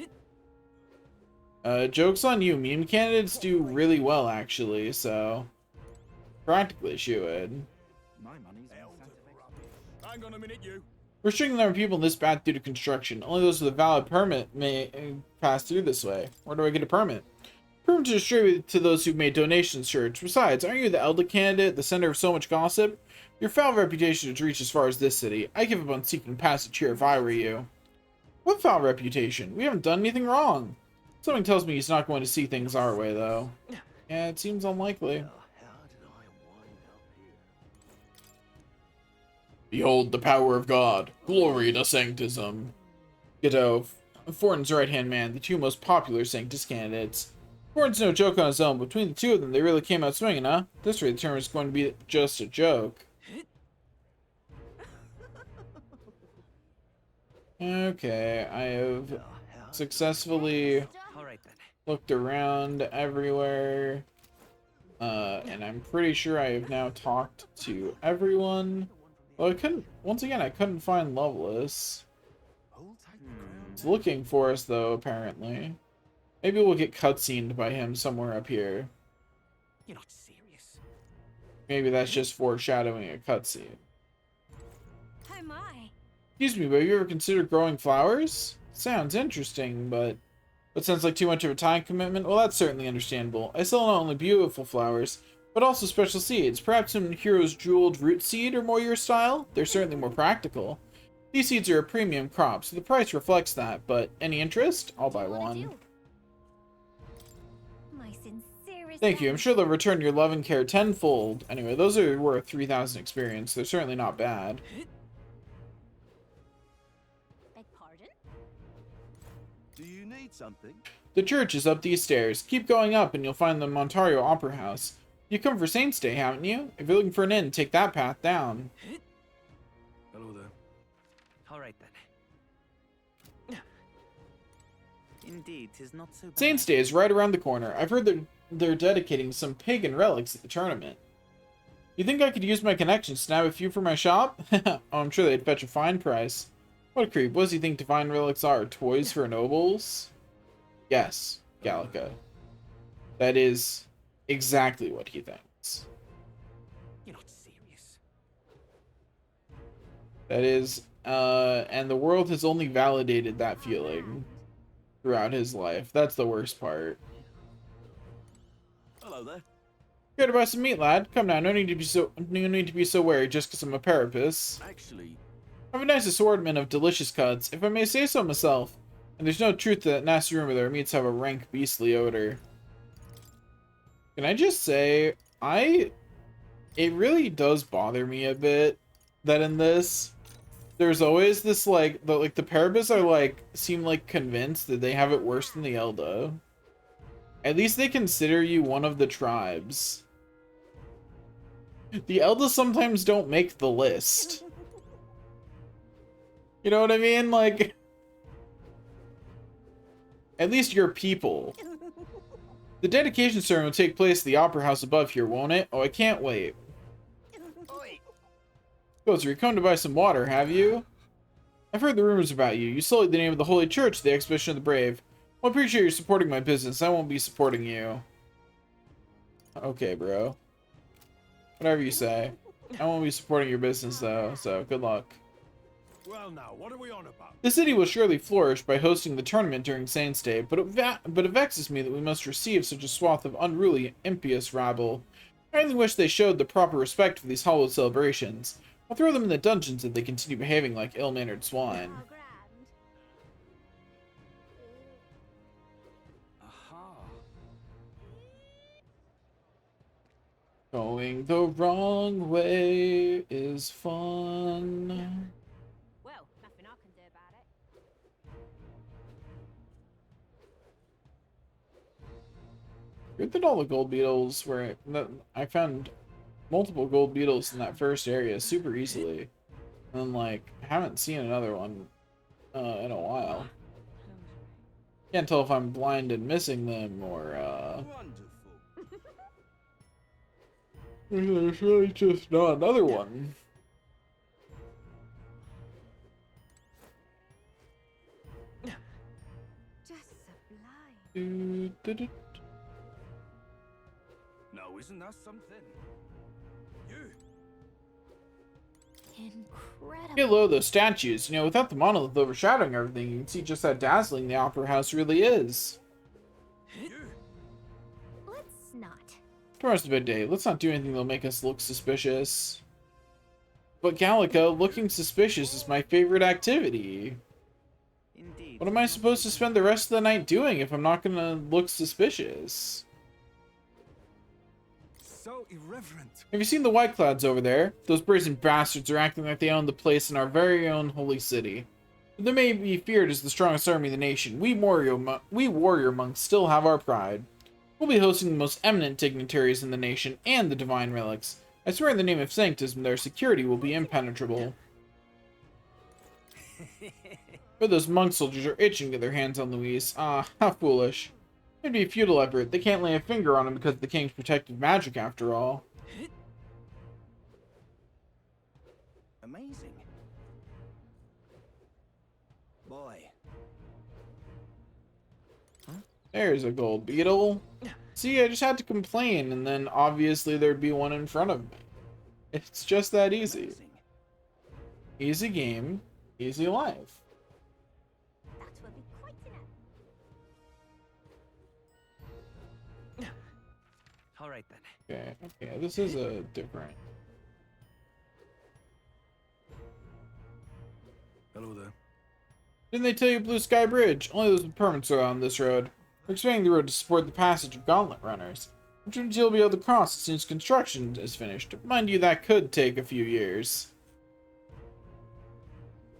Joke's on you. Meme candidates do really well, actually, so... practically should. Hang on a minute, you. Restricting the number of people in this path due to construction. Only those with a valid permit may pass through this way. Where do I get a permit? Permit to distribute to those who've made donations, church. Besides, aren't you the Elder candidate, the center of so much gossip? Your foul reputation has reached as far as this city. I'd give up on seeking passage here if I were you. What foul reputation? We haven't done anything wrong. Something tells me he's not going to see things our way, though. Yeah, it seems unlikely. Behold the power of God. Glory to Sanctism. Godot, Fortin's right-hand man, the two most popular Sanctus candidates. Fortin's no joke on his own. Between the two of them, they really came out swinging, huh? This rate, the term is going to be just a joke. Okay, I have successfully looked around everywhere. And I'm pretty sure I have now talked to everyone. Well, once again, I couldn't find Loveless. He's looking for us, though, apparently. Maybe we'll get cutscened by him somewhere up here. You're not serious. Maybe that's just foreshadowing a cutscene. Oh my. Excuse me, but have you ever considered growing flowers? Sounds interesting, but sounds like too much of a time commitment? Well, that's certainly understandable. I sell not only beautiful flowers, but also special seeds. Perhaps some Hero's Jeweled Root Seed or more your style? They're certainly more practical. These seeds are a premium crop, so the price reflects that, but any interest? I'll buy one. My sincerest Thank you. I'm sure they'll return your love and care tenfold. Anyway, those are worth 3,000 experience. They're certainly not bad. Beg pardon? Do you need something? The church is up these stairs. Keep going up and you'll find the Montario Opera House. You come for Saints Day, haven't you? If you're looking for an inn, take that path down. Hello there. All right then. Indeed, 'tis not so bad. Saints Day is right around the corner. I've heard they're dedicating some pagan relics at the tournament. You think I could use my connections to snap a few for my shop? Oh, I'm sure they'd fetch a fine price. What a creep. What does he think divine relics are? Toys for nobles? Yes, Gallica. That is exactly what he thinks. You're not serious. That is, and the world has only validated that feeling throughout his life. That's the worst part. Hello there. Here to buy some meat, lad. Come now, no need to be so wary just because I'm a parapus. Actually, I have a nice assortment of delicious cuts, if I may say so myself. And there's no truth to that nasty rumor that our meats have a rank, beastly odor. Can I just say, it really does bother me a bit that in this, there's always this, like, the parapus are, like, seem like convinced that they have it worse than the Elda. At least they consider you one of the tribes. The Elda sometimes don't make the list. You know what I mean? Like, at least you're people. The dedication ceremony will take place at the Opera House above here, won't it? Oh, I can't wait. Gozer, you come to buy some water, have you? I've heard the rumors about you. You sullied the name of the Holy Church at the Exhibition of the Brave. Well, I appreciate you supporting my business. I won't be supporting you. Okay, bro. Whatever you say. I won't be supporting your business, though, so good luck. Well now, what are we on about? The city will surely flourish by hosting the tournament during Saints Day, but it vexes me that we must receive such a swath of unruly, impious rabble. I only wish they showed the proper respect for these hallowed celebrations. I'll throw them in the dungeons if they continue behaving like ill-mannered swine. aha. Going the wrong way is fun. Well, nothing I can do about it. Weird that all the gold beetles were... I found multiple gold beetles in that first area super easily. And then, like, haven't seen another one in a while. Can't tell if I'm blind and missing them or, there's really just not another one. Just sublime. No, isn't that something? You. Incredible. Hello, those statues. You know, without the monolith overshadowing everything, you can see just how dazzling the Opera House really is. Let's not. Tomorrow's the big day. Let's not do anything that'll make us look suspicious. But Gallica, looking suspicious is my favorite activity. Indeed. What am I supposed to spend the rest of the night doing if I'm not gonna look suspicious? So irreverent. Have you seen the White Clouds over there? Those brazen bastards are acting like they own the place in our very own holy city. They may be feared as the strongest army in the nation. We warrior monks still have our pride. We'll be hosting the most eminent dignitaries in the nation and the divine relics. I swear in the name of Sanctism their security will be impenetrable. But those monk soldiers are itching to get their hands on Louise. Ah, how foolish. It'd be a futile effort. They can't lay a finger on him because of the king's protective magic, after all. Amazing. Boy. There's a gold beetle. See, I just had to complain, and then obviously there'd be one in front of me. It's just that easy. Amazing. Easy game, easy life. That will be quite enough. All right then. Okay, this is a different. Hello there. Didn't they tell you Blue Sky Bridge? Only those with permits are on this road. We're expanding the road to support the passage of gauntlet runners, which means you'll be able to cross as soon as construction is finished. Mind you, that could take a few years.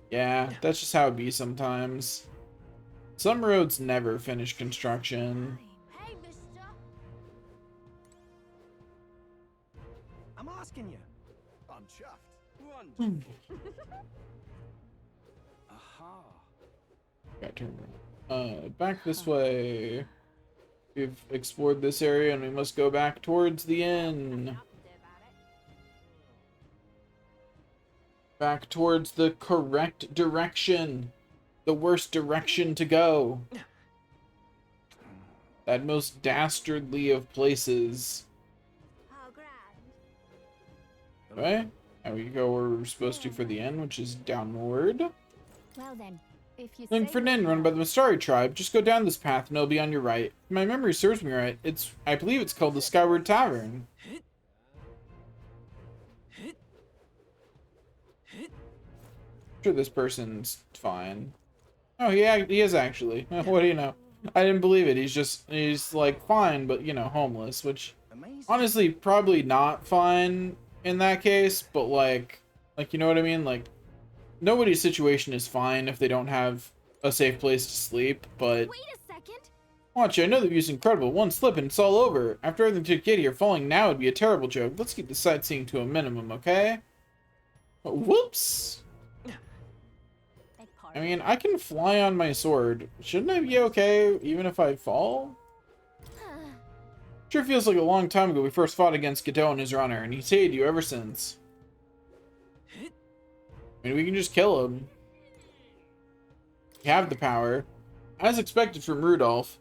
Yeah, that's just how it be sometimes. Some roads never finish construction. Hey, mister. I'm asking you. I'm chuffed. Wonderful. Aha. Got turned around. Back this way. We've explored this area and we must go back towards the inn. Back towards the correct direction. The worst direction to go. That most dastardly of places. How grand. Right? Now we go where we're supposed to for the inn, which is downward. Well then, if you Looking for an inn run by the Mastari tribe, just go down this path and it'll be on your right. If my memory serves me right, I believe it's called the Skyward Tavern. Sure, this person's fine. Oh, he is actually. What do you know? I didn't believe it. He's like fine, but you know, homeless, which honestly probably not fine in that case, but like you know what I mean? Like nobody's situation is fine if they don't have a safe place to sleep, but Wait a second. watch, I know the view's incredible. One slip and it's all over. After everything to get here, falling now would be a terrible joke. Let's keep the sightseeing to a minimum, okay? Whoops. I mean, I can fly on my sword. Shouldn't I be okay, even if I fall? Sure feels like a long time ago we first fought against Godot and his runner, and he's hated you ever since. I mean, we can just kill him. We have the power. As expected from Rudolph.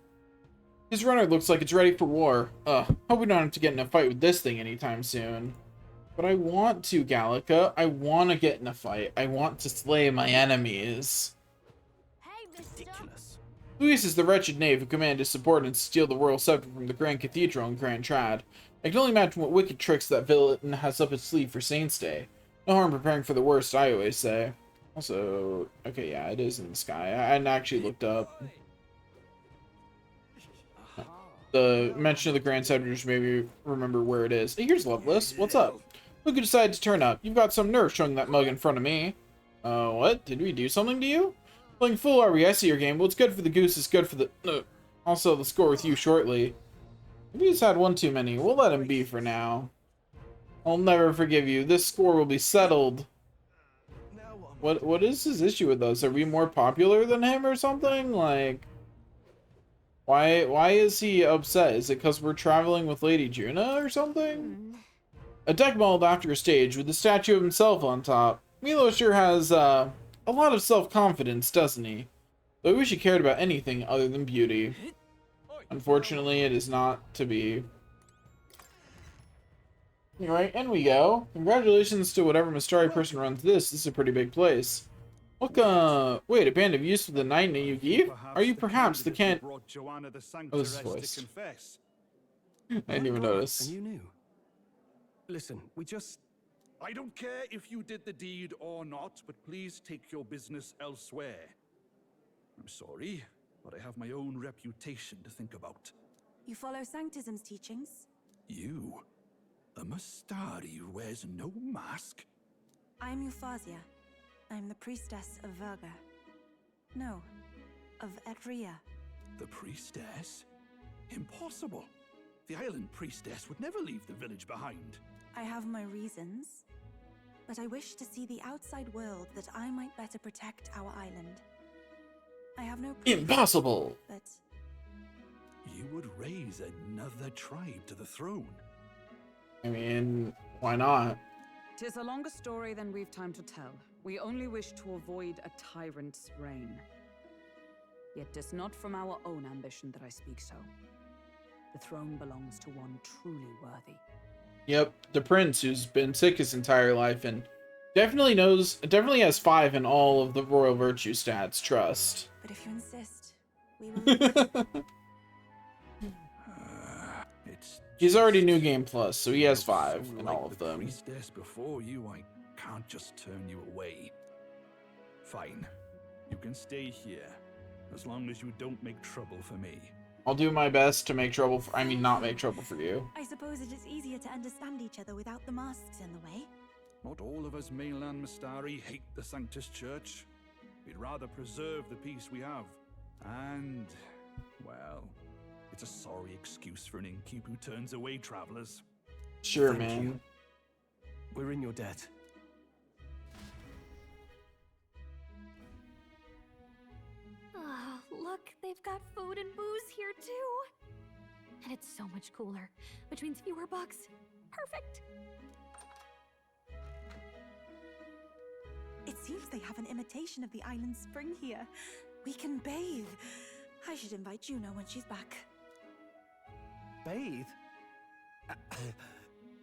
His runner looks like it's ready for war. Hope we don't have to get in a fight with this thing anytime soon. But I want to, Gallica. I want to get in a fight. I want to slay my enemies. Hey, mister. Ridiculous. Luis is the wretched knave who commanded his subordinates to steal the royal scepter from the Grand Cathedral in Grand Trad. I can only imagine what wicked tricks that villain has up his sleeve for Saints' Day. No harm preparing for the worst, I always say. Also, okay, yeah, it is in the sky. I hadn't actually looked up. The mention of the Grand Scepter just made me remember where it is. Hey, here's Loveless. What's up? Look who decided to turn up. You've got some nerve showing that mug in front of me. What? Did we do something to you? Playing full are we? I see your game. What's good for the goose is good for the... Also, the score with you shortly. Maybe he's had one too many. We'll let him be for now. I'll never forgive you. This score will be settled. What is his issue with us? Are we more popular than him or something? Like... Why is he upset? Is it because we're traveling with Lady Juna or something? A deck modeled after a stage with the statue of himself on top. Milo sure has a lot of self-confidence, doesn't he? Though I wish he cared about anything other than beauty. Unfortunately, it is not to be. Anyway, in we go. Congratulations to whatever Mastari person runs this. This is a pretty big place. Look, wait, a band of youths with a knight in you give? Are you perhaps the can't... Oh, this is voice. I didn't even notice. And you knew. Listen, we just... I don't care if you did the deed or not, but please take your business elsewhere. I'm sorry, but I have my own reputation to think about. You follow Sanctism's teachings? You? A Mastari who wears no mask? I'm Euphausia. I'm the priestess of Verga. No, of Etria. The priestess? Impossible. The island priestess would never leave the village behind. I have my reasons, but I wish to see the outside world that I might better protect our island. I have no proof, Impossible! but You would raise another tribe to the throne. I mean, why not? 'Tis a longer story than we've time to tell. We only wish to avoid a tyrant's reign. Yet 'tis not from our own ambition that I speak so. The throne belongs to one truly worthy. Yep, the prince who's been sick his entire life and definitely has 5 in all of the royal virtue stats. Trust. But if you insist, we will. He's already New Game Plus, so he has 5 in like all of the them. priestess before you, I can't just turn you away. Fine, you can stay here, as long as you don't make trouble for me. I'll do my best to make trouble for, not make trouble for you. I suppose it is easier to understand each other without the masks in the way. Not all of us mainland Mystari hate the Sanctus Church. We'd rather preserve the peace we have. And, well, it's a sorry excuse for an innkeep who turns away travelers. Sure, Thank man. you. We're in your debt. Oh, look, they've got food and booze here too. And it's so much cooler, which means fewer bugs. Perfect. It seems they have an imitation of the island spring here. We can bathe. I should invite Juno when she's back. Bathe?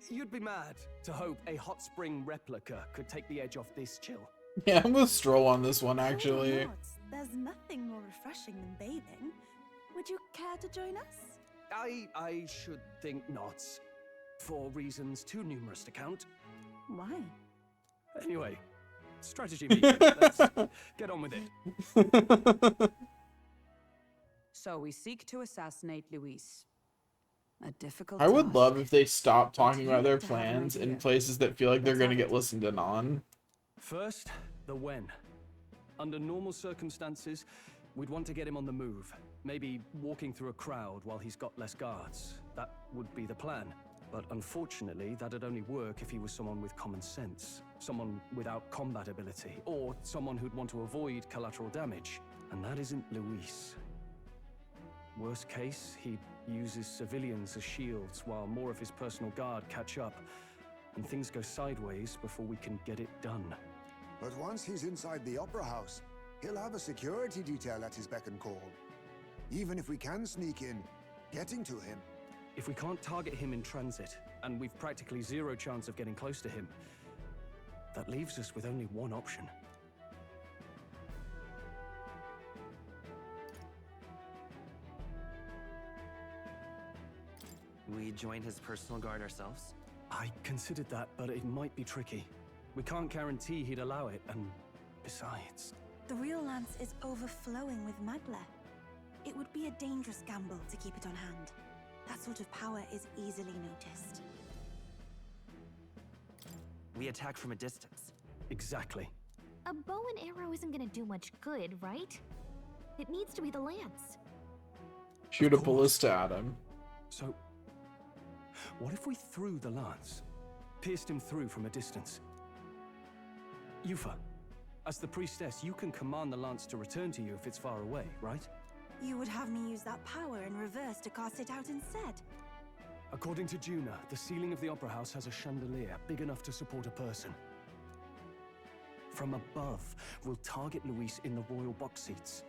You'd be mad to hope a hot spring replica could take the edge off this chill. Yeah, I'm gonna stroll on this one, actually. There's nothing more refreshing than bathing. Would you care to join us? I should think not. For reasons too numerous to count. Why? Anyway, strategy meeting. Let's get on with it. So we seek to assassinate Luis. A difficult I would task. love if they stopped talking about their to have an plans in idea. places that feel like they're Let's gonna have get it. listened in on. First, the when. Under normal circumstances, we'd want to get him on the move. Maybe walking through a crowd while he's got less guards. That would be the plan. But unfortunately, that'd only work if he was someone with common sense. Someone without combat ability. Or someone who'd want to avoid collateral damage. And that isn't Luis. Worst case, he uses civilians as shields while more of his personal guard catch up. And things go sideways before we can get it done. But once he's inside the Opera House, he'll have a security detail at his beck and call. Even if we can sneak in, getting to him. If we can't target him in transit, and we've practically zero chance of getting close to him, that leaves us with only one option. We join his personal guard ourselves? I considered that, but it might be tricky. We can't guarantee he'd allow it, and besides... The real lance is overflowing with Magla. It would be a dangerous gamble to keep it on hand. That sort of power is easily noticed. We attack from a distance. Exactly. A bow and arrow isn't gonna do much good, right? It needs to be the lance. Shoot a ballista at him. So, what if we threw the lance? Pierced him through from a distance? Yufa, as the priestess, you can command the lance to return to you if it's far away, right? You would have me use that power in reverse to cast it out instead. According to Juna, the ceiling of the Opera House has a chandelier big enough to support a person. From above, we'll target Luis in the royal box seats.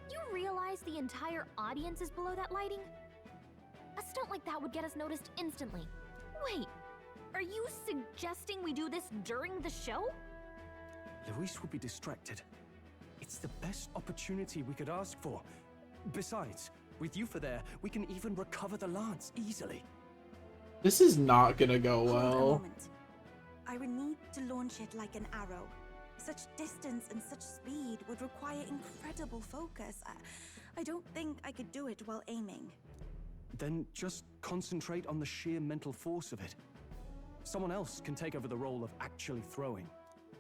You realize the entire audience is below that lighting? A stunt like that would get us noticed instantly. Wait, are you suggesting we do this during the show? Luis would be distracted. It's the best opportunity we could ask for. Besides, with Yufa there, we can even recover the lance easily. This is not gonna go Hold a well. moment. I would need to launch it like an arrow. Such distance and such speed would require incredible focus. I don't think I could do it while aiming. Then just concentrate on the sheer mental force of it. Someone else can take over the role of actually throwing.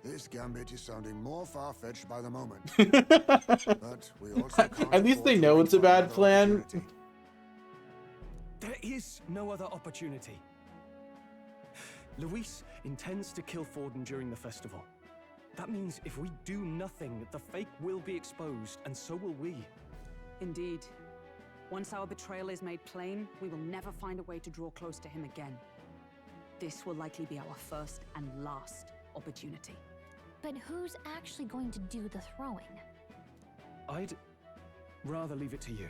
This gambit is sounding more far-fetched by the moment. But we also can't At least afford they to know wait it's a for bad another plan. opportunity. There is no other opportunity. Luis intends to kill Forden during the festival. That means if we do nothing, the fake will be exposed, and so will we. Indeed. Once our betrayal is made plain, we will never find a way to draw close to him again. This will likely be our first and last opportunity. But who's actually going to do the throwing? I'd rather leave it to you.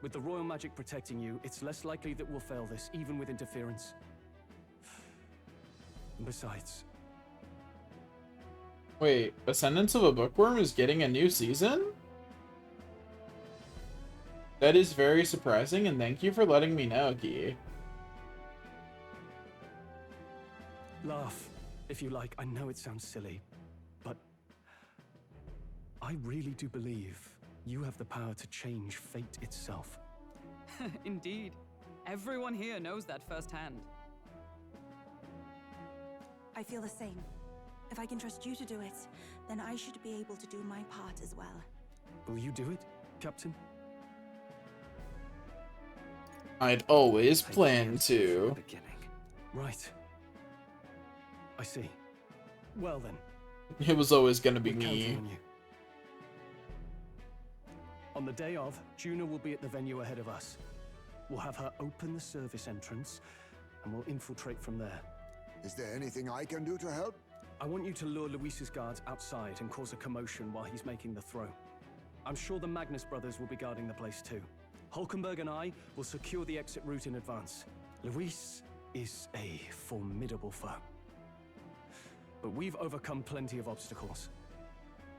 With the royal magic protecting you, it's less likely that we'll fail this, even with interference. And besides... Wait, Ascendance of a Bookworm is getting a new season? That is very surprising, and thank you for letting me know, Guy. Laugh, if you like. I know it sounds silly, but I really do believe you have the power to change fate itself. Indeed. Everyone here knows that firsthand. I feel the same. If I can trust you to do it, then I should be able to do my part as well. Will you do it, Captain? I'd always planned to. Right. I see. Well then. It was always gonna be we're counting me. on you. On the day of, Juna will be at the venue ahead of us. We'll have her open the service entrance, and we'll infiltrate from there. Is there anything I can do to help? I want you to lure Luis's guards outside and cause a commotion while he's making the throw. I'm sure the Magnus brothers will be guarding the place too. Hulkenberg and I will secure the exit route in advance. Luis is a formidable foe. But we've overcome plenty of obstacles.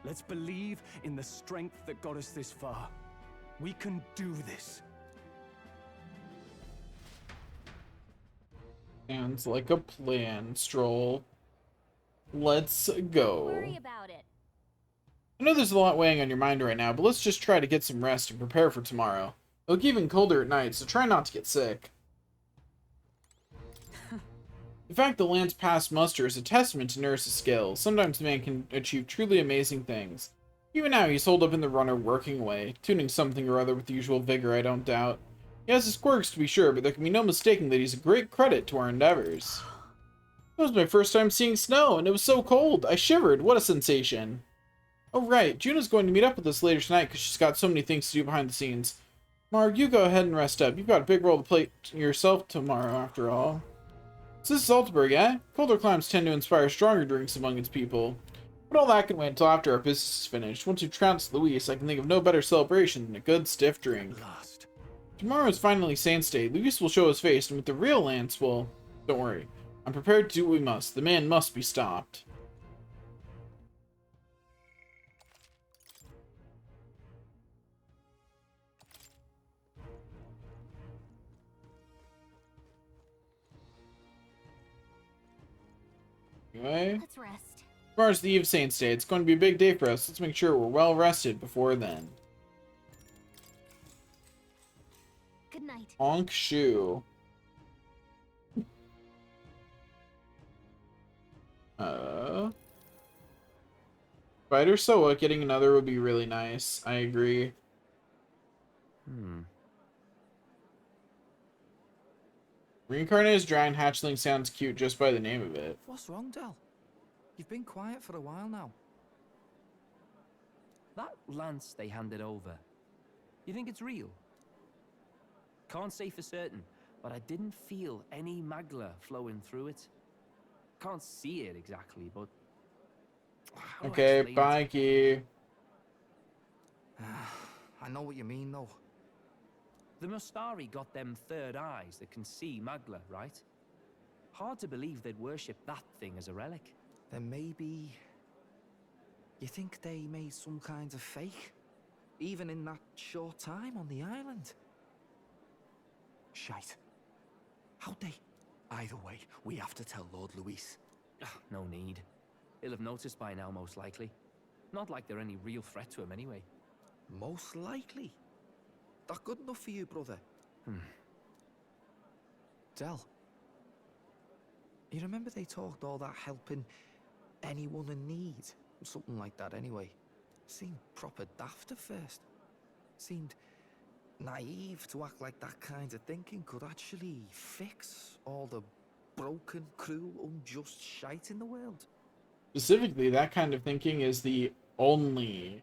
Let's believe in the strength that got us this far. We can do this. Sounds like a plan, Stroll. Let's go. Don't worry about it. I know there's a lot weighing on your mind right now, but let's just try to get some rest and prepare for tomorrow. It'll get even colder at night, so try not to get sick. The fact the land's past muster is a testament to Nurse's skill. Sometimes the man can achieve truly amazing things. Even now, he's holed up in the runner working away, tuning something or other with the usual vigor, I don't doubt. He has his quirks, to be sure, but there can be no mistaking that he's a great credit to our endeavors. It was my first time seeing snow, and it was so cold. I shivered. What a sensation. Oh, right. Juna's going to meet up with us later tonight because she's got so many things to do behind the scenes. Marg, you go ahead and rest up. You've got a big role to play yourself tomorrow, after all. So this is Altenburg, eh? Colder climes tend to inspire stronger drinks among its people. But all that can wait until after our business is finished. Once you've trounced Luis, I can think of no better celebration than a good stiff drink. Tomorrow is finally Saints' Day. Luis will show his face, and with the real Lance, well, don't worry. I'm prepared to do what we must. The man must be stopped. Anyway, Let's rest. tomorrow's the eve of Saints' Day. It's going to be a big day for us. Let's make sure we're well rested before then. Good night. Honk shoe. Spider Soa getting another would be really nice. I agree. Reincarnated Dragon Hatchling sounds cute just by the name of it. What's wrong, Del? You've been quiet for a while now. That lance they handed over, you think it's real? Can't say for certain, but I didn't feel any magla flowing through it. Can't see it exactly, but... how do I Okay, explain bye, it? Key. I know what you mean, though. The Mustari got them third eyes that can see magla, right? Hard to believe they'd worship that thing as a relic. Then maybe... you think they made some kind of fake? Even in that short time on the island? Shite. How'd they? Either way, we have to tell Lord Luis. No need. He'll have noticed by now, most likely. Not like they're any real threat to him anyway. Most likely? That good enough for you, brother? Del. You remember they talked all that helping anyone in need? Something like that anyway. Seemed proper daft at first. Seemed naive to act like that kind of thinking could actually fix all the broken, cruel, unjust shite in the world. Specifically, that kind of thinking is the only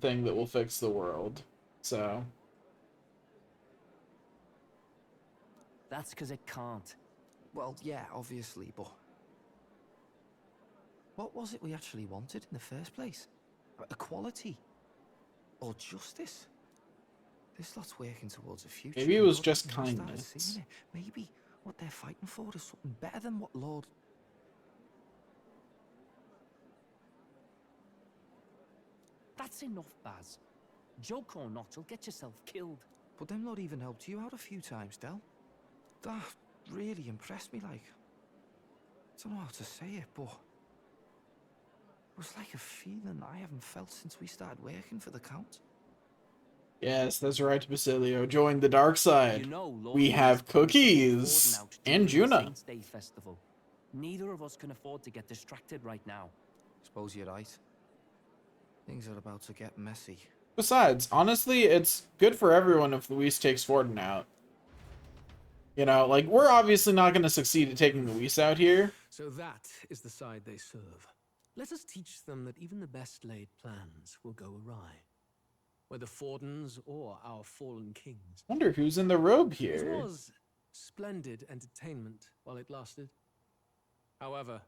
thing that will fix the world. So That's because it can't. Well, yeah, obviously, but what was it we actually wanted in the first place? Equality? Or justice? This lot's working towards a future. maybe it was Lord just Northern started kindness. seeing it. Maybe what they're fighting for is something better than what Lord... That's enough, Baz. Joke or not, you'll get yourself killed. But them lot even helped you out a few times, Del. That really impressed me, like. I don't know how to say it, but... It was like a feeling I haven't felt since we started working for the Count. Yes, that's right, Basilio. Join the dark side. You know, Lord We Louis have took cookies Gordon out and during the Juna. Saints' Day festival. Neither of us can afford to get distracted right now. Suppose you're right. Things are about to get messy. Besides, honestly, it's good for everyone if Luis takes Forden out. You know, like, we're obviously not going to succeed at taking Luis out here. So that is the side they serve. Let us teach them that even the best laid plans will go awry. Whether Forden's or our fallen kings. Wonder who's in the robe It here. was splendid entertainment while it lasted. However,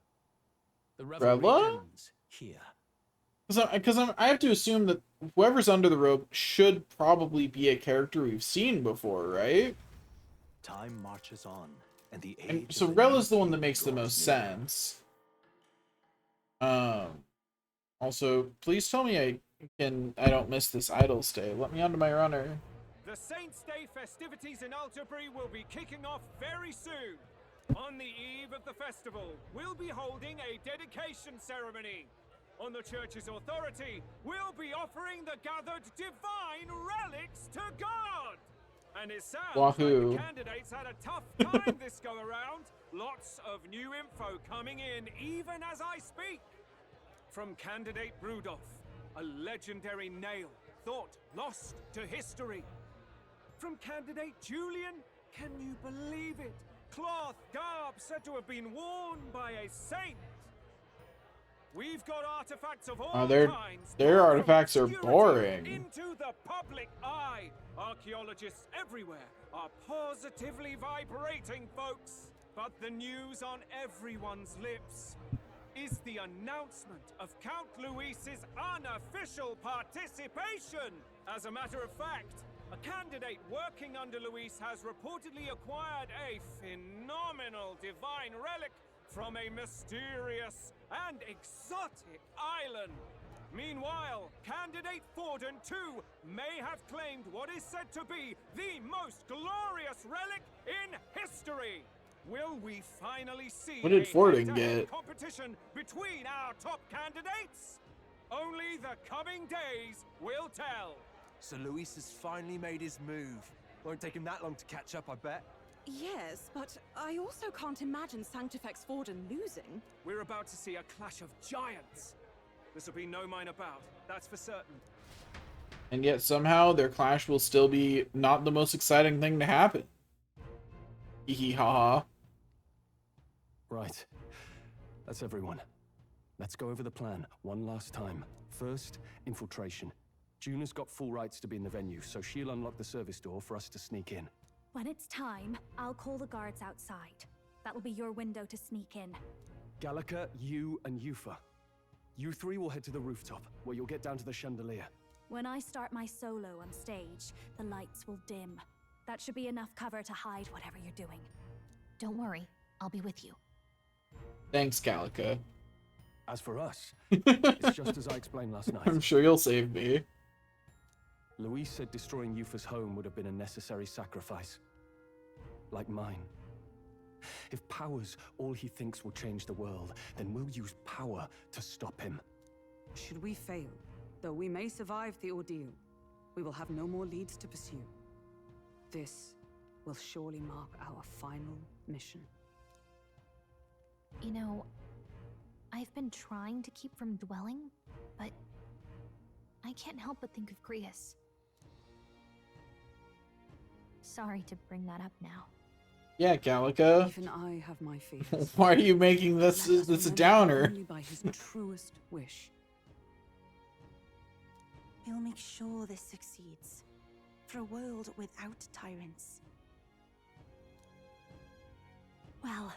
the revelry Rella? ends here. Because I have to assume that whoever's under the robe should probably be a character we've seen before, right? Time marches on, and the age And of so the Rella's the new one that king makes the draws most near. sense. Also, please tell me I don't miss this idle stay. Let me onto my runner. The Saints' Day festivities in Alterbury will be kicking off very soon. On the eve of the festival, we'll be holding a dedication ceremony. On the church's authority, we'll be offering the gathered divine relics to God. And it sounds Wahoo. like the candidates had a tough time this go around. Lots of new info coming in even as I speak. From candidate Rudolph, a legendary nail thought lost to history. From candidate Julian, can you believe it? Cloth garb said to have been worn by a saint. We've got artifacts of all Their kinds. artifacts are Purity boring. Into the public eye. Archaeologists everywhere are positively vibrating, folks. But the news on everyone's lips is the announcement of Count Luis's unofficial participation. As a matter of fact, a candidate working under Luis has reportedly acquired a phenomenal divine relic from a mysterious and exotic island. Meanwhile, candidate Forden too may have claimed what is said to be the most glorious relic in history. Will we finally see What did a Forden head-to-head get? competition between our top candidates? Only the coming days will tell. So Luis has finally made his move. Won't take him that long to catch up, I bet. Yes, but I also can't imagine Sanctifex Forden losing. We're about to see a clash of giants. This will be no minor bout, that's for certain. And yet somehow their clash will still be not the most exciting thing to happen. Hee hee ha ha. Right. That's everyone. Let's go over the plan one last time. First, infiltration. Juna's got full rights to be in the venue, so she'll unlock the service door for us to sneak in. When it's time, I'll call the guards outside. That'll be your window to sneak in. Gallica, you, and Yufa. You three will head to the rooftop, where you'll get down to the chandelier. When I start my solo on stage, the lights will dim. That should be enough cover to hide whatever you're doing. Don't worry, I'll be with you. Thanks, Calica. As for us, it's just as I explained last night. I'm sure you'll save me. Luis said destroying Yufa's home would have been a necessary sacrifice. Like mine. If power's all he thinks will change the world, then we'll use power to stop him. Should we fail, though we may survive the ordeal, we will have no more leads to pursue. This will surely mark our final mission. You know, I've been trying to keep from dwelling, but I can't help but think of Grius. Sorry to bring that up now. Yeah, Calica. Even I have my fears. Why are you making this a downer? Only by his truest wish. We'll make sure this succeeds. For a world without tyrants. Well...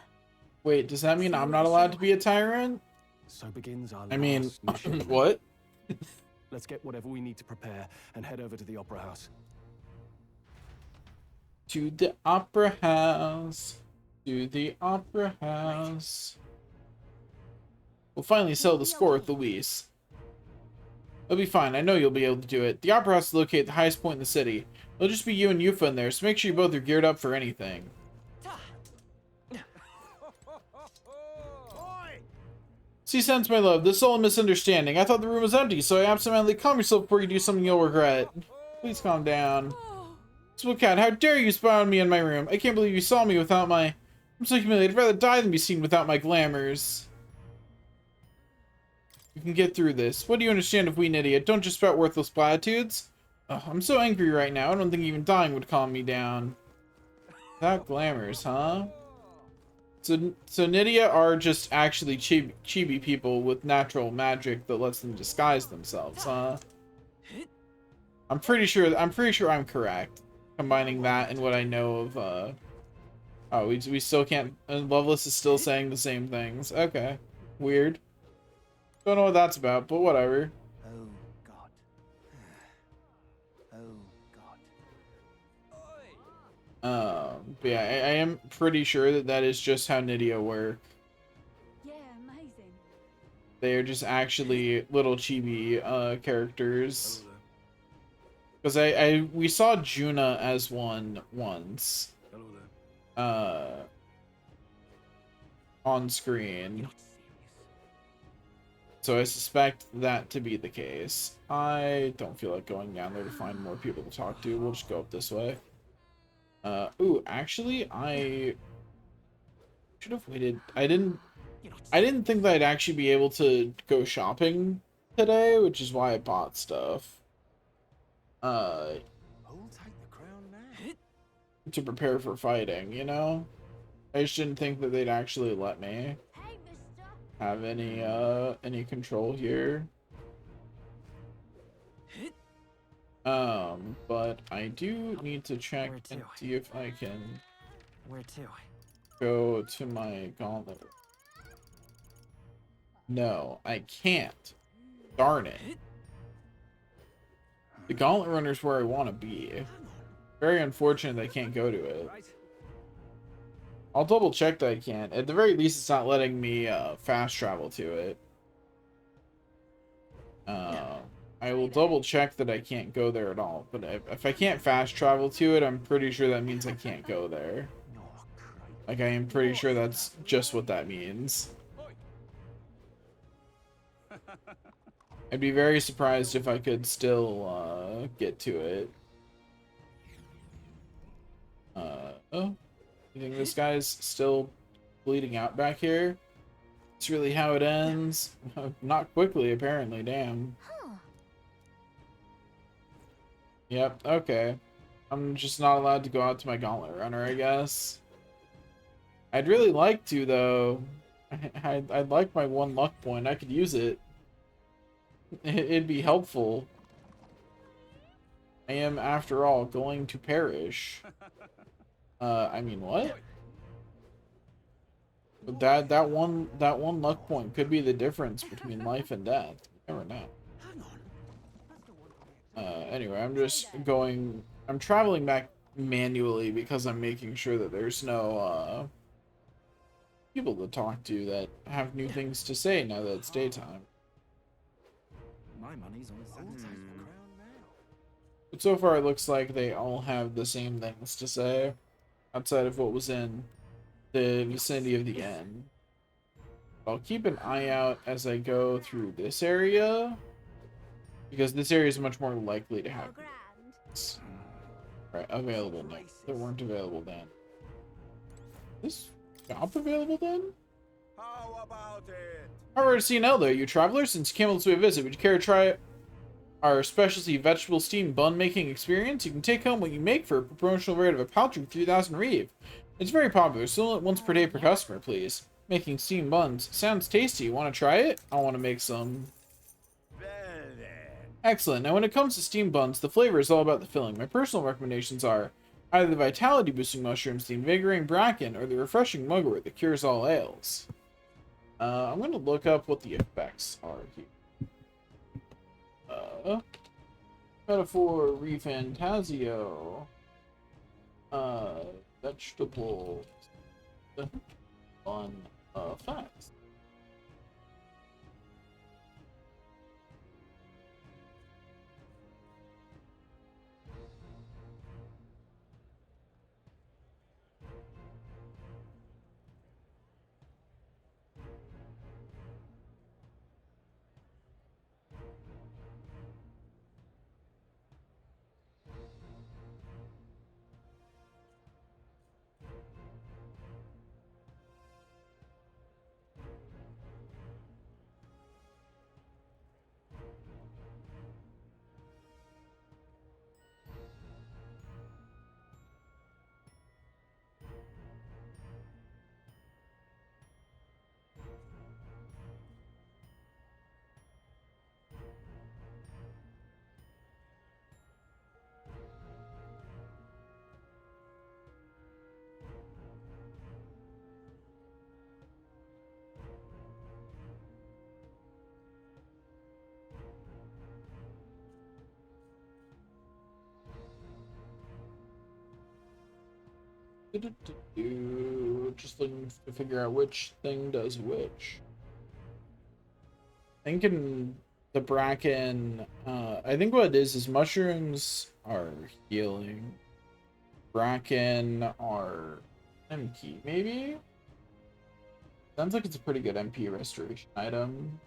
Wait, does that mean I'm not allowed to be a tyrant? So begins our I mean, last mission. what? Let's get whatever we need to prepare and head over to the Opera House. To the Opera House. To the Opera House. We'll finally settle the score with Luis. It'll be fine. I know you'll be able to do it. The Opera House is located at the highest point in the city. It'll just be you and Yufa in there, so make sure you both are geared up for anything. See, sense, my love. This is all a misunderstanding. I thought the room was empty, so I absentmindly calm yourself before you do something you'll regret. Please calm down. Swiftcat, how dare you spy on me in my room? I can't believe you saw me without my... I'm so humiliated. I'd rather die than be seen without my glamours. You can get through this. What do you understand of we, idiot? Don't just spout worthless platitudes. Oh, I'm so angry right now. I don't think even dying would calm me down. Without glamours, huh? So Nydia are just actually chibi people with natural magic that lets them disguise themselves, huh? I'm pretty sure I'm correct. Combining that and what I know of, oh, we still can't, and Loveless is still saying the same things. Okay. Weird. Don't know what that's about, but whatever. Oh, God. Oh, God. But yeah, I am pretty sure that that is just how Nydia work. Yeah, amazing. They are just actually little chibi characters. Because we saw Juna as one once. On screen. So I suspect that to be the case. I don't feel like going down there to find more people to talk to. We'll just go up this way. Ooh, actually, I should have waited. I didn't think that I'd actually be able to go shopping today, which is why I bought stuff. To prepare for fighting, you know? I just didn't think that they'd actually let me have any control here. But I do need to check and see if I can go to my gauntlet. No, I can't. Darn it. The gauntlet runner's where I want to be. Very unfortunate I can't go to it. I'll double check that I can. At the very least, it's not letting me fast travel to it. I will double check that I can't go there at all. But if I can't fast travel to it, I'm pretty sure that means I can't go there. Like, I am pretty sure that's just what that means. I'd be very surprised if I could still get to it. Oh, you think this guy's still bleeding out back here? It's really how it ends. Not quickly, apparently. Damn. Yep, okay. I'm just not allowed to go out to my gauntlet runner, I guess. I'd really like to, though. I'd like my 1 luck point. I could use it. It'd be helpful. I am, after all, going to perish. I mean, what? But that one luck point could be the difference between life and death. You never know. Anyway, I'm traveling back manually because I'm making sure that there's no, people to talk to that have new things to say now that it's daytime. My money's on the crown now. But so far it looks like they all have the same things to say, outside of what was in the vicinity of the inn. I'll keep an eye out as I go through this area, because this area is much more likely to have right, available now. They weren't available then. Is this shop available then? How about it? Alright, CNL, you travelers, since you came to a visit, would you care to try our specialty vegetable steamed bun making experience? You can take home what you make for a promotional rate of a paltry 3,000 reeve. It's very popular, so once per day per customer, please. Making steamed buns sounds tasty. Want to try it? I want to make some. Excellent. Now, when it comes to steam buns, the flavor is all about the filling. My personal recommendations are either the vitality-boosting mushrooms, the invigorating bracken, or the refreshing mugwort that cures all ails. I'm going to look up what the effects are here. Metaphor Refantasio. Vegetable bun effects. Just looking to figure out which thing does which. Thinking the bracken, I think what it is mushrooms are healing. Bracken are MP, maybe? Sounds like it's a pretty good MP restoration item.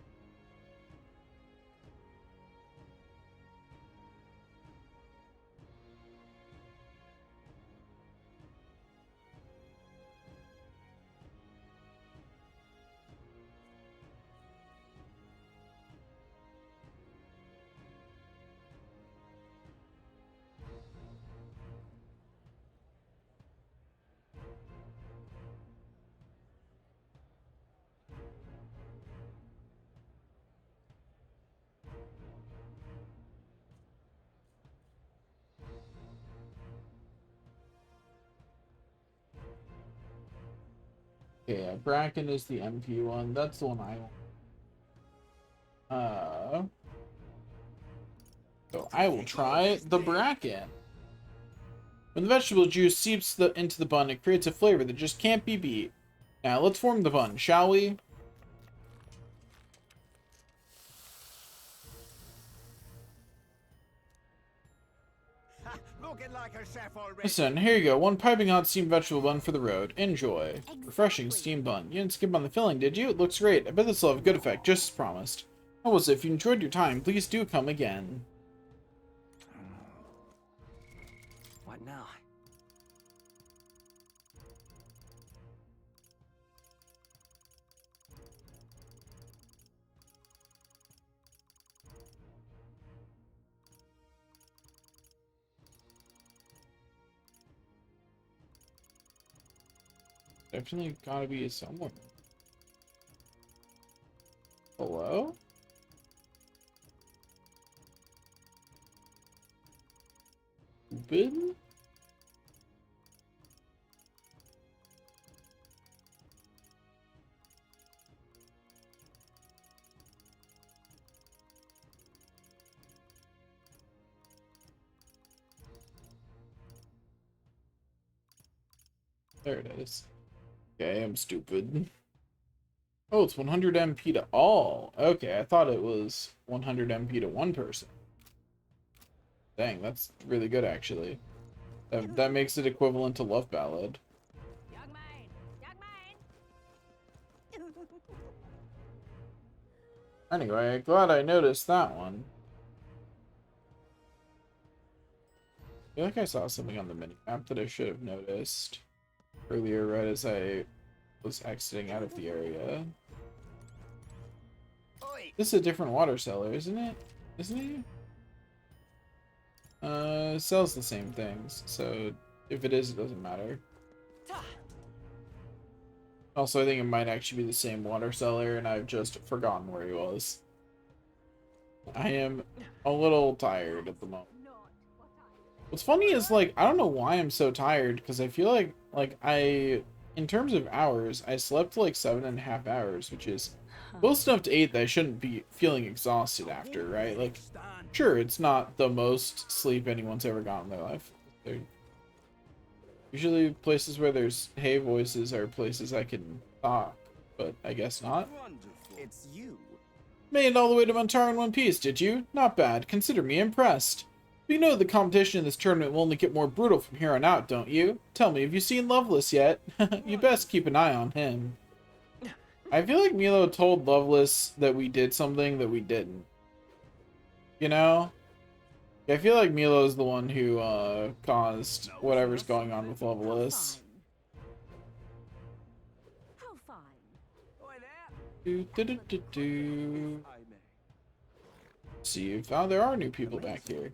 Okay, bracken is the MP one. That's the one I want. So I will try the bracken. When the vegetable juice seeps into the bun, it creates a flavor that just can't be beat. Now let's form the bun, shall we? Listen, here you go. One piping hot steamed vegetable bun for the road. Enjoy. Exactly. Refreshing steamed bun. You didn't skip on the filling, did you? It looks great. I bet this will have a good effect, just as promised. Oh, well, if you enjoyed your time, please do come again. What now? Definitely gotta be someone. Hello? Stupid? There it is. Okay, I'm stupid. Oh, it's 100 MP to all. Okay, I thought it was 100 MP to one person. Dang, that's really good, actually. That makes it equivalent to Love Ballad. Anyway, glad I noticed that one. I feel like I saw something on the minimap that I should have noticed earlier, right as I was exiting out of the area. This is a different water cellar, isn't it? Isn't it? Sells the same things, so if it is, it doesn't matter. Also, I think it might actually be the same water cellar, and I've just forgotten where he was. I am a little tired at the moment. What's funny is, like, I don't know why I'm so tired, because I feel like in terms of hours, I slept like 7.5 hours, which is close enough to 8 that I shouldn't be feeling exhausted after, right? Like, sure, it's not the most sleep anyone's ever gotten in their life. They're usually places where there's hay voices are places I can talk, but I guess not. It's you. Made it all the way to Montara in one piece, did you? Not bad. Consider me impressed. But you know the competition in this tournament will only get more brutal from here on out, don't you? Tell me, have you seen Lovelace yet? You best keep an eye on him. I feel like Milo told Lovelace that we did something that we didn't. You know? I feel like Milo's the one who caused whatever's going on with Lovelace. See, you found there are new people back here.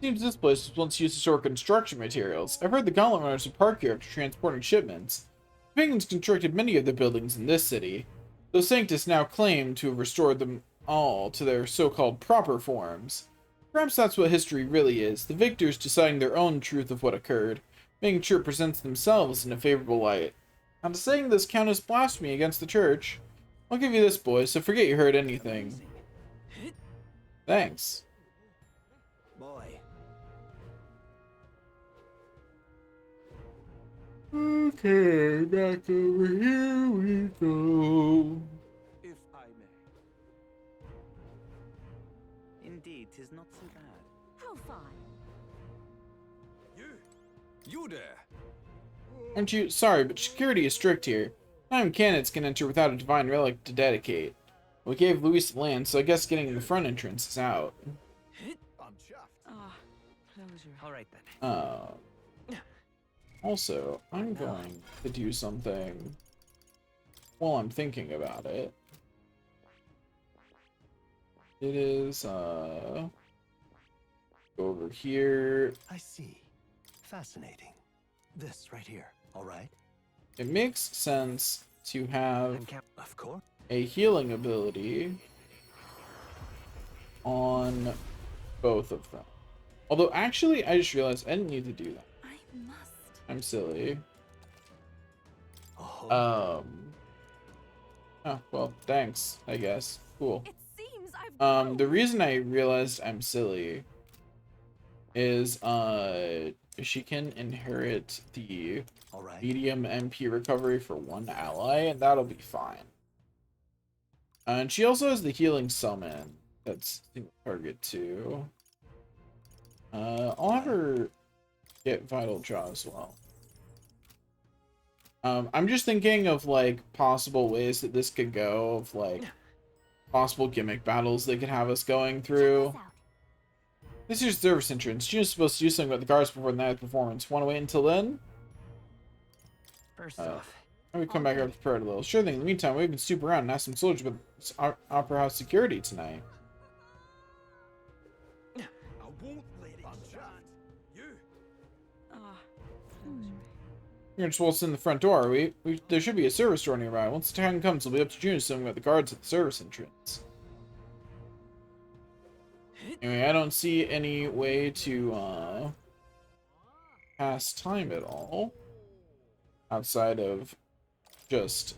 Seems this place was once used to store construction materials. I've heard the Gauntlet Runners would park here after transporting shipments. The Penguins constructed many of the buildings in this city, though Sanctus now claim to have restored them all to their so-called proper forms. Perhaps that's what history really is, the victors deciding their own truth of what occurred, making sure it presents themselves in a favorable light. Now, to saying this count as blasphemy against the church, I'll give you this, boy, so forget you heard anything. Thanks. Boy. Okay, back over here we go. If I may. Indeed, 'tis not so bad. How fine. You there? Aren't you? Sorry, but security is strict here. Non-candidates can enter without a divine relic to dedicate. We gave Luis the land, so I guess getting the front entrance is out. I'm chuffed. Ah, closure. All right then. Also, I'm going to do something while I'm thinking about it. It is, go over here. I see. Fascinating. This right here, all right? It makes sense to have Of course. a healing ability on both of them. Although, actually, I just realized I didn't need to do that. I must. I'm silly. Oh. Oh, well, thanks, I guess. Cool. It seems I've The reason I realized I'm silly is, she can inherit the All right. medium MP recovery for one ally, and that'll be fine. And she also has the healing summon that's target too. I'll have her get Vital Draw as well. I'm just thinking of, like, possible ways that this could go, of, like, possible gimmick battles they could have us going through. This is your service entrance. June's supposed to do something about the guards before the night of performance. Want to wait until then? First off, we come back up prepared a little. Sure thing. In the meantime, we can snoop around and ask some soldiers about Opera House security tonight. I won't let it stand. You. Ah, closure. We're gonna just waltz in the front door, are we? There should be a service door nearby. Once the time comes, it'll be up to June to something about the guards at the service entrance. Anyway, I don't see any way to pass time at all outside of just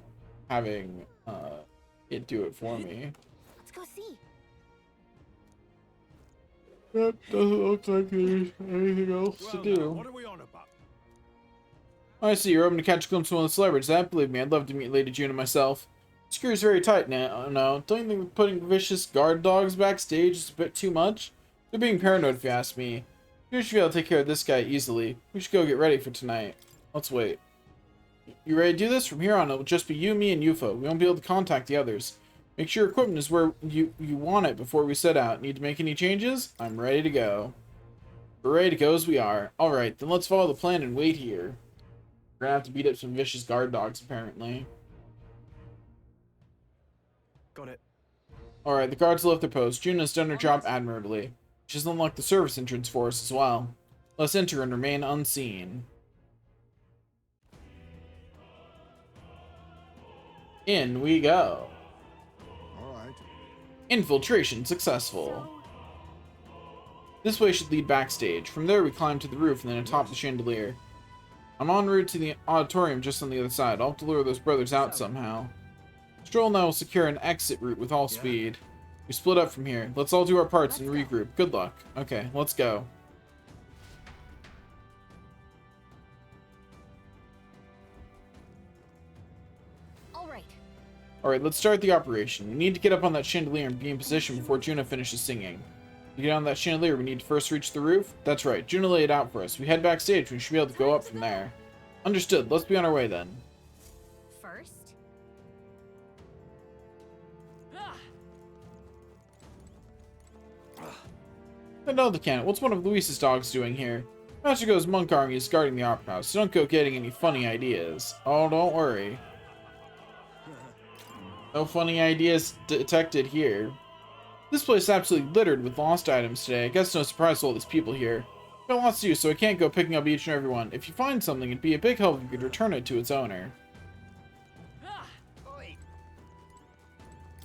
having it do it for me. Let's go see. That doesn't look like there's anything else to Well, do. now, what are we on about? I see, you're hoping to catch a glimpse of one of the celebrities. That, believe me, I'd love to meet Lady June and myself. Security's very tight now. No, don't you think putting vicious guard dogs backstage is a bit too much? They're being paranoid if you ask me. You should be able to take care of this guy easily. We should go get ready for tonight. Let's wait. You ready to do this? From here on, it'll just be you, me, and UFO. We won't be able to contact the others. Make sure your equipment is where you want it before we set out. Need to make any changes? I'm ready to go. We're ready to go as we are. Alright, then let's follow the plan and wait here. We're gonna have to beat up some vicious guard dogs, apparently. Got it. Alright, the guards left their post. June has done her job admirably. She's unlocked the service entrance for us as well. Let's enter and remain unseen. In we go. All right. Infiltration successful. This way should lead backstage. From there we climb to the roof and then atop the chandelier. I'm en route to the auditorium just on the other side. I'll have to lure those brothers out somehow. Stroll and I will secure an exit route with all speed. We split up from here. Let's all do our parts and regroup. Good luck. Okay, let's go. Alright, let's start the operation. We need to get up on that chandelier and be in position before Juna finishes singing. To get on that chandelier, we need to first reach the roof? That's right, Juna laid it out for us. We head backstage, we should be able to go up from there. Understood, let's be on our way then. First? Another can. What's one of Luis's dogs doing here? Magico's monk army is guarding the opera house, so don't go getting any funny ideas. Oh, don't worry. No funny ideas detected here. This place is absolutely littered with lost items today. I guess no surprise to all these people here. I've got lots to do, so I can't go picking up each and every one. If you find something, it'd be a big help if you could return it to its owner.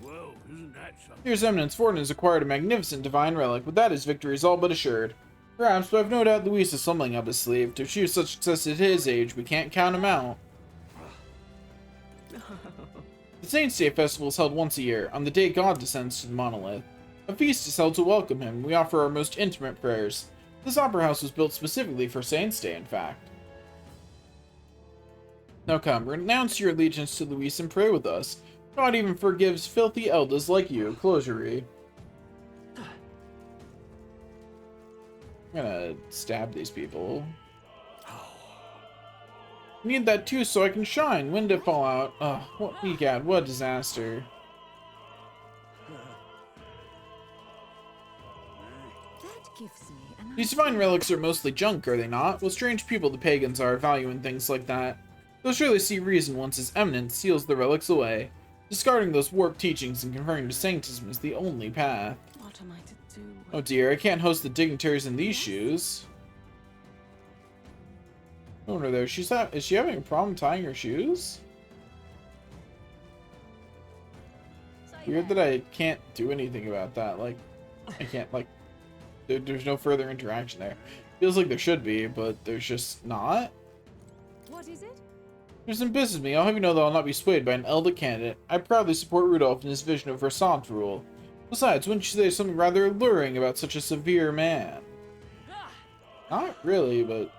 Whoa, isn't that something? Here's Eminence. Forden has acquired a magnificent divine relic. With that, his victory is all but assured. Perhaps, but I've no doubt Luis has something up his sleeve. To achieve such success at his age, we can't count him out. The Saints' Day Festival is held once a year, on the day God descends to the monolith. A feast is held to welcome him. We offer our most intimate prayers. This opera house was built specifically for Saints' Day, in fact. Now come, renounce your allegiance to Luis and pray with us. God even forgives filthy elders like you. Closery. I'm gonna stab these people. Need that too so I can shine. When did it fall out? Ugh, what egad, what a disaster. That gives me an These divine relics are mostly junk, are they not? Well, strange people the pagans are, valuing things like that. They'll surely see reason once his eminence seals the relics away. Discarding those warped teachings and converting to sanctism is the only path. What am I to do? Oh dear, I can't host the dignitaries in these shoes. Over there, is she having a problem tying her shoes? Weird that I can't do anything about that. Like, I can't, like, there's no further interaction there. Feels like there should be, but there's just not. What is it? There's some business with me. I'll have you know that I'll not be swayed by an elder candidate. I proudly support Rudolph in his vision of Versant rule. Besides, wouldn't you say there's something rather alluring about such a severe man? Not really, but...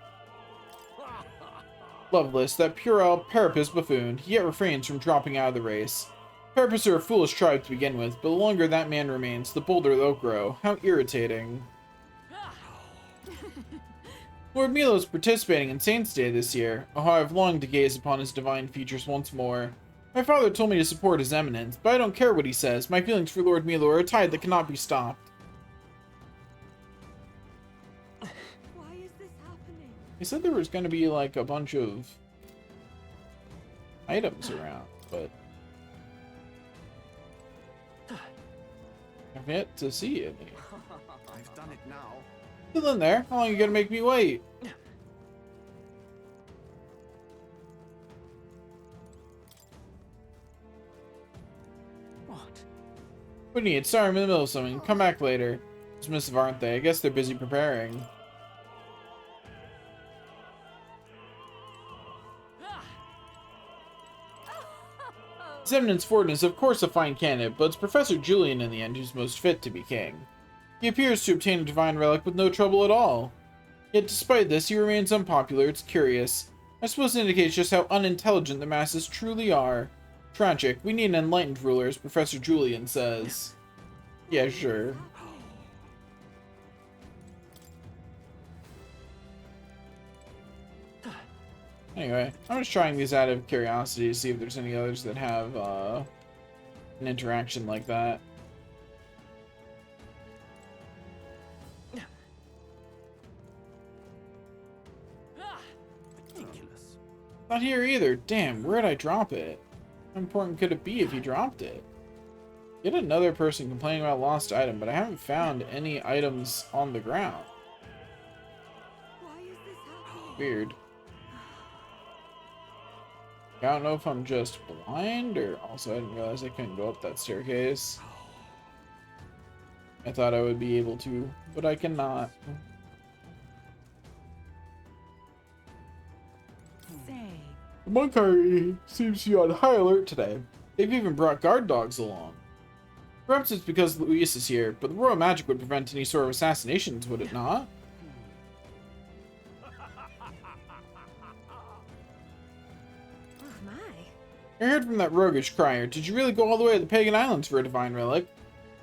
Lovelace, that puerile, Parapus buffoon, he yet refrains from dropping out of the race. Parapus are a foolish tribe to begin with, but the longer that man remains, the bolder they'll grow. How irritating. Lord Milo's participating in Saints' Day this year. Oh, how I've longed to gaze upon his divine features once more. My father told me to support his eminence, but I don't care what he says. My feelings for Lord Milo are a tide that cannot be stopped. Why is this happening? He said there was going to be, like, a bunch of items around, but I've yet to see any. I've done it now. Still in there? How long are you going to make me wait? What? What do you need? Sorry, I'm in the middle of something. Come back later. Dismissive, aren't they? I guess they're busy preparing. His Eminence Forden is of course a fine candidate, but it's Professor Julian in the end who's most fit to be king. He appears to obtain a divine relic with no trouble at all. Yet despite this, he remains unpopular. It's curious. I suppose it indicates just how unintelligent the masses truly are. Tragic. We need an enlightened ruler, as Professor Julian says. Yeah, sure. Anyway, I'm just trying these out of curiosity to see if there's any others that have an interaction like that. Ridiculous. Not here either. Damn, where'd I drop it? How important could it be if he dropped it? Yet another person complaining about lost item, but I haven't found any items on the ground. Why is this happening? Weird. I don't know if I'm just blind, or also I didn't realize I couldn't go up that staircase. I thought I would be able to, but I cannot. The Monkey seems to be on high alert today. They've even brought guard dogs along. Perhaps it's because Luis is here, but the royal magic would prevent any sort of assassinations, would it not? Oh my. I heard from that roguish crier. Did you really go all the way to the Pagan Islands for a divine relic?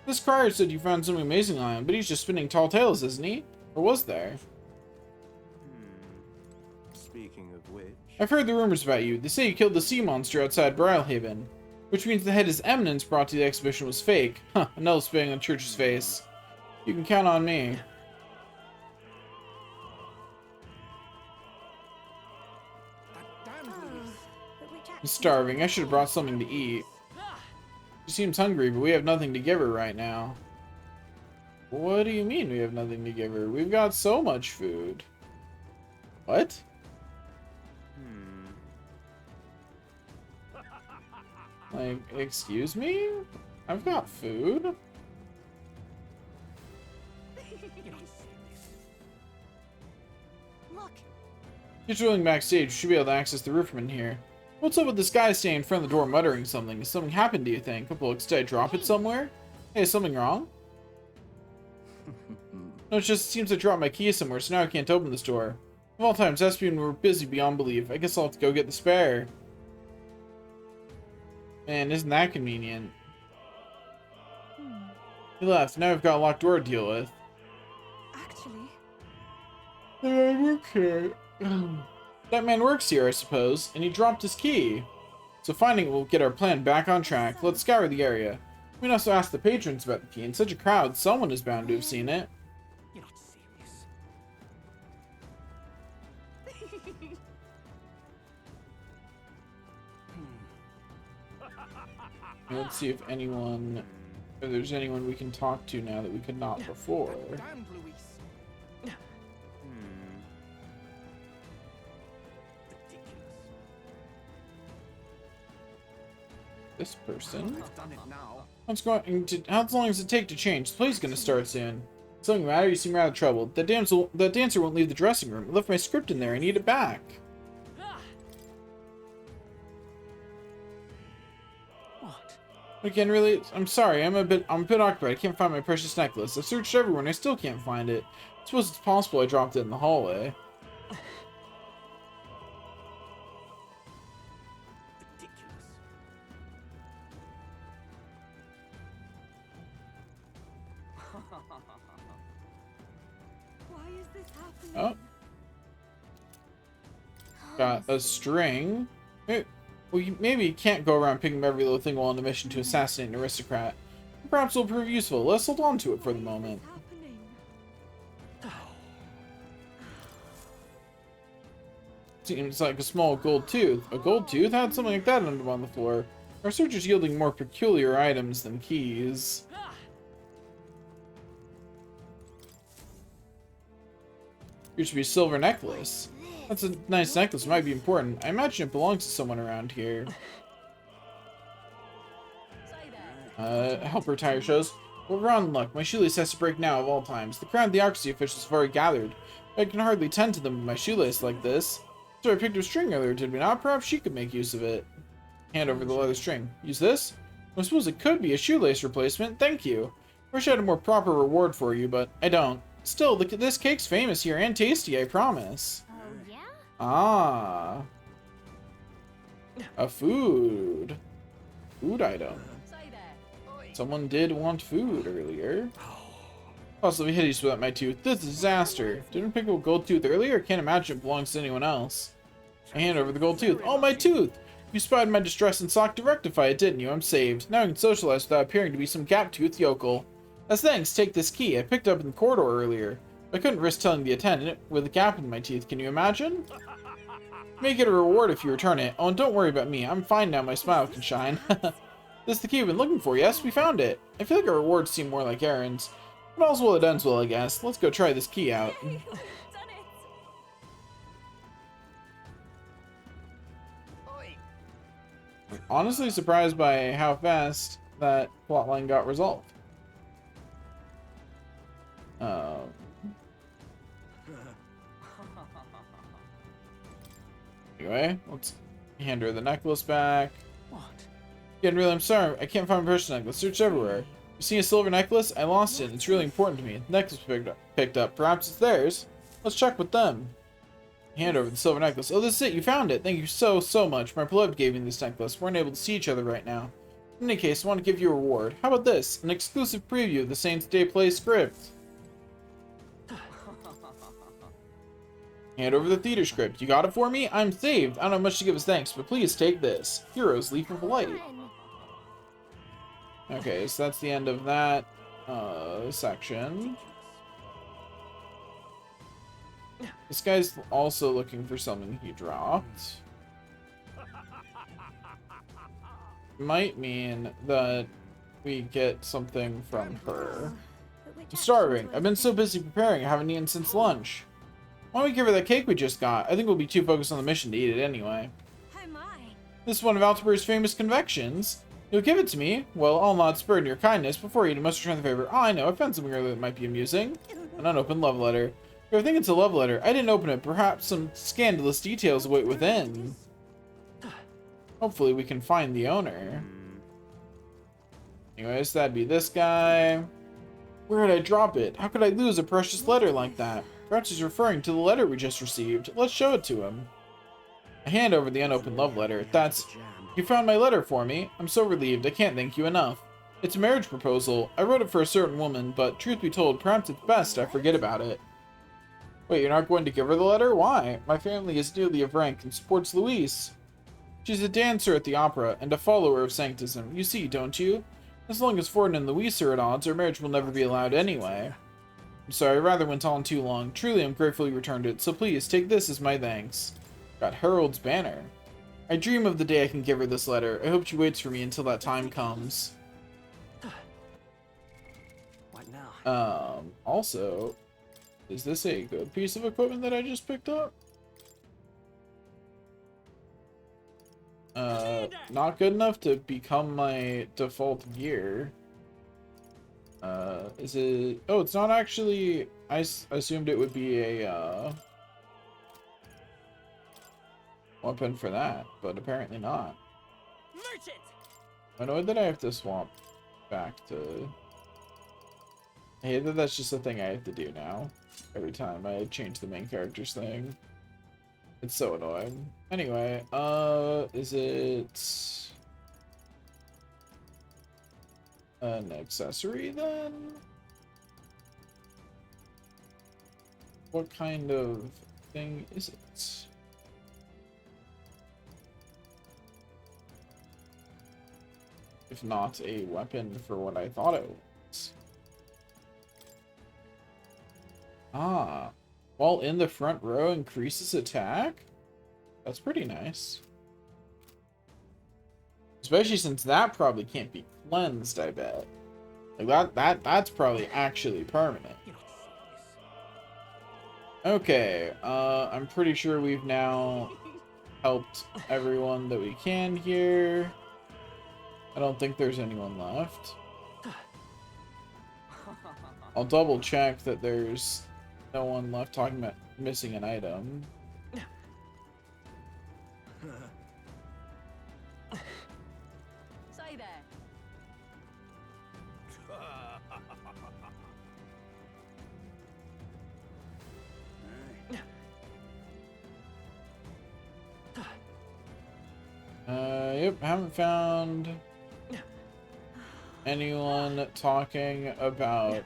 This crier said you found something amazing on him, but he's just spinning tall tales, isn't he? Or was there? Speaking of which... I've heard the rumors about you. They say you killed the sea monster outside Brilhaven, which means the head his eminence brought to the exhibition was fake. Huh, another spitting on Church's face. You can count on me. I'm starving. I should have brought something to eat. She seems hungry, but we have nothing to give her right now. What do you mean we have nothing to give her? We've got so much food. What? Like, excuse me? I've got food? Look. You're drilling backstage. You should be able to access the roof from in here. What's up with this guy standing in front of the door muttering something? Has something happened, do you think? Looks, did I drop it somewhere? Hey, is something wrong? No, it just seems I dropped my key somewhere, so now I can't open this door. Of all times, Espion were busy beyond belief. I guess I'll have to go get the spare. Man, isn't that convenient? He left. Now we've got a locked door to deal with. Actually... That man works here, I suppose, and he dropped his key. So finding it will get our plan back on track. Let's scour the area. We can also ask the patrons about the key. In such a crowd, someone is bound to have seen it. You're not serious. Let's see if there's anyone we can talk to now that we could not before. Damn, Luis. This person. I've done it now. How long does it take to change? The play's gonna start soon. Something matter? You seem rather troubled. That dancer won't leave the dressing room. I left my script in there. I need it back. What? Again, really? I'm sorry. I'm a bit occupied. I can't find my precious necklace. I've searched everywhere and I still can't find it. I suppose it's possible I dropped it in the hallway. Why is this happening? Oh. Got a string. Maybe you can't go around picking up every little thing while on a mission to assassinate an aristocrat. Perhaps it'll prove useful. Let's hold on to it for the moment. Seems like a small gold tooth. A gold tooth? Had something like that under on the floor. Our search is yielding more peculiar items than keys. Here should be a silver necklace. That's a nice necklace. It might be important. I imagine it belongs to someone around here. Helper tire shows. Well, we're on luck. My shoelace has to break now of all times. The crown theocracy officials have already gathered. I can hardly tend to them with my shoelace like this. So I picked up string earlier, did we not? Perhaps she could make use of it. Hand over the leather string. Use this? I suppose it could be a shoelace replacement. Thank you. Wish I had a more proper reward for you, but I don't. Still, this cake's famous here and tasty, I promise. Oh, yeah? Ah. A food. Food item. Someone did want food earlier. Possibly hideous without my tooth. This is a disaster. Didn't pick up a gold tooth earlier? Can't imagine it belongs to anyone else. I hand over the gold tooth. Oh, my tooth! You spied my distress and sought to rectify it, didn't you? I'm saved. Now I can socialize without appearing to be some gap-toothed yokel. As thanks, take this key. I picked it up in the corridor earlier. I couldn't risk telling the attendant with a gap in my teeth. Can you imagine? May get a reward if you return it. Oh, and don't worry about me. I'm fine now. My smile can shine. This is the key we've been looking for. Yes, we found it. I feel like our rewards seem more like errands. But all's well that ends well, I guess. Let's go try this key out. Honestly surprised by how fast that plotline got resolved. Anyway, let's hand her the necklace back. What? Again, really, I'm sorry. I can't find my precious necklace. Search everywhere. You see a silver necklace? I lost it. It's really important to me. The necklace picked up. Perhaps it's theirs. Let's check with them. Hand over the silver necklace. Oh, this is it. You found it. Thank you so, so much. My beloved gave me this necklace. We're unable to see each other right now. In any case, I want to give you a reward. How about this? An exclusive preview of the Saints Day play script. Hand over the theater script. You got it for me? I'm saved. I don't have much to give as thanks, but please take this. Hero's Leap of Light. Okay, so that's the end of that section. This guy's also looking for something he dropped. Might mean that we get something from her. I'm starving. I've been so busy preparing, I haven't eaten since lunch. Why don't we give her that cake we just got? I think we'll be too focused on the mission to eat it anyway. This is one of Altibur's famous confections. You'll give it to me? Well, I'll not spur in your kindness. Before eating, must return the favor. Oh, I know. I found something earlier that might be amusing. An unopened love letter. If I think it's a love letter, I didn't open it. Perhaps some scandalous details await within. Hopefully we can find the owner. Anyways, that'd be this guy. Where did I drop it? How could I lose a precious letter like that? Perhaps he's referring to the letter we just received. Let's show it to him. I hand over the unopened love letter. That's... You found my letter for me. I'm so relieved. I can't thank you enough. It's a marriage proposal. I wrote it for a certain woman, but truth be told, perhaps it's best I forget about it. Wait, you're not going to give her the letter? Why? My family is nearly of rank and supports Louise. She's a dancer at the opera and a follower of Sanctism. You see, don't you? As long as Forden and Louise are at odds, our marriage will never be allowed anyway. I'm sorry, I rather went on too long. Truly, I'm grateful you returned it, so please, take this as my thanks. Got Harold's banner. I dream of the day I can give her this letter. I hope she waits for me until that time comes. What now? Also, is this a good piece of equipment that I just picked up? Not good enough to become my default gear. Is it... Oh, it's not actually... I assumed it would be a, weapon for that, but apparently not. I know that I have to swap back to... I hate that that's just a thing I have to do now. Every time I change the main character's thing. It's so annoying. Anyway, is it... an accessory then? What kind of thing is it? If not a weapon for what I thought it was. Ah, while in the front row increases attack? That's pretty nice. Especially since that probably can't be cleansed, I bet. Like that's probably actually permanent. Okay, I'm pretty sure we've now helped everyone that we can here. I don't think there's anyone left. I'll double check that there's no one left talking about missing an item. Say there. Yep, haven't found anyone talking about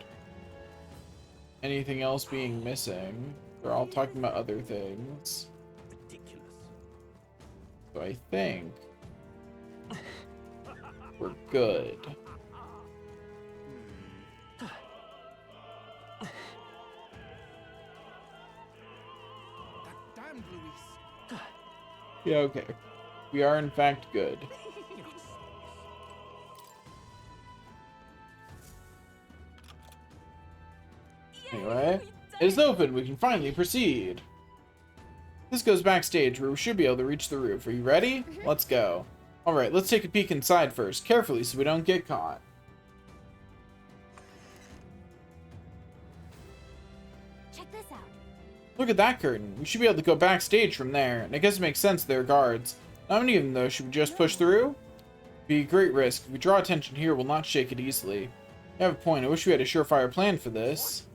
anything else being missing. They're all talking about other things. Ridiculous. So I think we're good. That damned Louise. Yeah, okay. We are in fact good. Anyway, it is open. We can finally proceed. This goes backstage where we should be able to reach the roof. Are you ready? Let's go. Alright, let's take a peek inside first, carefully so we don't get caught. Check this out. Look at that curtain. We should be able to go backstage from there, and I guess it makes sense there are guards. Not many of them, though. Should we just push through? Be a great risk. If we draw attention here, we'll not shake it easily. You have a point. I wish we had a surefire plan for this.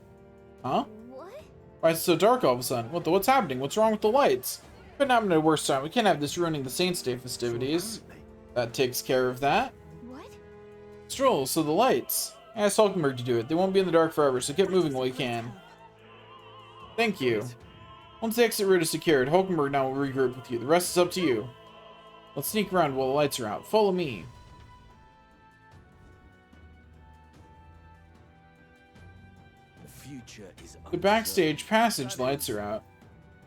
Huh? What? Why is it so dark all of a sudden? What's happening? What's wrong with the lights? Couldn't happen at a worse time. We can't have this ruining the Saints' Day festivities. That takes care of that. What? Stroll, so the lights. Ask Hulkenberg to do it. They won't be in the dark forever, so get moving while you can. Thank you. Once the exit route is secured, Hulkenberg now will regroup with you. The rest is up to you. Let's sneak around while the lights are out. Follow me. The future is The backstage passage lights are out.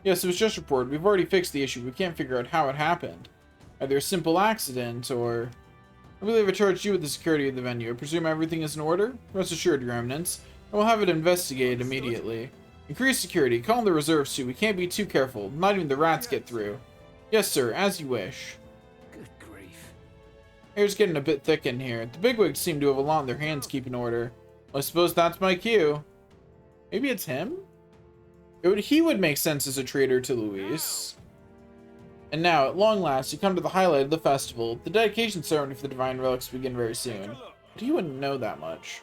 Yes, it was just reported. We've already fixed the issue. We can't figure out how it happened. Either a simple accident or... I believe I charged you with the security of the venue. I presume everything is in order? Rest assured, Your Eminence. I will have it investigated immediately. Increase security. Call in the reserves too. We can't be too careful. Not even the rats get through. Yes, sir. As you wish. Good grief. Air's getting a bit thick in here. The bigwigs seem to have a lot on their hands keeping order. Well, I suppose that's my cue. Maybe it's him? He would make sense as a traitor to Luis. And now, at long last, you come to the highlight of the festival. The dedication ceremony for the Divine Relics will begin very soon. But he wouldn't know that much.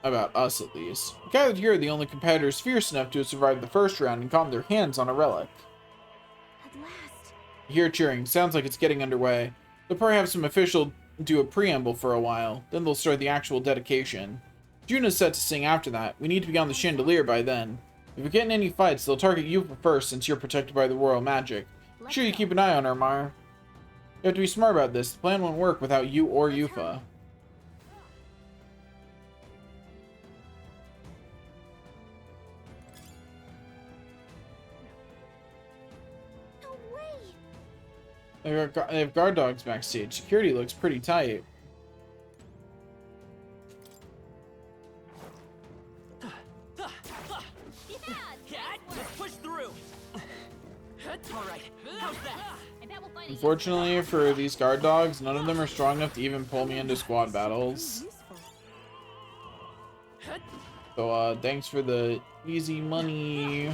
About us, at least. Gathered here are the only competitors fierce enough to have survived the first round and gotten their hands on a relic. At last. You hear cheering. Sounds like it's getting underway. They'll probably have some official do a preamble for a while. Then they'll start the actual dedication. Juna's set to sing after that. We need to be on the chandelier by then. If we get in any fights, they'll target you first since you're protected by the royal magic. Make sure you keep an eye on her, Mar. You have to be smart about this. The plan won't work without you or Yufa. No way. They have guard dogs backstage. Security looks pretty tight. Unfortunately for these guard dogs, none of them are strong enough to even pull me into squad battles. So, thanks for the easy money.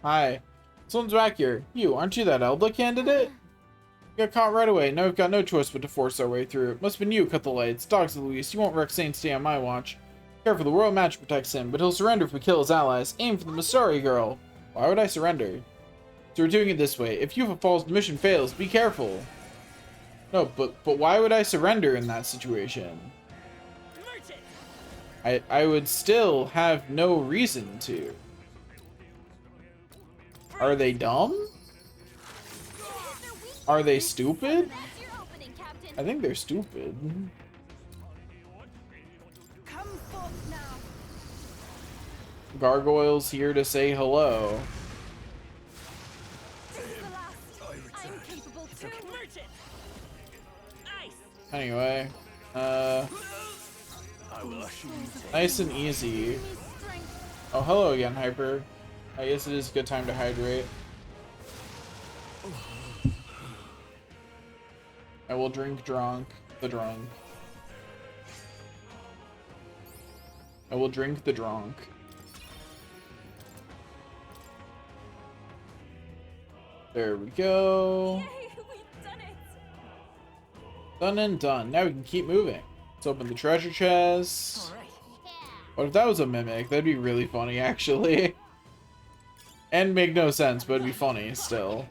Hi. Someone's back here. You, aren't you that Elda candidate? Got caught right away. Now we've got no choice but to force our way through. It must have been you, cut the lights. Dogs of Luis, you won't wreck Saints Day on my watch. Careful, the royal match protects him, but he'll surrender if we kill his allies. Aim for the Mastari girl. Why would I surrender? So we're doing it this way. If Yufa falls, the mission fails. Be careful. No, but why would I surrender in that situation? I would still have no reason to. Are they dumb? Are they stupid? I think they're stupid. Come forth now. Gargoyles here to say hello. This is the last. I am capable too. Anyway, nice and easy. Oh, hello again, Hyper. I guess it is a good time to hydrate. I will drink the drunk. I will drink the drunk. There we go. Yay, we've done it. Done and done. Now we can keep moving. Let's open the treasure chest. What if that was a mimic? That'd be really funny, actually. And make no sense, but it'd be funny still.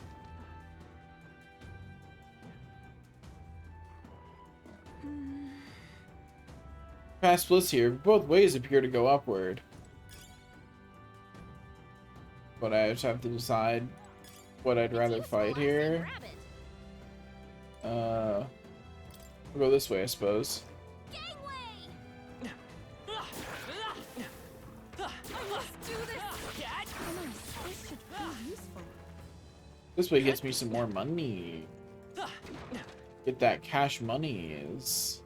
Past splits here. Both ways appear to go upward. But I just have to decide what I'd rather fight here. We'll go this way, I suppose. This way gets me some more money. Get that cash monies.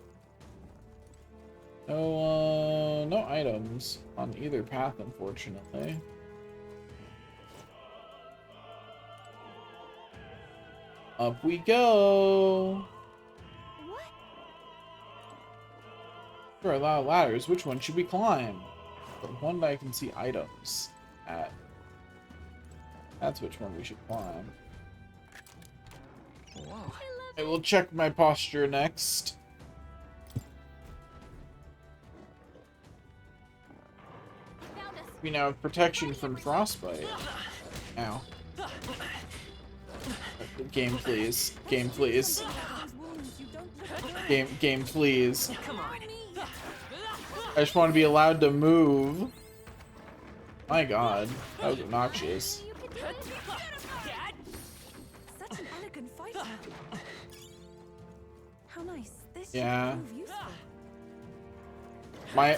No items on either path, unfortunately. Up we go. What? There are a lot of ladders. Which one should we climb? The one that I can see items at. That's which one we should climb. Wow. I will check my posture next. We now have protection from frostbite. Ow. Game, please. Game, please. Game, please. I just want to be allowed to move. My god, that was obnoxious. Such an elegant fighter. How nice. This Yeah. should prove useful.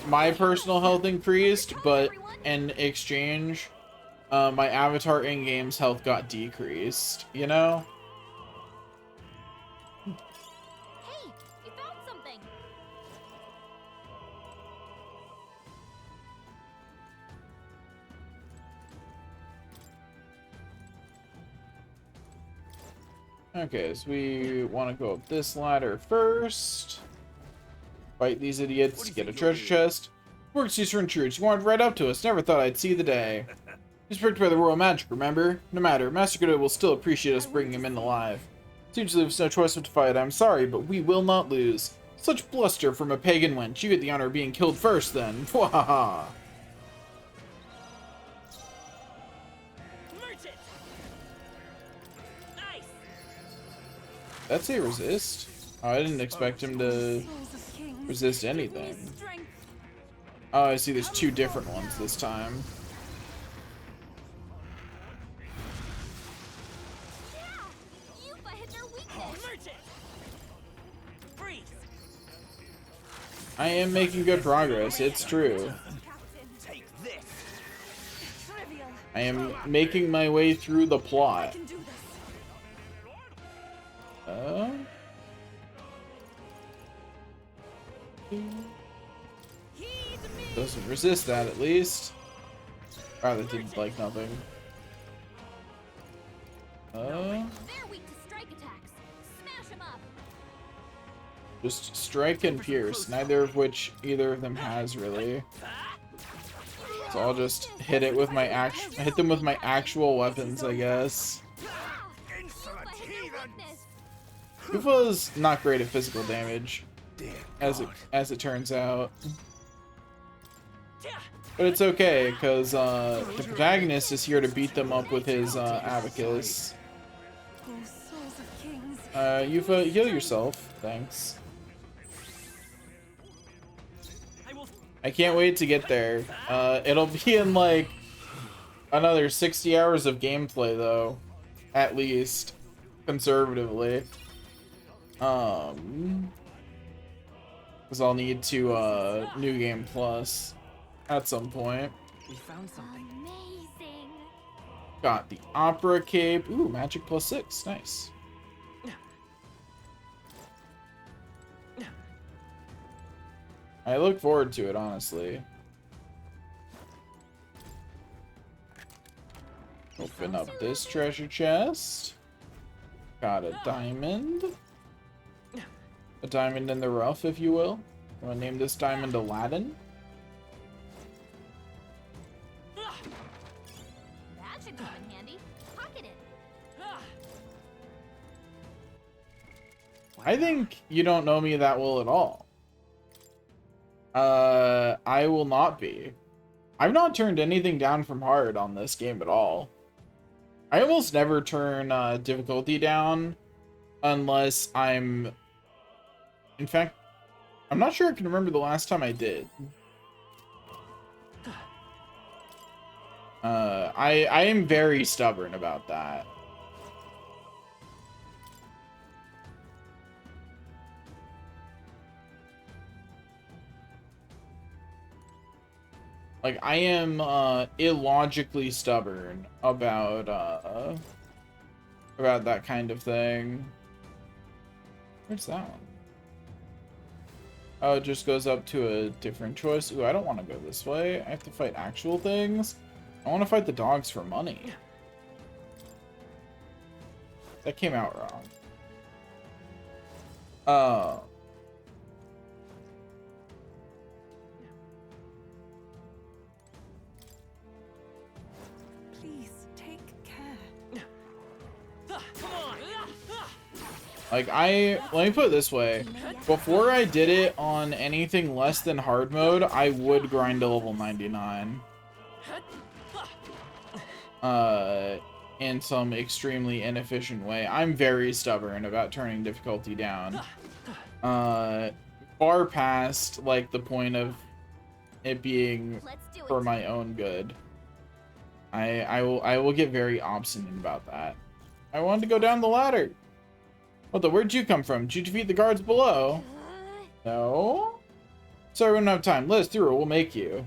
My personal health increased, but in exchange, my avatar in-game's health got decreased, you know? Hey, we found something. Okay, so we want to go up this ladder first. Fight these idiots, get a treasure chest. Works use for intruders. You wanted right up to us. Never thought I'd see the day. He's pricked by the royal magic, remember? No matter, Master Godot will still appreciate us bringing him in alive. Seems there's no choice but to fight. I'm sorry, but we will not lose. Such bluster from a pagan wench. You get the honor of being killed first, then. Wahaha. That's a resist. Oh, I didn't expect him to resist anything. Oh, I see there's two different ones this time. I am making good progress, it's true. I am making my way through the plot. Doesn't resist that, at least. Oh, that did like nothing. They're weak to strike attacks. Smash 'em up. Just strike and pierce, neither of which either of them has really. So I'll just hit it with my hit them with my actual weapons, I guess. Yufa's not great at physical damage, as it turns out. But it's okay, because the protagonist is here to beat them up with his abacus. Yufa, heal yourself. Thanks. I can't wait to get there. It'll be in like another 60 hours of gameplay, though, at least, conservatively. Because I'll need to New Game Plus at some point. We found something. Amazing. Got the Opera Cape. Ooh, Magic +6. Nice. I look forward to it, honestly. Open up this treasure chest. Got a diamond. A diamond in the rough, if you will. I'm gonna name this diamond Aladdin. That should come in handy. Pocket it. I think you don't know me that well at all. I will not be. I've not turned anything down from hard on this game at all. I almost never turn difficulty down unless I'm... In fact, I'm not sure I can remember the last time I did. I am very stubborn about that. Like, I am illogically stubborn about that kind of thing. Where's that one? Oh, it just goes up to a different choice. Ooh, I don't want to go this way. I have to fight actual things. I want to fight the dogs for money. That came out wrong. Please take care. Like, let me put it this way. Before I did it on anything less than hard mode, I would grind to level 99. In some extremely inefficient way. I'm very stubborn about turning difficulty down. Far past, like, the point of it being for my own good. I will get very obstinate about that. I wanted to go down the ladder. What the? Where'd you come from? Did you defeat the guards below? No? Sorry, we don't have time. Let us through or we'll make you.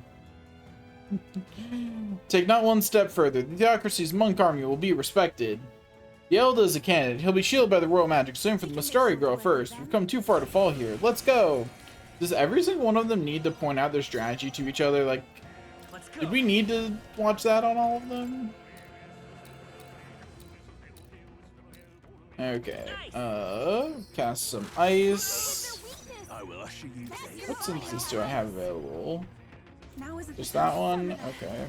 Take not one step further. The Theocracy's monk army will be respected. The Elder is a candidate. He'll be shielded by the royal magic. So aim for the Mastari girl first. We've come too far to fall here. Let's go. Does every single one of them need to point out their strategy to each other? Like, did we need to watch that on all of them? Okay, cast some ice. What synthesis do I have available? Just that one? Okay.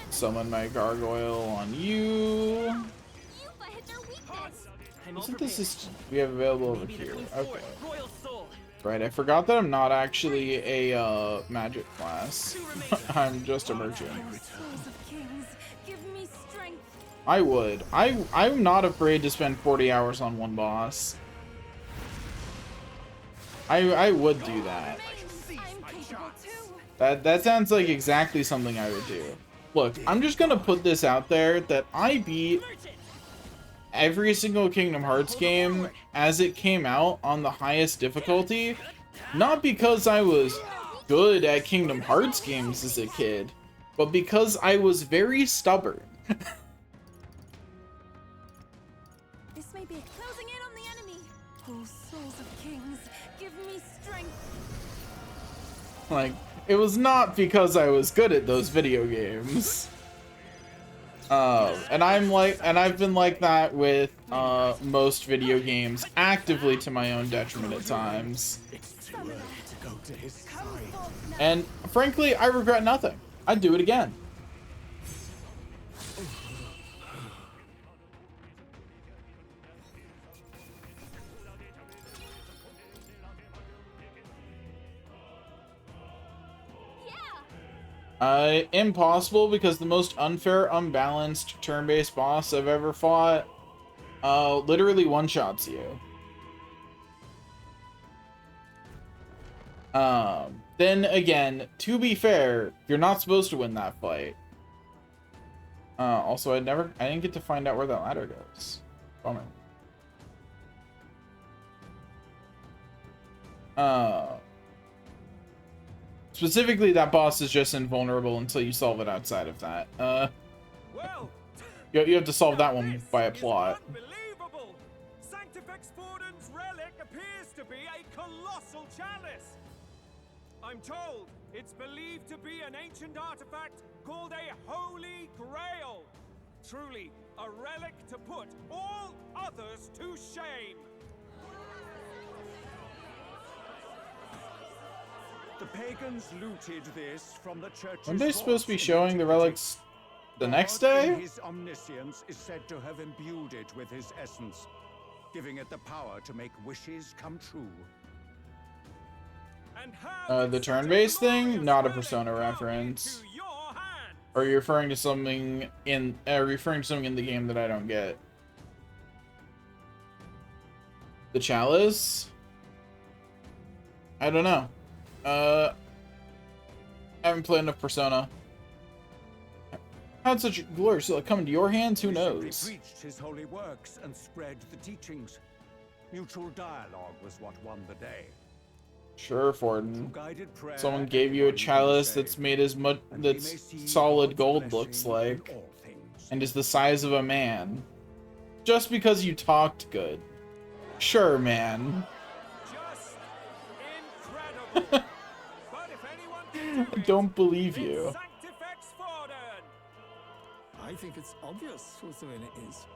Summon my gargoyle on you. What synthesis we have available over here? Okay. Right, I forgot that I'm not actually a magic class. I'm just a merchant. I would. I'm not afraid to spend 40 hours on one boss. I would do that. That sounds like exactly something I would do. Look, I'm just gonna put this out there that I beat every single Kingdom Hearts game as it came out on the highest difficulty, not because I was good at Kingdom Hearts games as a kid, but because I was very stubborn. Like, it was not because I was good at those video games. And I've been like that with most video games, actively to my own detriment at times. And frankly, I regret nothing. I'd do it again. Impossible, because the most unfair, unbalanced turn-based boss I've ever fought, literally one-shots you. Then again, to be fair, you're not supposed to win that fight. Also, I didn't get to find out where that ladder goes. Bummer. Specifically, that boss is just invulnerable until you solve it outside of that. You have to solve that one by a plot. Unbelievable! Sanctifex Forden's relic appears to be a colossal chalice. I'm told it's believed to be an ancient artifact called a Holy Grail. Truly, a relic to put all others to shame. The pagans looted this from the church's Aren't they supposed to be showing the relics the next day? His omniscience is said to have imbued it with his essence, giving it the power to make wishes come true. The turn-based thing? Not a Persona reference. Or are you referring to something in the game that I don't get? The chalice? I don't know. I haven't played enough Persona. How'd such glory still come into your hands? Who knows? He preached his holy works and spread the teachings. Mutual dialogue was what won the day. Sure, Forden. Someone gave you a chalice that's made as much that's solid gold looks like, and is the size of a man. Just because you talked good. Sure, man. But if anyone I don't believe you. Sanctifex Forden. I think it's obvious who Serena is.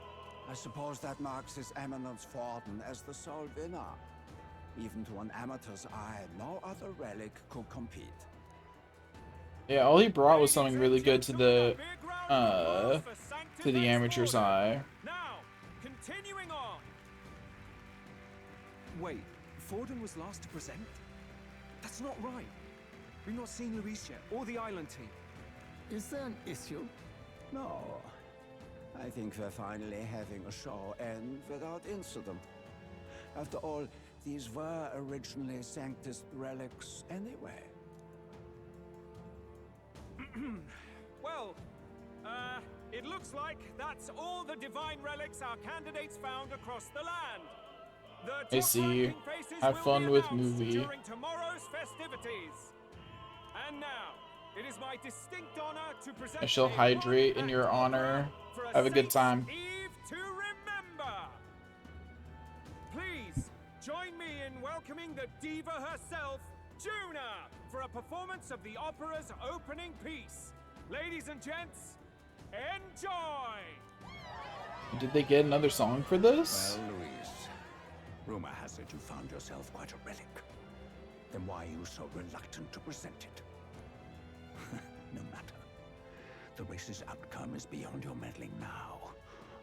I suppose that marks His Eminence Forden as the sole winner. Even to an amateur's eye, no other relic could compete. Yeah, all he brought was something really good to the amateur's eye. Now, continuing on. Wait, Forden was last to present? That's not right. We've not seen Luis yet, or the island team. Is there an issue? No. I think we're finally having a show end without incident. After all, these were originally Sanctus relics anyway. Well, it looks like that's all the divine relics our candidates found across the land. The I see. Have fun with movie. During tomorrow's festivities. And now, it is my distinct honor to present I shall hydrate in your honor. Have a good time. Eve to remember. Please join me in welcoming the diva herself, Juna, for a performance of the opera's opening piece. Ladies and gents, enjoy! Did they get another song for this? Well, Luis, rumor has it you found yourself quite a relic. Then why are you so reluctant to present it? No matter. The race's outcome is beyond your meddling now.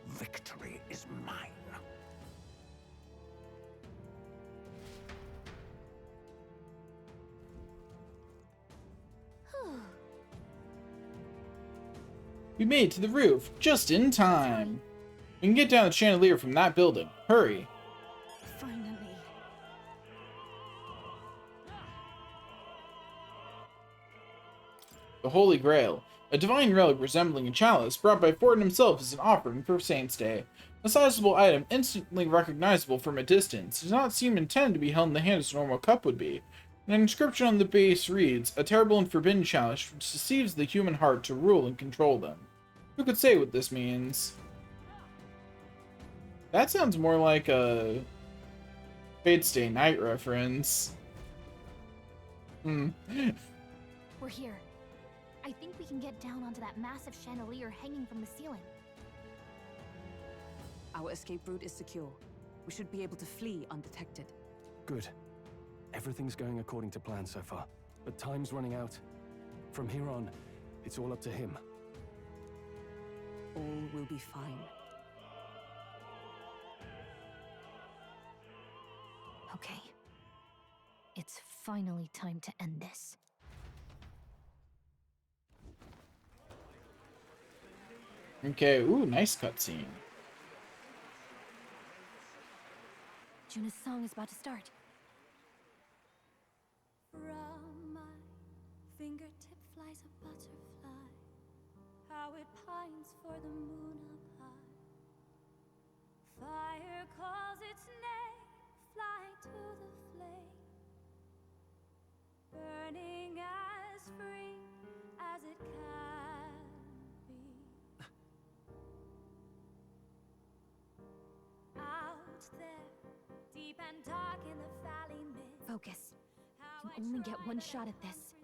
Victory is mine. We made it to the roof, just in time. We can get down the chandelier from that building. Hurry. Finally. The Holy Grail, a divine relic resembling a chalice brought by Forden himself as an offering for Saint's Day. A sizable item instantly recognizable from a distance, does not seem intended to be held in the hand as a normal cup would be. An inscription on the base reads, "A terrible and forbidden chalice which deceives the human heart to rule and control them." Who could say what this means? That sounds more like a Fate Stay Night reference. We're here. I think we can get down onto that massive chandelier hanging from the ceiling. Our escape route is secure. We should be able to flee undetected. Good. Everything's going according to plan so far, but time's running out. From here on, it's all up to him. All will be fine. Okay. It's finally time to end this. Okay, ooh, nice cutscene. Juna's song is about to start. From my fingertip flies a butterfly, how it pines for the moon up high. Fire calls its name, fly to the flame, burning as free as it can be. Out there, deep and dark in the valley mid. Focus. You can only get one shot at this.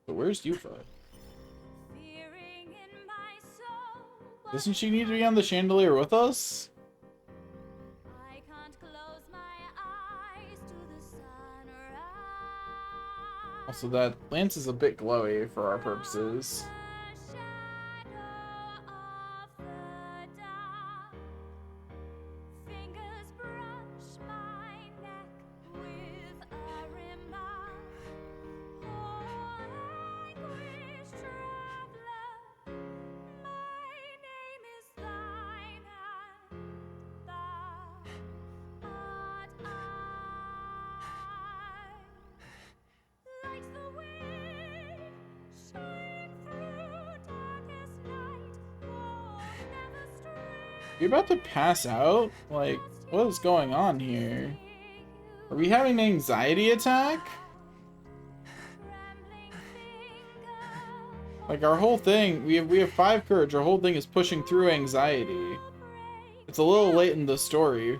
But where's Yuffie? Doesn't she need to be on the chandelier with us? I can't close my eyes to the sunrise. Also, that lance is a bit glowy for our purposes. You're about to pass out? Like, what is going on here? Are we having an anxiety attack? Like, our whole thing, we have 5 courage, our whole thing is pushing through anxiety. It's a little late in the story.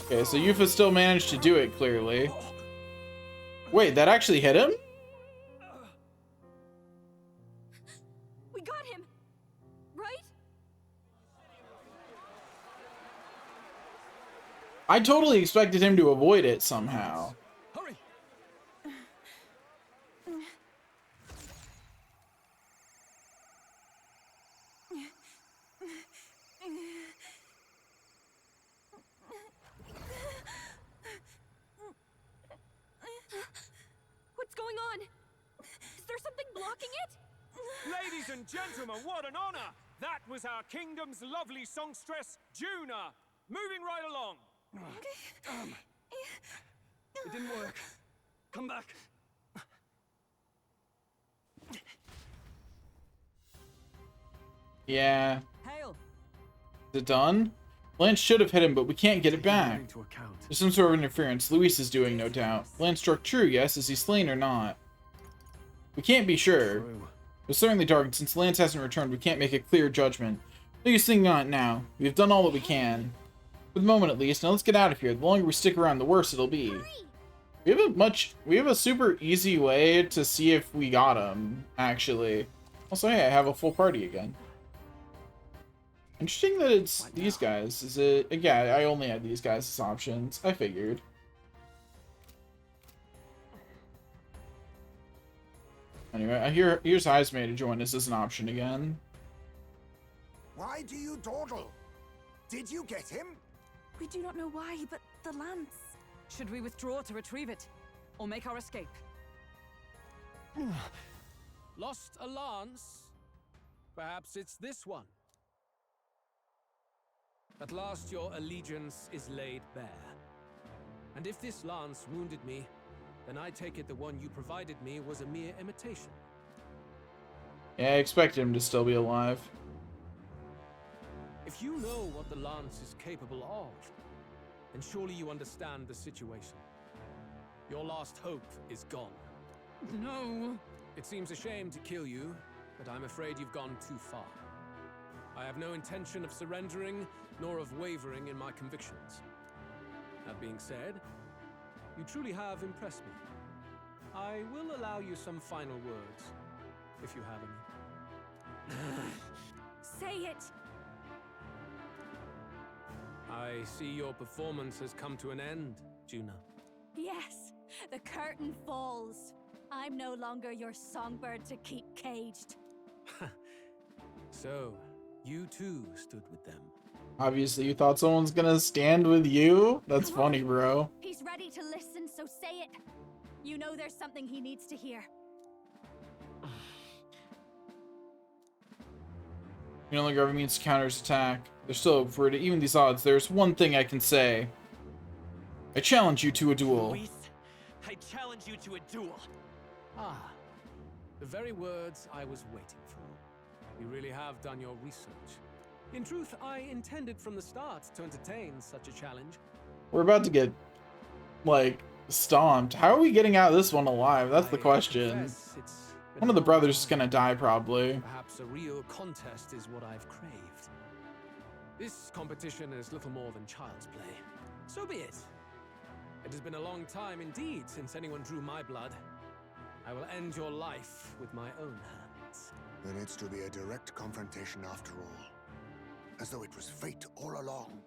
Okay, so Yuffie still managed to do it, clearly. Wait, that actually hit him? I totally expected him to avoid it somehow. Hurry! What's going on? Is there something blocking it? Ladies and gentlemen, what an honor! That was our kingdom's lovely songstress, Juna. Moving right along. It didn't work. Come back. Yeah. Hail. Is it done? Lance should have hit him, but we can't get it back. There's some sort of interference. Luis is doing, no doubt. Lance struck true, yes. Is he slain or not? We can't be sure. It's certainly dark, and since Lance hasn't returned, we can't make a clear judgment. Biggest thing on it now. We've done all that we can. For the moment, at least. Now let's get out of here. The longer we stick around, the worse it'll be. We have a super easy way to see if we got him, actually. Also, hey, I have a full party again. Interesting that it's these guys. Is it? Yeah, I only had these guys as options. I figured. Anyway, here's Heismay to join us as an option again. Why do you dawdle? Did you get him? We do not know why, but the lance. Should we withdraw to retrieve it? Or make our escape? Lost a lance? Perhaps it's this one. At last your allegiance is laid bare. And if this lance wounded me, then I take it the one you provided me was a mere imitation. Yeah, I expected him to still be alive. If you know what the lance is capable of, then surely you understand the situation. Your last hope is gone. No. It seems a shame to kill you, but I'm afraid you've gone too far. I have no intention of surrendering, nor of wavering in my convictions. That being said, you truly have impressed me. I will allow you some final words, if you have any. Say it! I see your performance has come to an end, Juna. Yes, the curtain falls. I'm no longer your songbird to keep caged. So, you too stood with them. Obviously, you thought someone's gonna stand with you? That's funny, bro. He's ready to listen, so say it. You know there's something he needs to hear. You only grab means to counter his attack. There's still hope for it. Even these odds, there's one thing I can say. I challenge you to a duel. Luis, I challenge you to a duel. Ah, the very words I was waiting for. You really have done your research. In truth, I intended from the start to entertain such a challenge. We're about to get, like, stomped. How are we getting out of this one alive? That's the question. One of the brothers is gonna die, probably. Perhaps a real contest is what I've craved. This competition is little more than child's play. So be it. It has been a long time indeed since anyone drew my blood. I will end your life with my own hands. Then it's to be a direct confrontation after all. As though it was fate all along.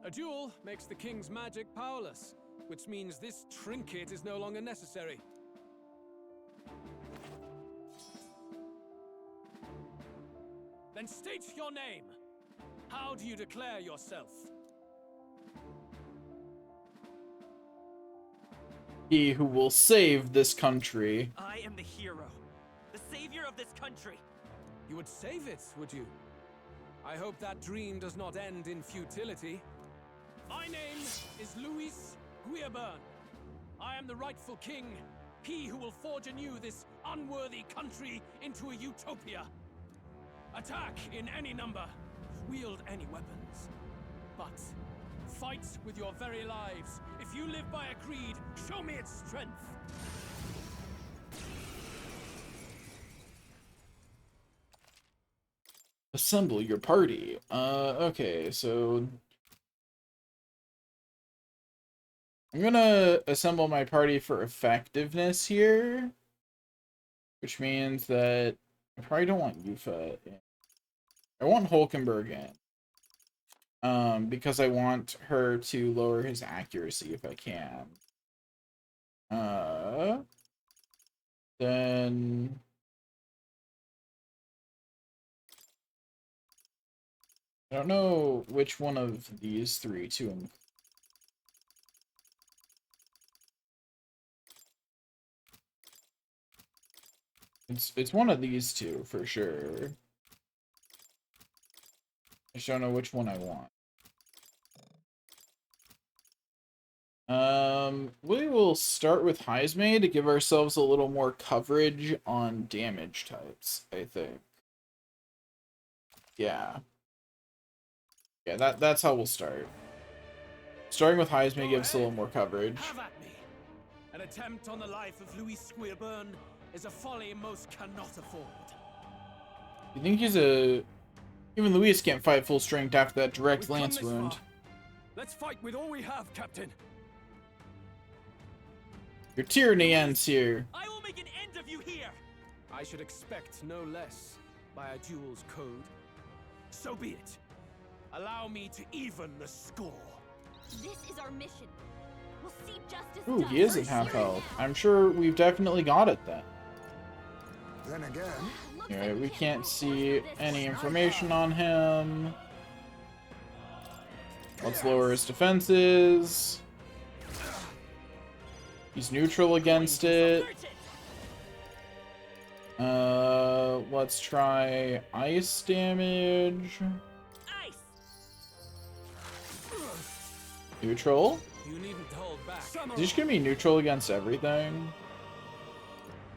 A duel makes the king's magic powerless, which means this trinket is no longer necessary. Then state your name. How do you declare yourself? He who will save this country. I am the hero, the savior of this country. You would save it, would you? I hope that dream does not end in futility. My name is Luis Guiaburn. I am the rightful king, he who will forge anew this unworthy country into a utopia. Attack in any number, wield any weapons. But fight with your very lives. If you live by a creed, show me its strength. Assemble your party. Okay, so I'm gonna assemble my party for effectiveness here, which means that I probably don't want Yufa in. I want Hulkenberg in. Because I want her to lower his accuracy if I can. Then I don't know which one of these three to include. It's one of these two for sure. I just don't know which one I want. We will start with Heisme to give ourselves a little more coverage on damage types, I think. Yeah. Yeah, that's how we'll start. Starting with Heisme gives us a little more coverage. Have at me. An attempt on the life of Louis Squeerburn is a folly most cannot afford. You think he's a... Even Louis can't fight full strength after that direct lance wound. Far. Let's fight with all we have, Captain. Your tyranny ends here. I will make an end of you here. I should expect no less by a duel's code. So be it. Allow me to even the score. This is our mission. We'll see justice Ooh, done. he is at half health. I'm sure we've definitely got it then. Then again, Alright, we can't see any information on him. Let's lower his defenses. He's neutral against it. Let's try ice damage. Neutral? You needn't hold back. Is he just gonna be neutral against everything?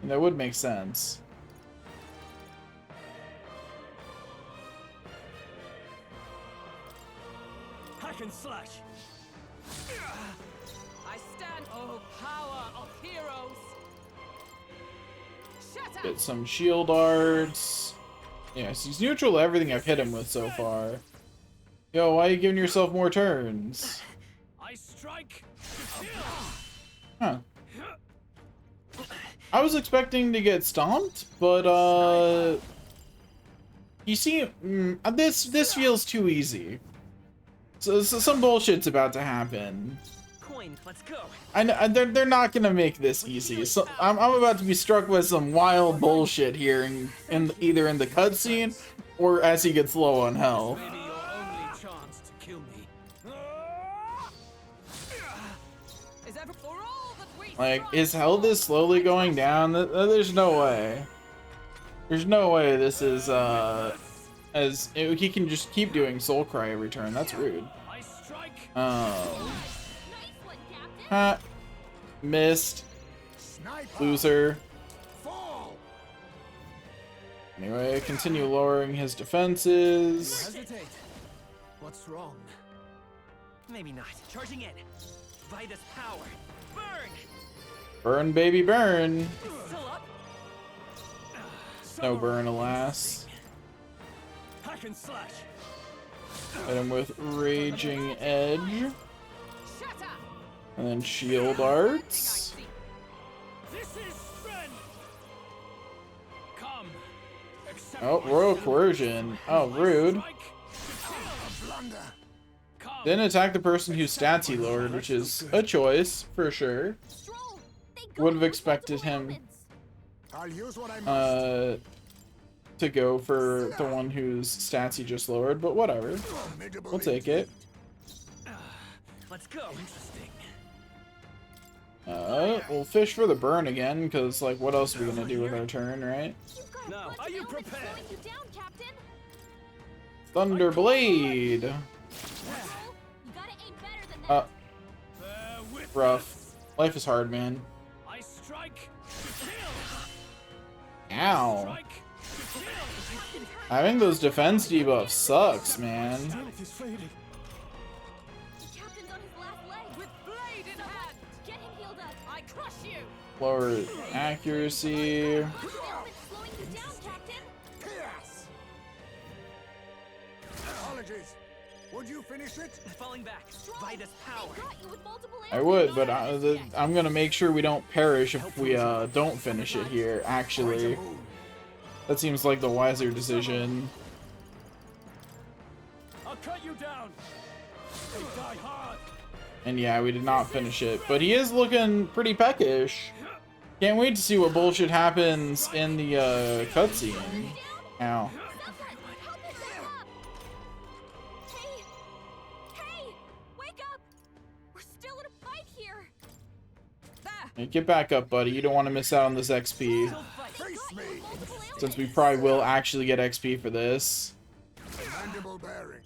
And that would make sense. Hack and slash. I stand, oh power of heroes. Shut Get some shield arts. Yes, he's neutral to everything I've hit him with so far. Yo, why are you giving yourself more turns? I strike. Huh. I was expecting to get stomped, but you see, this feels too easy. So some bullshit's about to happen. Coin, let's go. They're not gonna make this easy. So I'm about to be struck with some wild bullshit here, in either in the cutscene or as he gets low on health. Maybe your only chance to kill me. Like, his health is slowly going down. There's no way. There's no way this is, he can just keep doing Soul Cry every turn. That's rude. Ha. Missed. Loser. Anyway, continue lowering his defenses. Hesitate. What's wrong? Maybe not. Charging in. Vitus power. Burn! Burn, baby, burn. Still up? No burn, alas. Hack and slash. Hit him with Raging Edge. And then Shield Arts. This is strength. Come. Oh, Royal Coercion. Oh, rude. Then attack the person whose stats he lowered, which is a choice, for sure. Would have expected him to go for the one whose stats he just lowered, but whatever. We'll take it. Let's go. We'll fish for the burn again, because, like, what else are we gonna do with our turn, right? Now, are you prepared? Thunder Blade! Rough. Life is hard, man. I strike. Ow. Having those defense debuffs sucks, man. Lower accuracy. Apologies. Would you finish it? Falling back. Vitus power. I would, but I'm gonna make sure we don't perish if we don't finish it here, actually. That seems like the wiser decision. cut you down. They die hard. And yeah, we did not finish it, but he is looking pretty peckish. Can't wait to see what bullshit happens in the cutscene. Ow. Hey, get back up, buddy. You don't want to miss out on this XP. Since we probably will actually get XP for this. Mandible bearing.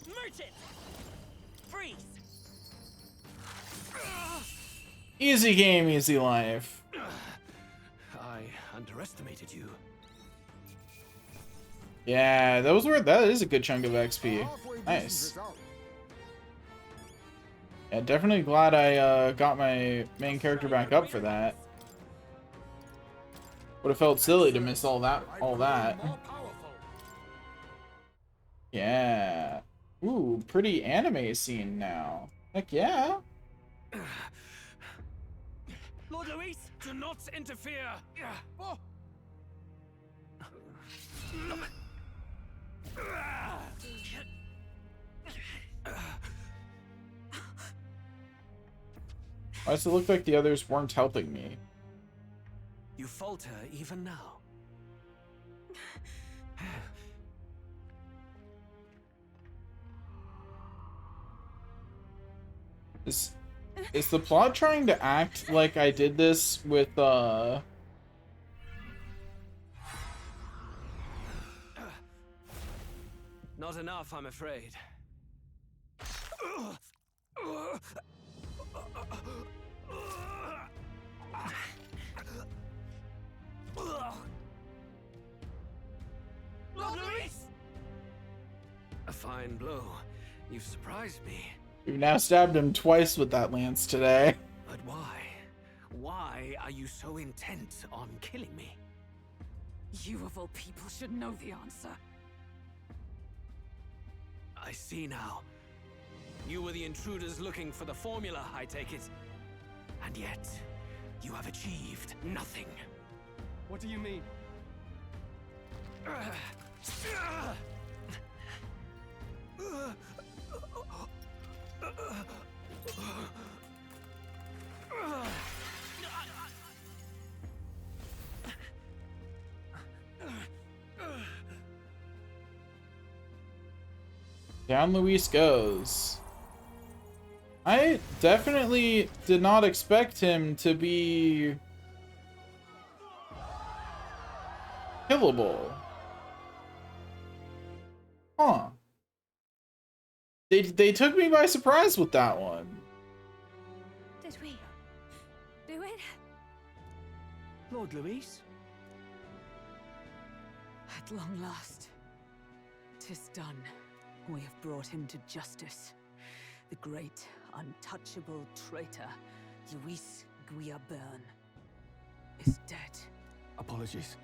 Merchant! Freeze! Easy game, easy life. I underestimated you. Yeah, that is a good chunk of XP. Nice. Yeah, definitely glad I got my main character back up for that. Would have felt silly to miss all that. Yeah. Ooh, pretty anime scene now. Heck yeah. Lord Luis, do not interfere. Oh. Why does it look like the others weren't helping me? You falter even now. Is the plot trying to act like I did this with Not enough, I'm afraid. Lord Luis! A fine blow. You've surprised me. We've now stabbed him twice with that lance today. But why? Why are you so intent on killing me? You of all people should know the answer. I see now. You were the intruders looking for the formula, I take it. And yet, you have achieved nothing. What do you mean? Down Luis goes. I definitely did not expect him to be killable. Huh. They took me by surprise with that one. Did we do it? Lord Luis? At long last, 'tis done. We have brought him to justice. The great, untouchable traitor, Luis Guillaburn, is dead. Apologies.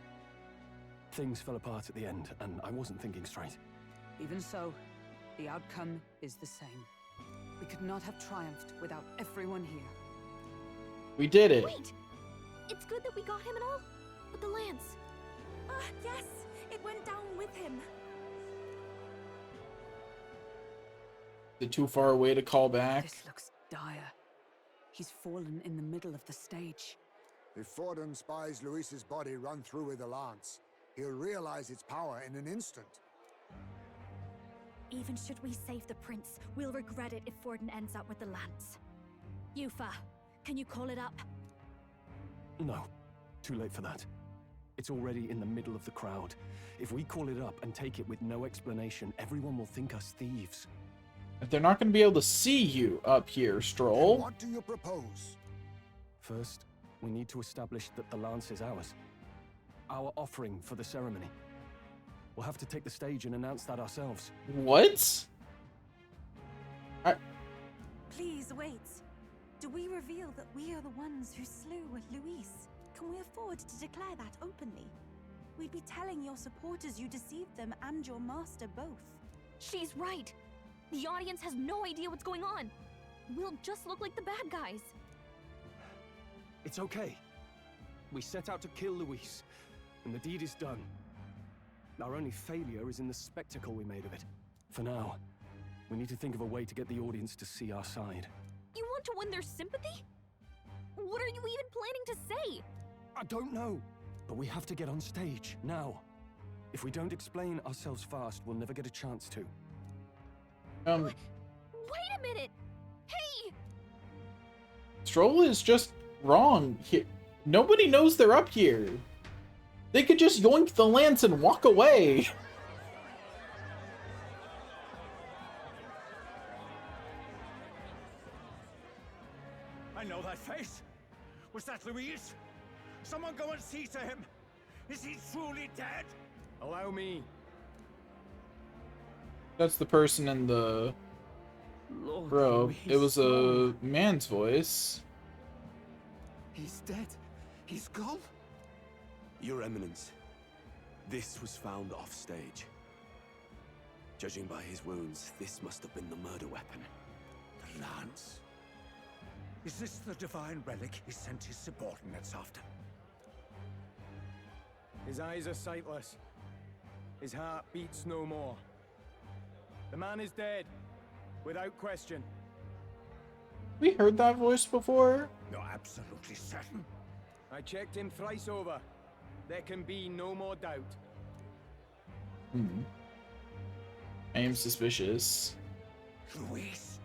Things fell apart at the end, and I wasn't thinking straight. Even so, the outcome is the same. We could not have triumphed without everyone here. We did it. Wait! It's good that we got him and all, but the lance. Yes, it went down with him. Is it too far away to call back? This looks dire. He's fallen in the middle of the stage. If Forden spies Luis's body run through with the lance, he'll realize its power in an instant. Even should we save the prince, we'll regret it if Forden ends up with the lance. Yufa, can you call it up? No, too late for that. It's already in the middle of the crowd. If we call it up and take it with no explanation, everyone will think us thieves. If they're not going to be able to see you up here, Stroll. What do you propose? First, we need to establish that the lance is ours. Our offering for the ceremony. We'll have to take the stage and announce that ourselves. What? Please wait. Do we reveal that we are the ones who slew Luis? Can we afford to declare that openly? We'd be telling your supporters you deceived them and your master both. She's right. The audience has no idea what's going on. We'll just look like the bad guys. It's okay. We set out to kill Luis, and the deed is done. Our only failure is in the spectacle we made of it. For now, we need to think of a way to get the audience to see our side. You want to win their sympathy? What are you even planning to say? I don't know, but we have to get on stage, now. If we don't explain ourselves fast, we'll never get a chance to. Wait a minute! Hey! Stroll is just wrong. Nobody knows they're up here. They could just yoink the lance and walk away. I know that face. Was that Louise? Someone go and see to him. Is he truly dead? Allow me. That's the person in the robe. It was a man's voice. He's dead. He's gone. Your Eminence, this was found off stage. Judging by his wounds, this must have been the murder weapon. The lance. Is this the divine relic he sent his subordinates after? His eyes are sightless. His heart beats no more. The man is dead, without question. We heard that voice before. You're absolutely certain? I checked him thrice over. There can be no more doubt. I am suspicious. Louise,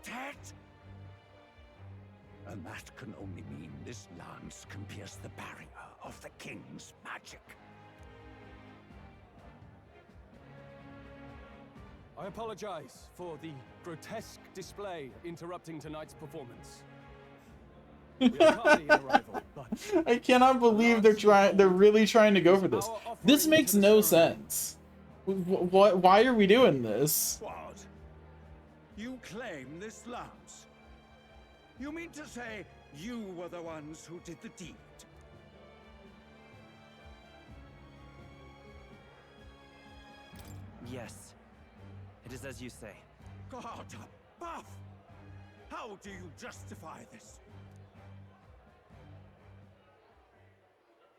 dead? And that can only mean this lance can pierce the barrier of the king's magic. I apologize for the grotesque display interrupting tonight's performance. We are tardy in arrival, but I cannot believe they're really trying to go for this. This makes no sense. Why are we doing this? What? You claim this lance? You mean to say you were the ones who did the deed? Yes, it is as you say. God above! How do you justify this?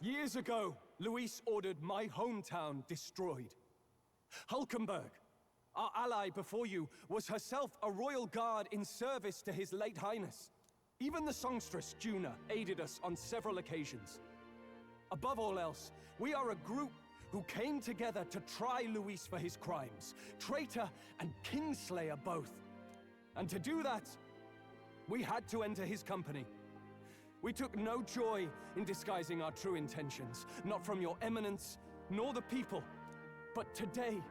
years ago, Luis ordered my hometown destroyed. Hulkenberg, our ally before you, was herself a royal guard in service to his late highness. Even the songstress, Juna, aided us on several occasions. Above all else, we are a group who came together to try Luis for his crimes, traitor and kingslayer both. And to do that, we had to enter his company. We took no joy in disguising our true intentions, not from your eminence, nor the people. But today,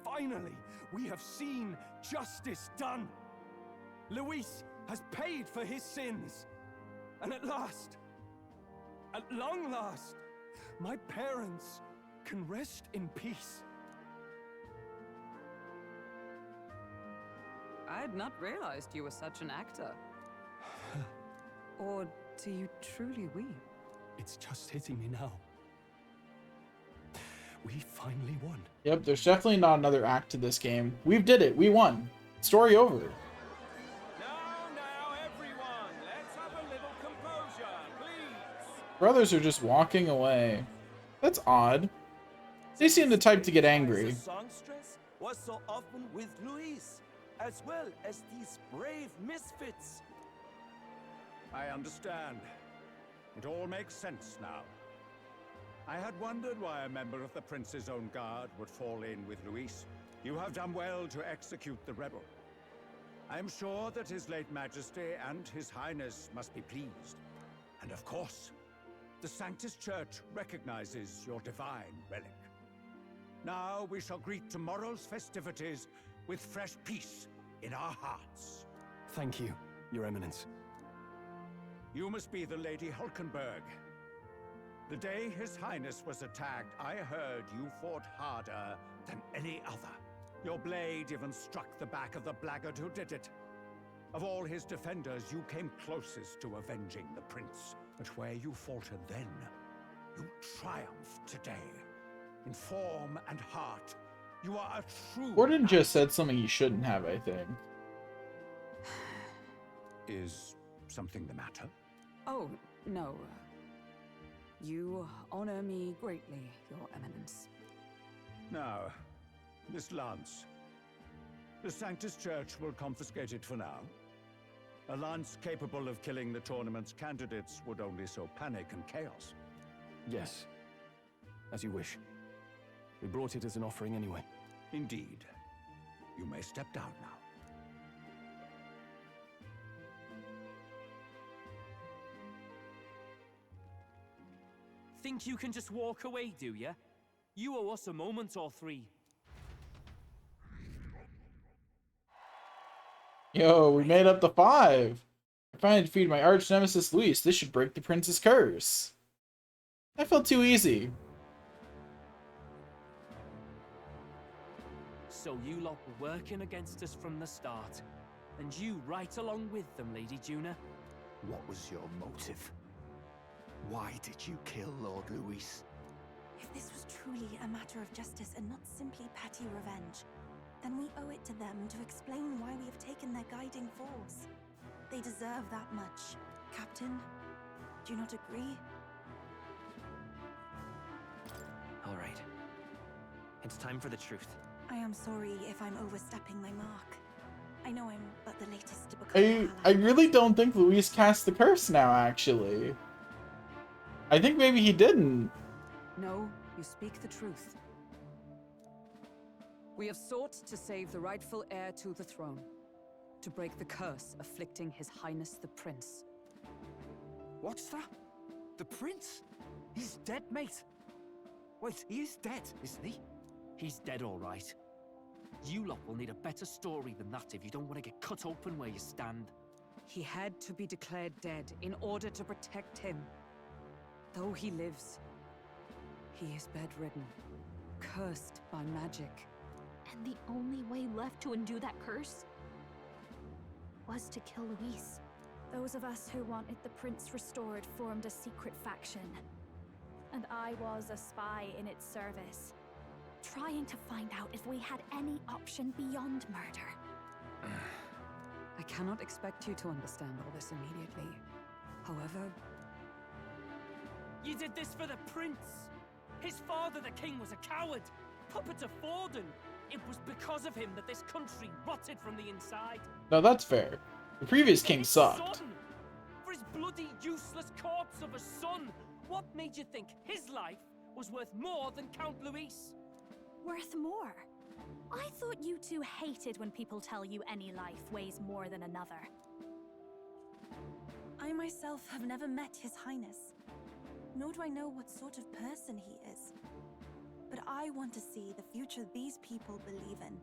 finally, we have seen justice done. Luis has paid for his sins. And at last, at long last, my parents can rest in peace. I had not realized you were such an actor. Or do you truly weep? It's just hitting me now. We finally won. Yep, there's definitely not another act to this game. We did it. We won. Story over. Now, everyone, let's have a little composure, please. Brothers are just walking away. That's odd. They seem the type to get angry. The songstress was so often with Luis, as well as these brave misfits. I understand. It all makes sense now. I had wondered why a member of the Prince's own guard would fall in with Luis. You have done well to execute the rebel. I am sure that His late Majesty and His Highness must be pleased. And of course, the Sanctus Church recognizes your divine relic. Now we shall greet tomorrow's festivities with fresh peace in our hearts. Thank you, Your Eminence. You must be the Lady Hulkenberg. The day His Highness was attacked, I heard you fought harder than any other. Your blade even struck the back of the blackguard who did it. Of all his defenders, you came closest to avenging the prince. But where you faltered then, you triumphed today. In form and heart, you are a true... Gordon just said something he shouldn't have, I think. Is something the matter? Oh, no. You honor me greatly, Your Eminence. Now, this lance, The Sanctus Church will confiscate it for now. A lance capable of killing the tournament's candidates would only sow panic and chaos. Yes. As you wish. We brought it as an offering anyway. Indeed. You may step down now. Think you can just walk away, do ya? You owe us a moment or three. Yo, we made up the 5. I finally defeated my arch nemesis Luis. This should break the prince's curse. That felt too easy. So you lot were working against us from the start. And you right along with them, Lady Juna. What was your motive? Why did you kill Lord Luis? If this was truly a matter of justice and not simply petty revenge, then we owe it to them to explain why we have taken their guiding force. They deserve that much. Captain, do you not agree? All right. It's time for the truth. I am sorry if I'm overstepping my mark. I know I'm but the latest to become I really don't think Luis cast the curse now, actually. I think maybe he didn't. No, you speak the truth. We have sought to save the rightful heir to the throne, to break the curse afflicting His Highness the Prince. What's that? The prince? He's dead, mate. Wait, he is dead, isn't he? He's dead, all right. You lot will need a better story than that if you don't want to get cut open where you stand. He had to be declared dead in order to protect him. Though he lives, he is bedridden, cursed by magic. And the only way left to undo that curse was to kill Luis. Those of us who wanted the prince restored formed a secret faction. And I was a spy in its service, trying to find out if we had any option beyond murder. I cannot expect you to understand all this immediately. However... You did this for the prince! His father, the king, was a coward! Puppet to Forden! It was because of him that this country rotted from the inside! No, that's fair. The previous king sucked. Son! For his bloody, useless corpse of a son! What made you think his life was worth more than Count Luis? Worth more? I thought you two hated when people tell you any life weighs more than another. I myself have never met His Highness, nor do I know what sort of person he is. But I want to see the future these people believe in.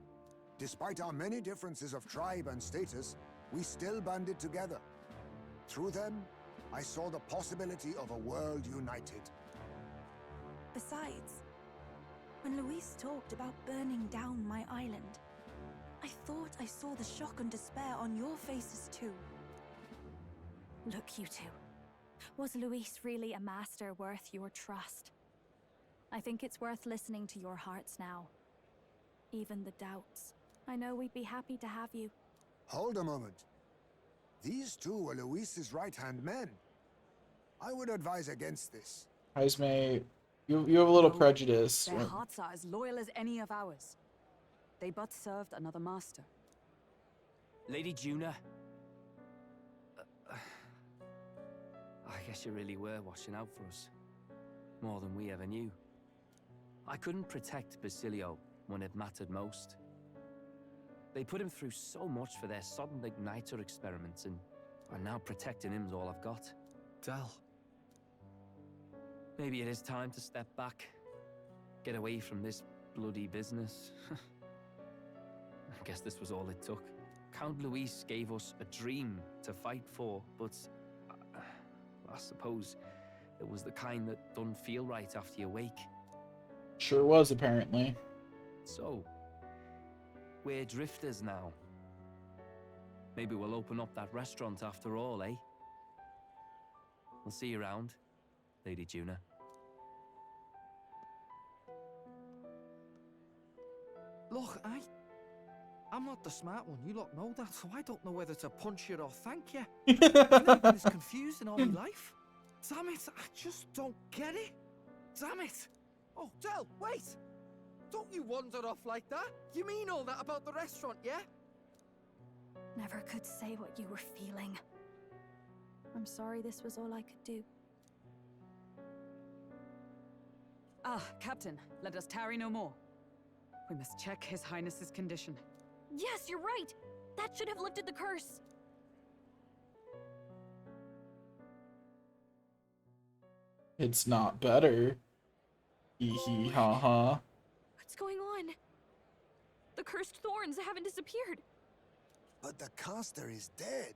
Despite our many differences of tribe and status, we still banded together. Through them, I saw the possibility of a world united. Besides, when Luis talked about burning down my island, I thought I saw the shock and despair on your faces too. Look, you two. Was Luis really a master worth your trust? I think it's worth listening to your hearts now. Even the doubts. I know we'd be happy to have you. Hold a moment. These two were Luis's right-hand men. I would advise against this. Heismay, you have a little prejudice. Their hearts are as loyal as any of ours. They but served another master. Lady Juna. I guess you really were watching out for us. More than we ever knew. I couldn't protect Basilio when it mattered most. They put him through so much for their sudden igniter experiments, and now protecting him's all I've got. Del. Maybe it is time to step back. Get away from this bloody business. I guess this was all it took. Count Luis gave us a dream to fight for, but I suppose it was the kind that doesn't feel right after you wake. Sure was, apparently. So, we're drifters now. Maybe we'll open up that restaurant after all, eh? We'll see you around, Lady Juna. Look, I'm not the smart one, you lot know that, so I don't know whether to punch you or thank you. I've never been this confused in all my life. Damn it, I just don't get it. Damn it. Oh, Del, wait! Don't you wander off like that? You mean all that about the restaurant, yeah? Never could say what you were feeling. I'm sorry this was all I could do. Ah, Captain, let us tarry no more. We must check His Highness's condition. Yes, you're right. That should have lifted the curse. It's not better. Hee hee ha ha. What's going on? The cursed thorns haven't disappeared. But the caster is dead.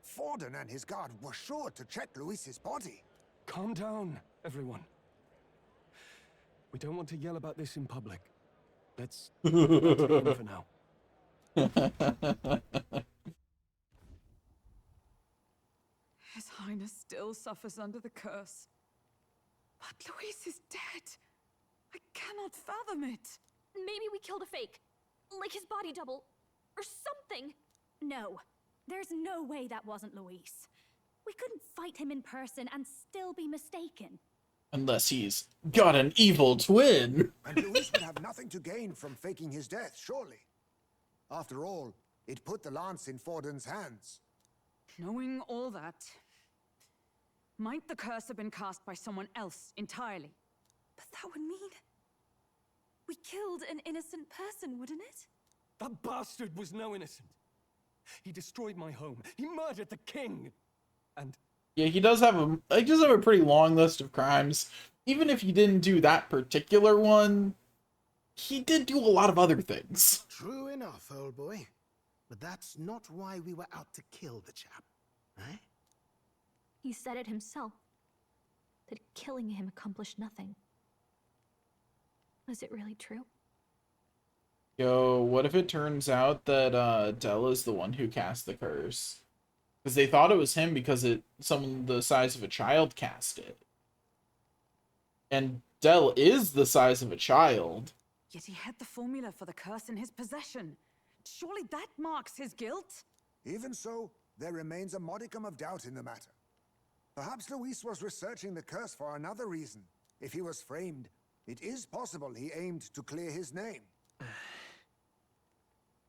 Forden and his guard were sure to check Luis's body. Calm down, everyone. We don't want to yell about this in public. Let's take him for now. His Highness still suffers under the curse. But Luis is dead. I cannot fathom it. Maybe we killed a fake. Like his body double. Or something. No. There's no way that wasn't Luis. We couldn't fight him in person and still be mistaken. Unless he's got an evil twin. And Luis would have nothing to gain from faking his death, surely. After all, it put the lance in Forden's hands. Knowing all that, might the curse have been cast by someone else entirely? But that would mean we killed an innocent person, wouldn't it? That bastard was no innocent. He destroyed my home. He murdered the king. And Yeah, he does have a pretty long list of crimes. Even if he didn't do that particular one, he did do a lot of other things. True enough, old boy. But that's not why we were out to kill the chap, eh? He said it himself. That killing him accomplished nothing. Was it really true? Yo, what if it turns out that Del is the one who cast the curse? Because they thought it was him because someone the size of a child cast it. And Del is the size of a child. Yet he had the formula for the curse in his possession. Surely that marks his guilt? Even so, there remains a modicum of doubt in the matter. Perhaps Luis was researching the curse for another reason. If he was framed, it is possible he aimed to clear his name.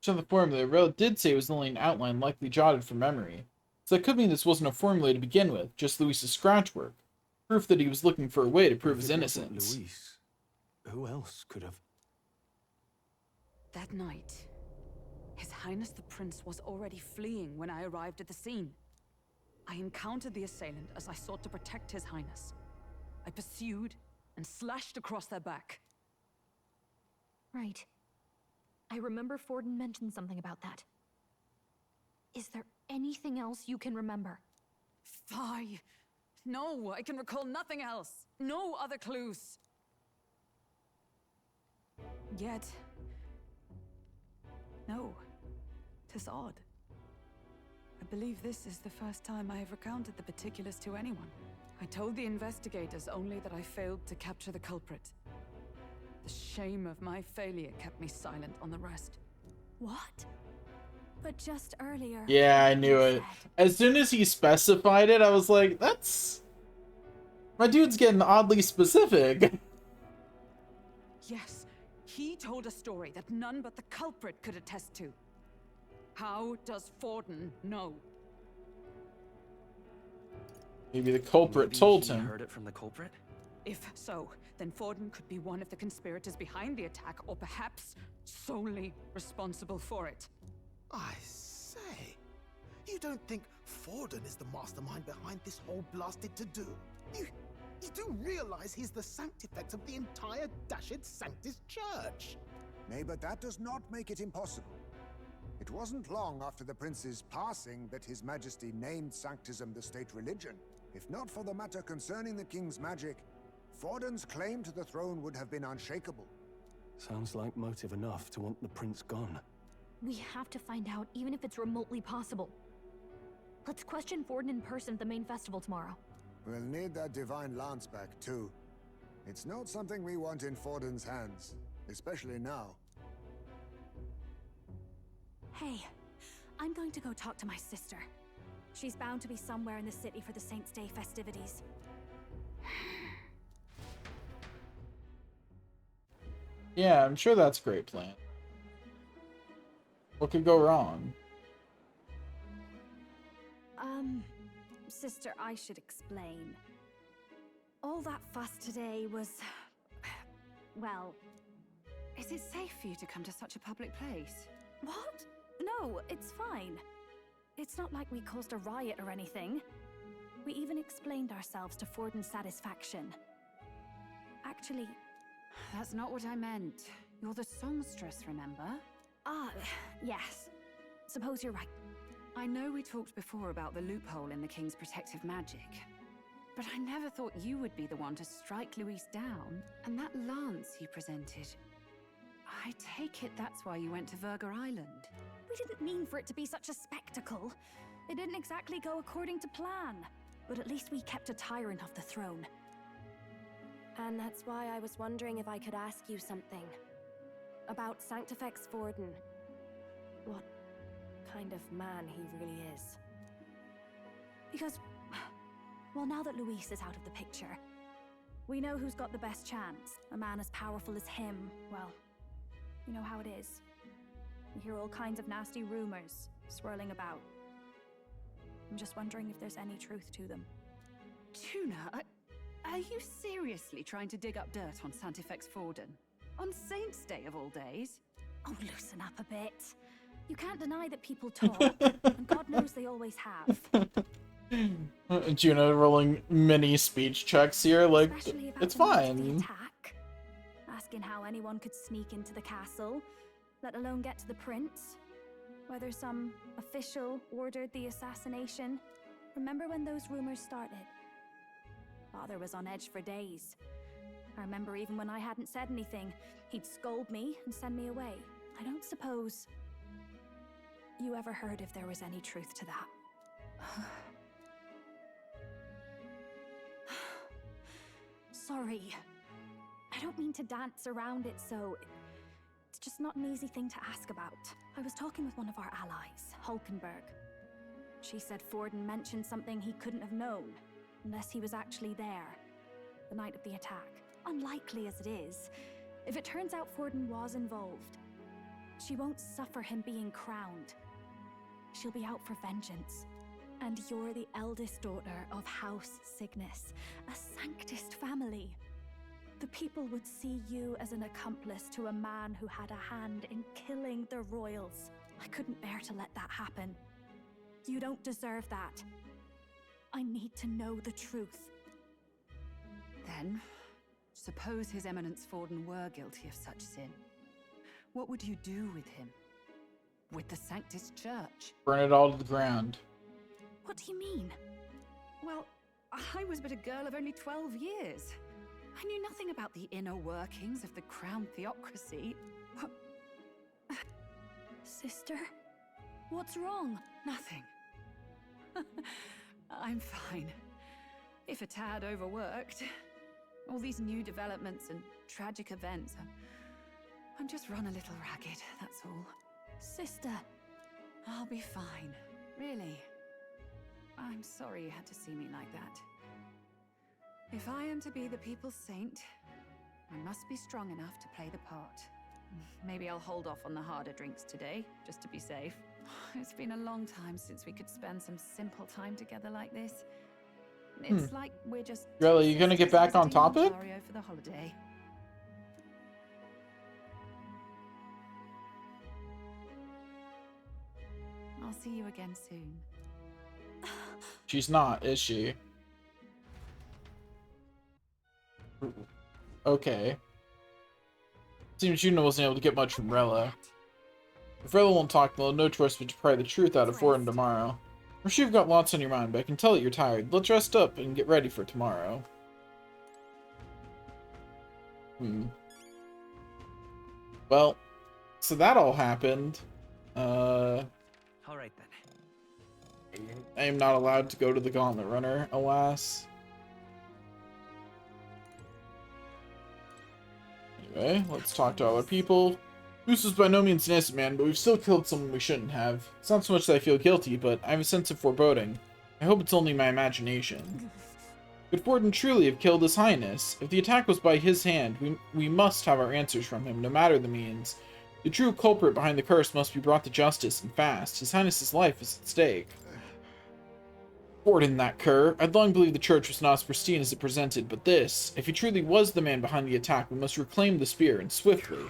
So the formula Rel did say it was only an outline likely jotted from memory. So that could mean this wasn't a formula to begin with, just Luis's scratch work. Proof that he was looking for a way to prove his innocence. Luis, who else could have? That night, His Highness the Prince was already fleeing when I arrived at the scene. I encountered the assailant as I sought to protect His Highness. I pursued and slashed across their back. Right. I remember Forden mentioned something about that. Is there anything else you can remember? Fie! No, I can recall nothing else. No other clues. Yet... no. 'Tis odd. I believe this is the first time I have recounted the particulars to anyone. I told the investigators only that I failed to capture the culprit. The shame of my failure kept me silent on the rest. What? But just earlier... Yeah, I knew it. As soon as he specified it, I was like, that's... My dude's getting oddly specific. Yes, he told a story that none but the culprit could attest to. How does Forden know? Maybe the culprit told him. Heard it from the culprit? If so, then Forden could be one of the conspirators behind the attack, or perhaps solely responsible for it. I say, you don't think Forden is the mastermind behind this whole blasted to-do? You do realize he's the sanctifex of the entire Dashed Sanctus Church? Nay, but that does not make it impossible. It wasn't long after the prince's passing that His Majesty named Sanctism the state religion. If not for the matter concerning the king's magic, Forden's claim to the throne would have been unshakable. Sounds like motive enough to want the prince gone. We have to find out, even if it's remotely possible. Let's question Forden in person at the main festival tomorrow. We'll need that divine lance back, too. It's not something we want in Forden's hands, especially now. Hey, I'm going to go talk to my sister. She's bound to be somewhere in the city for the Saints' Day festivities. Yeah, I'm sure that's a great plan. What could go wrong? Sister, I should explain. All that fuss today was... well... Is it safe for you to come to such a public place? What? No, it's fine. It's not like we caused a riot or anything. We even explained ourselves to Forden's satisfaction. Actually... That's not what I meant. You're the songstress, remember? Yes. Suppose you're right. I know we talked before about the loophole in the King's protective magic, but I never thought you would be the one to strike Luis down. And that lance you presented... I take it that's why you went to Verger Island. We didn't mean for it to be such a spectacle. It didn't exactly go according to plan. But at least we kept a tyrant off the throne. And that's why I was wondering if I could ask you something. About Sanctifex Forden. What kind of man he really is. Because, well, now that Luis is out of the picture, we know who's got the best chance. A man as powerful as him, well, you know how it is. We hear all kinds of nasty rumors swirling about. I'm just wondering if there's any truth to them. Tuna, are you seriously trying to dig up dirt on Sanctifex Forden? On Saint's Day of all days? Oh, loosen up a bit. You can't deny that people talk, and God knows they always have. Juno rolling mini speech checks here, like, it's fine. Attack, asking how anyone could sneak into the castle, let alone get to the prince. Whether some official ordered the assassination. Remember when those rumors started? Father was on edge for days. I remember even when I hadn't said anything, he'd scold me and send me away. I don't suppose you ever heard if there was any truth to that. Sorry. I don't mean to dance around it, so... It's just not an easy thing to ask about. I was talking with one of our allies, Hulkenberg. She said Forden mentioned something he couldn't have known, unless he was actually there, the night of the attack. Unlikely as it is, if it turns out Forden was involved, she won't suffer him being crowned. She'll be out for vengeance. And you're the eldest daughter of House Cygnus, a Sanctist family. The people would see you as an accomplice to a man who had a hand in killing the royals. I couldn't bear to let that happen. You don't deserve that. I need to know the truth. Then, suppose His Eminence Forden were guilty of such sin. What would you do with him? With the Sanctus Church? Burn it all to the ground. What do you mean? Well, I was but a girl of only 12 years. I knew nothing about the inner workings of the crown theocracy. Sister? What's wrong? Nothing. I'm fine. If a tad overworked. All these new developments and tragic events. I'm just run a little ragged, that's all. Sister. I'll be fine. Really. I'm sorry you had to see me like that. If I am to be the people's saint, I must be strong enough to play the part. Maybe I'll hold off on the harder drinks today, just to be safe. It's been a long time since we could spend some simple time together like this. It's like we're just... Really, you gonna get back on topic? For the holiday. I'll see you again soon. She's not, is she? Okay. Seems Juno wasn't able to get much from Rella. If Rella won't talk, they'll have no choice but to pry the truth out of Forden tomorrow. I'm sure you've got lots on your mind, but I can tell that you're tired. Let's rest up and get ready for tomorrow. Well, so that all happened. Alright then. I am not allowed to go to the Gauntlet Runner, alas. Anyway, let's talk to other people. This was by no means an innocent man, but we've still killed someone we shouldn't have. It's not so much that I feel guilty, but I have a sense of foreboding. I hope it's only my imagination. Could Forden truly have killed His Highness? If the attack was by his hand, we must have our answers from him, no matter the means. The true culprit behind the curse must be brought to justice, and fast. His Highness's life is at stake. Forden, that cur. I'd long believed the church was not as pristine as it presented, but this... If he truly was the man behind the attack, we must reclaim the spear, and swiftly.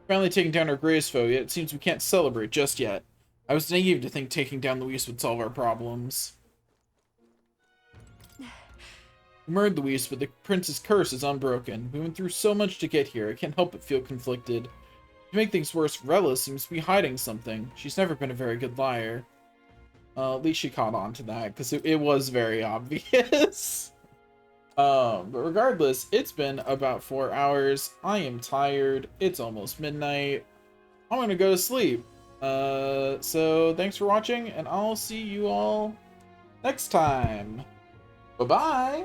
Finally taking down our greatest foe, yet it seems we can't celebrate just yet. I was naive to think taking down Luis would solve our problems. We murdered Luis, but the prince's curse is unbroken. We went through so much to get here, I can't help but feel conflicted. To make things worse, Rella seems to be hiding something. She's never been a very good liar. At least she caught on to that, because it was very obvious. But regardless, it's been about 4 hours. I am tired. It's almost midnight. I'm gonna go to sleep. So thanks for watching, and I'll see you all next time. Bye-bye!